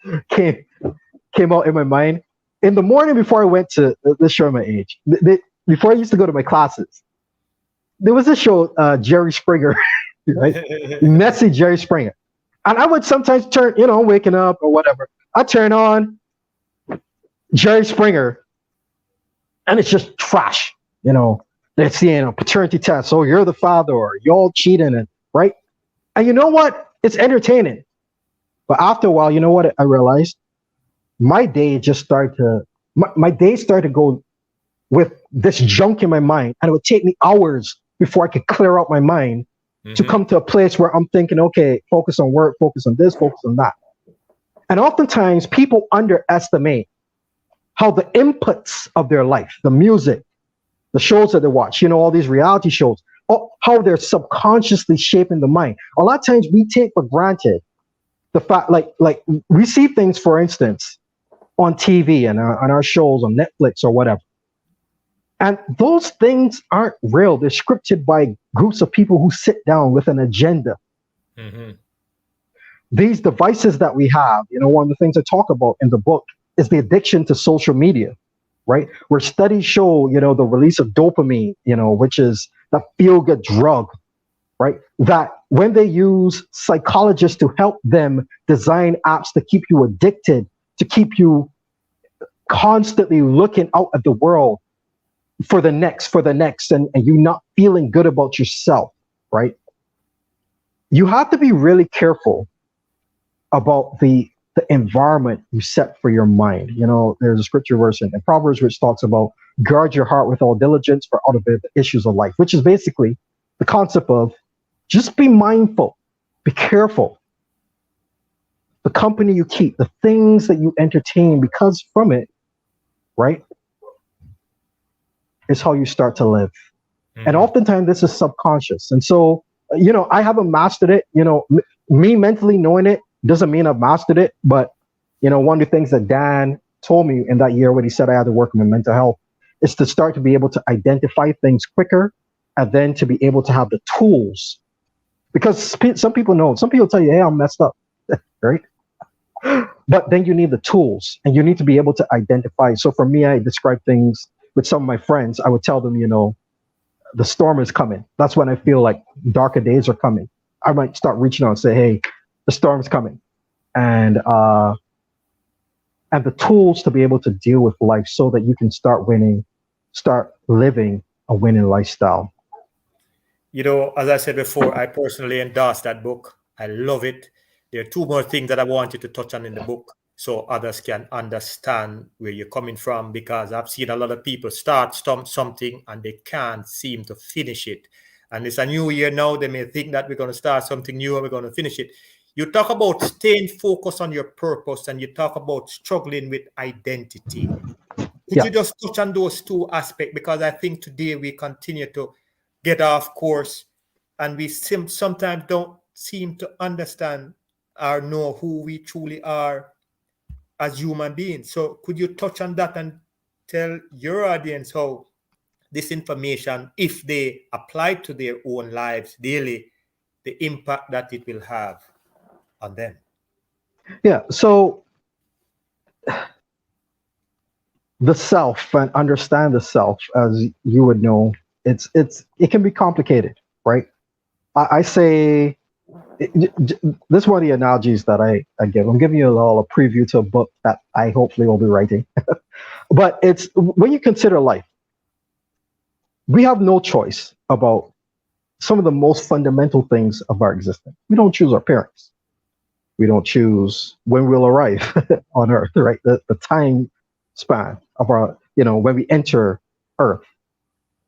out in my mind? In the morning before I went to this show my age, before I used to go to my classes, there was a show, Jerry Springer, right? Messy Jerry Springer. And I would sometimes turn, waking up or whatever, I turn on Jerry Springer and it's just trash, They're seeing a paternity test. Oh, you're the father, or you're all cheating, and right? And you know what? It's entertaining. But after a while, you know what I realized? My day started to go with this junk in my mind, and it would take me hours before I could clear out my mind to come to a place where I'm thinking, okay, focus on work, focus on this, focus on that. And oftentimes people underestimate how the inputs of their life, the music, the shows that they watch, all these reality shows, how they're subconsciously shaping the mind. A lot of times we take for granted the fact, like we see things, for instance, on TV and on our shows on Netflix or whatever. And those things aren't real. They're scripted by groups of people who sit down with an agenda. These devices that we have, one of the things I talk about in the book is the addiction to social media, right? Where studies show, the release of dopamine, which is the feel-good drug, right? That when they use psychologists to help them design apps to keep you addicted, to keep you constantly looking out at the world for the next, and you not feeling good about yourself, right? You have to be really careful about the environment you set for your mind. There's a scripture verse in Proverbs which talks about guard your heart with all diligence, for out of it the issues of life, which is basically the concept of just be mindful, be careful. The company you keep, the things that you entertain, because from it, right, is how you start to live. And oftentimes this is subconscious. And so, I haven't mastered it. Me mentally knowing it doesn't mean I've mastered it. But, one of the things that Dan told me in that year when he said I had to work on my mental health is to start to be able to identify things quicker, and then to be able to have the tools. Because some people tell you, hey, I'm messed up, right? But then you need the tools, and you need to be able to identify. So for me, I describe things with some of my friends. I would tell them, the storm is coming. That's when I feel like darker days are coming. I might start reaching out and say, hey, the storm's coming. And the tools to be able to deal with life so that you can start living a winning lifestyle. As I said before, I personally endorse that book. I love it. There are two more things that I want you to touch on in the book so others can understand where you're coming from, because I've seen a lot of people start something and they can't seem to finish it. And it's a new year now. They may think that we're going to start something new and we're going to finish it. You talk about staying focused on your purpose, and you talk about struggling with identity. Could you just touch on those two aspects? Because I think today we continue to get off course, and we sometimes don't seem to understand or know who we truly are as human beings. So could you touch on that and tell your audience how this information, if they apply to their own lives daily, the impact that it will have on them? Yeah. So the self, and understand the self, as you would know, it can be complicated, right? I say this is one of the analogies that I give. I'm giving you a preview to a book that I hopefully will be writing. But it's when you consider life, we have no choice about some of the most fundamental things of our existence. We don't choose our parents. We don't choose when we'll arrive on Earth, right? The time span of our, when we enter Earth.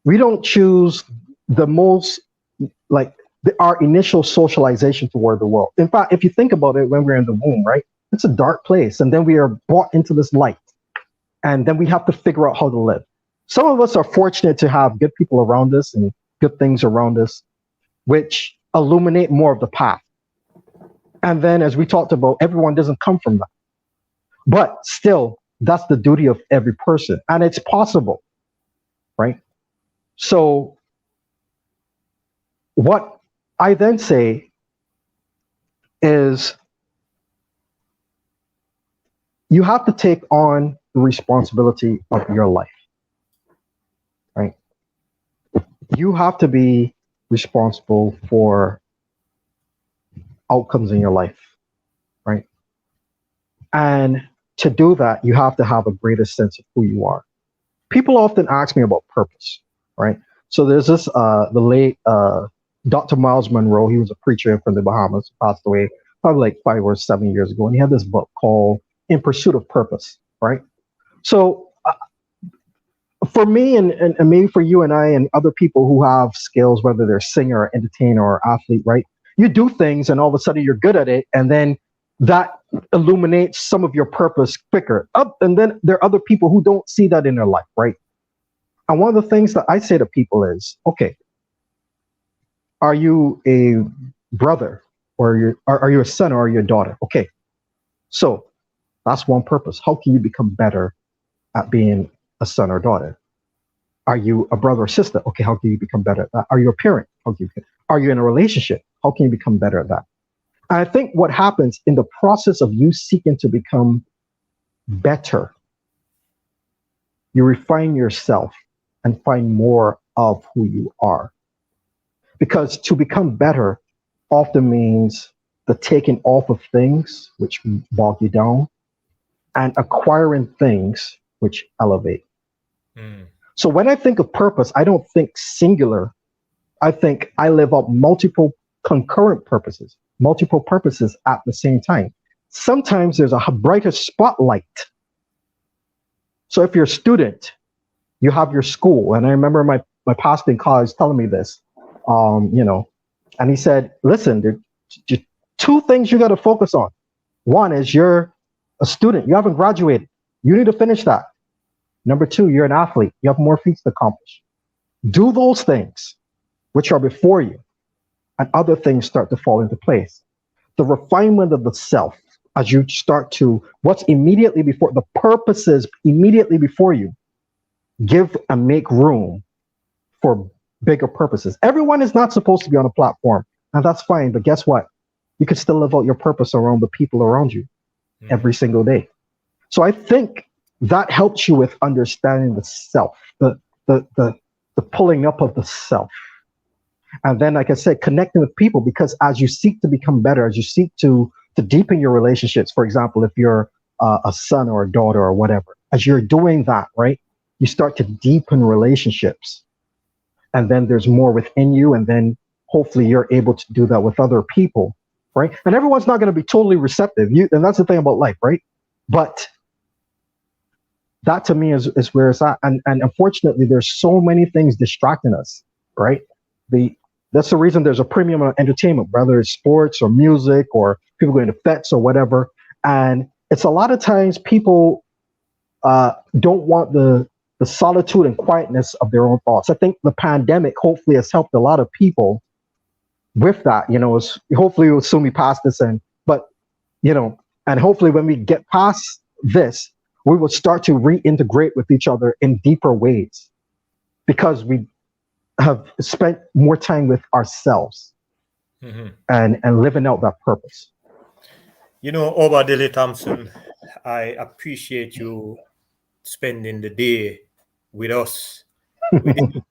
We don't choose the most, our initial socialization toward the world. In fact, if you think about it, when we're in the womb, right, it's a dark place. And then we are brought into this light. And then we have to figure out how to live. Some of us are fortunate to have good people around us and good things around us, which illuminate more of the path. And then, as we talked about, everyone doesn't come from that. But still, that's the duty of every person, and it's possible, right? So what I then say is you have to take on the responsibility of your life, right? You have to be responsible for outcomes in your life, right? And to do that, you have to have a greater sense of who you are. People often ask me about purpose, right? So there's this, the late Dr. Miles Monroe. He was a preacher from the Bahamas, passed away probably like 5 or 7 years ago. And he had this book called In Pursuit of Purpose, right? So for me and maybe for you and I and other people who have skills, whether they're singer or entertainer or athlete, right? You do things and all of a sudden you're good at it. And then that illuminates some of your purpose quicker. And then there are other people who don't see that in their life, right? And one of the things that I say to people is, okay, are you a brother or are you a son or are you a daughter? Okay, so that's one purpose. How can you become better at being a son or daughter? Are you a brother or sister? Okay, how can you become better at that? Are you a parent? Are you in a relationship? How can you become better at that? And I think what happens in the process of you seeking to become better, you refine yourself and find more of who you are. Because to become better often means the taking off of things which bog you down and acquiring things which elevate. So when I think of purpose, I don't think singular. I think I live up multiple concurrent purposes, multiple purposes at the same time. Sometimes there's a brighter spotlight. So if you're a student, you have your school. And I remember my pastor in college telling me this, and he said, listen, there's two things you got to focus on. One is you're a student. You haven't graduated. You need to finish that. Number two, you're an athlete. You have more feats to accomplish. Do those things which are before you, and other things start to fall into place. The refinement of the self, as you start to, what's immediately before, the purposes immediately before you, give and make room for bigger purposes. Everyone is not supposed to be on a platform, and that's fine, but guess what? You can still live out your purpose around the people around you every single day. So I think that helps you with understanding the self, the pulling up of the self. And then, like I said, connecting with people, because as you seek to become better, as you seek to deepen your relationships, for example, if you're a son or a daughter or whatever, as you're doing that, right, you start to deepen relationships. And then there's more within you. And then hopefully you're able to do that with other people, right? And everyone's not going to be totally receptive. And that's the thing about life, right? But that to me is where it's at. And unfortunately, there's so many things distracting us, right? That's the reason there's a premium on entertainment, whether it's sports or music or people going to fetes or whatever. And it's a lot of times people don't want the solitude and quietness of their own thoughts. I think the pandemic hopefully has helped a lot of people with that. Hopefully we'll soon be past this, and hopefully when we get past this, we will start to reintegrate with each other in deeper ways, because we have spent more time with ourselves and living out that purpose. Obadele Thompson, I appreciate you spending the day with us. The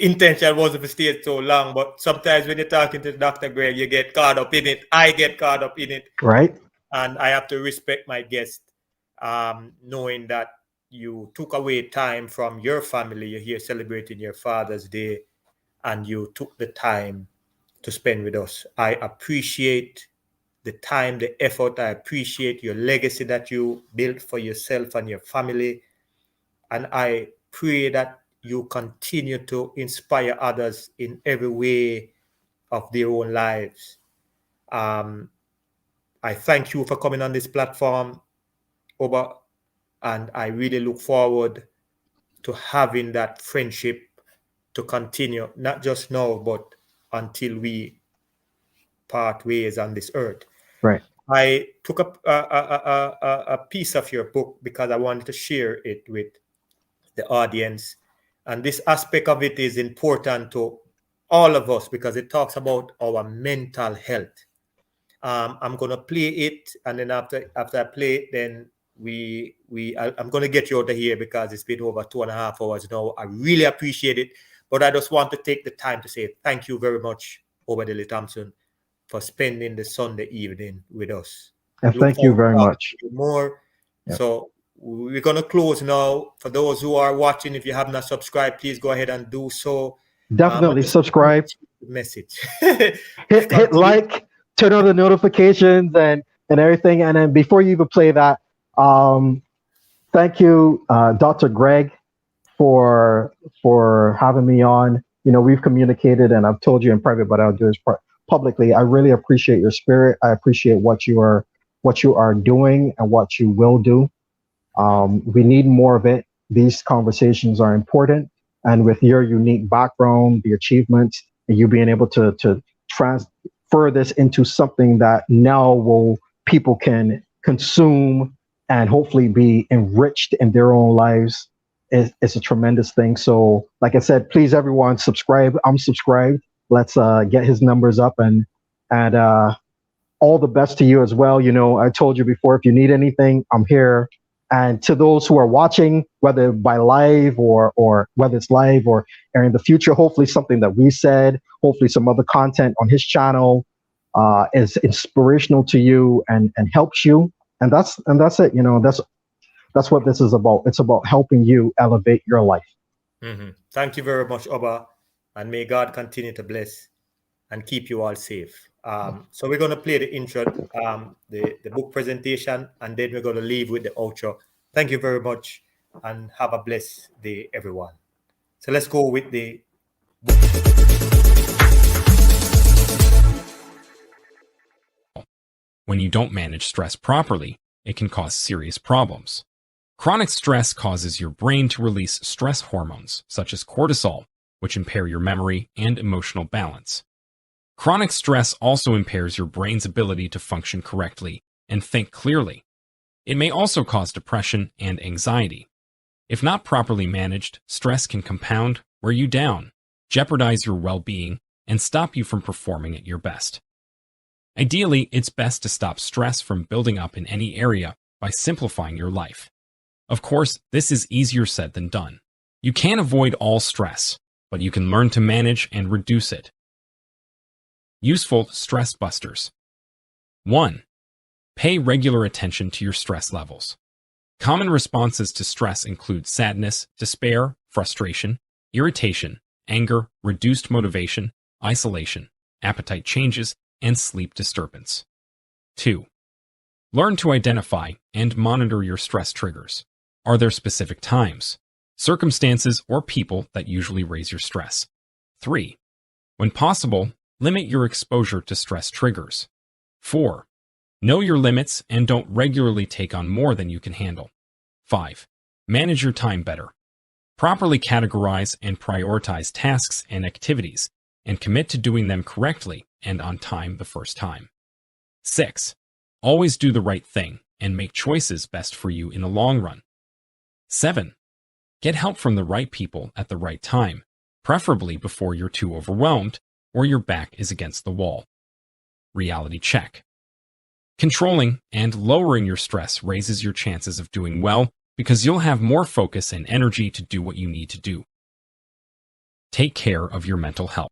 intention wasn't to stay so long, but sometimes when you're talking to Dr. Greg, you get caught up in it. I get caught up in it. Right. And I have to respect my guest, knowing that you took away time from your family. You're here celebrating your Father's Day, and you took the time to spend with us. I appreciate the time, the effort. I appreciate your legacy that you built for yourself and your family. And I pray that you continue to inspire others in every way of their own lives. I thank you for coming on this platform, Oba, and I really look forward to having that friendship to continue, not just now, but until we part ways on this earth. Right. I took a piece of your book because I wanted to share it with the audience. And this aspect of it is important to all of us because it talks about our mental health. I'm gonna play it, and then after I play it, then I'm gonna get you out of here because it's been over 2.5 hours now. I really appreciate it, but I just want to take the time to say thank you very much, Obadele Thompson, for spending the Sunday evening with us. And thank you very much. More. Yep. So we're gonna close now. For those who are watching, if you have not subscribed, please go ahead and do so. Definitely subscribe. Message. hit like, turn on the notifications and everything. And then before you even play that, thank you, Dr. Greg, for having me on. You know, we've communicated, and I've told you in private, but I'll do this publicly. I really appreciate your spirit. I appreciate what you are doing and what you will do. We need more of it. These conversations are important, and with your unique background, the achievements, and you being able to transfer this into something that now people can consume and hopefully be enriched in their own lives is a tremendous thing. So, like I said, please everyone subscribe. I'm subscribed. Let's get his numbers up, and all the best to you as well. You know, I told you before, if you need anything, I'm here. And to those who are watching, whether by live or whether it's live or in the future, hopefully something that we said, hopefully some other content on his channel is inspirational to you and helps you. And that's it. You know, that's what this is about. It's about helping you elevate your life. Mm-hmm. Thank you very much, Oba, and may God continue to bless and keep you all safe. So we're going to play the intro, the book presentation, and then we're going to leave with the outro. Thank you very much, and have a blessed day, everyone. So let's go with the book. When you don't manage stress properly, it can cause serious problems. Chronic stress causes your brain to release stress hormones, such as cortisol, which impair your memory and emotional balance. Chronic stress also impairs your brain's ability to function correctly and think clearly. It may also cause depression and anxiety. If not properly managed, stress can compound, wear you down, jeopardize your well-being, and stop you from performing at your best. Ideally, it's best to stop stress from building up in any area by simplifying your life. Of course, this is easier said than done. You can't avoid all stress, but you can learn to manage and reduce it. Useful stress busters. 1. Pay regular attention to your stress levels. Common responses to stress include sadness, despair, frustration, irritation, anger, reduced motivation, isolation, appetite changes, and sleep disturbance. 2. Learn to identify and monitor your stress triggers. Are there specific times, circumstances, or people that usually raise your stress? 3. When possible, limit your exposure to stress triggers. 4. Know your limits and don't regularly take on more than you can handle. 5. Manage your time better. Properly categorize and prioritize tasks and activities, and commit to doing them correctly and on time the first time. 6. Always do the right thing and make choices best for you in the long run. 7. Get help from the right people at the right time, preferably before you're too overwhelmed or your back is against the wall. Reality check. Controlling and lowering your stress raises your chances of doing well because you'll have more focus and energy to do what you need to do. Take care of your mental health.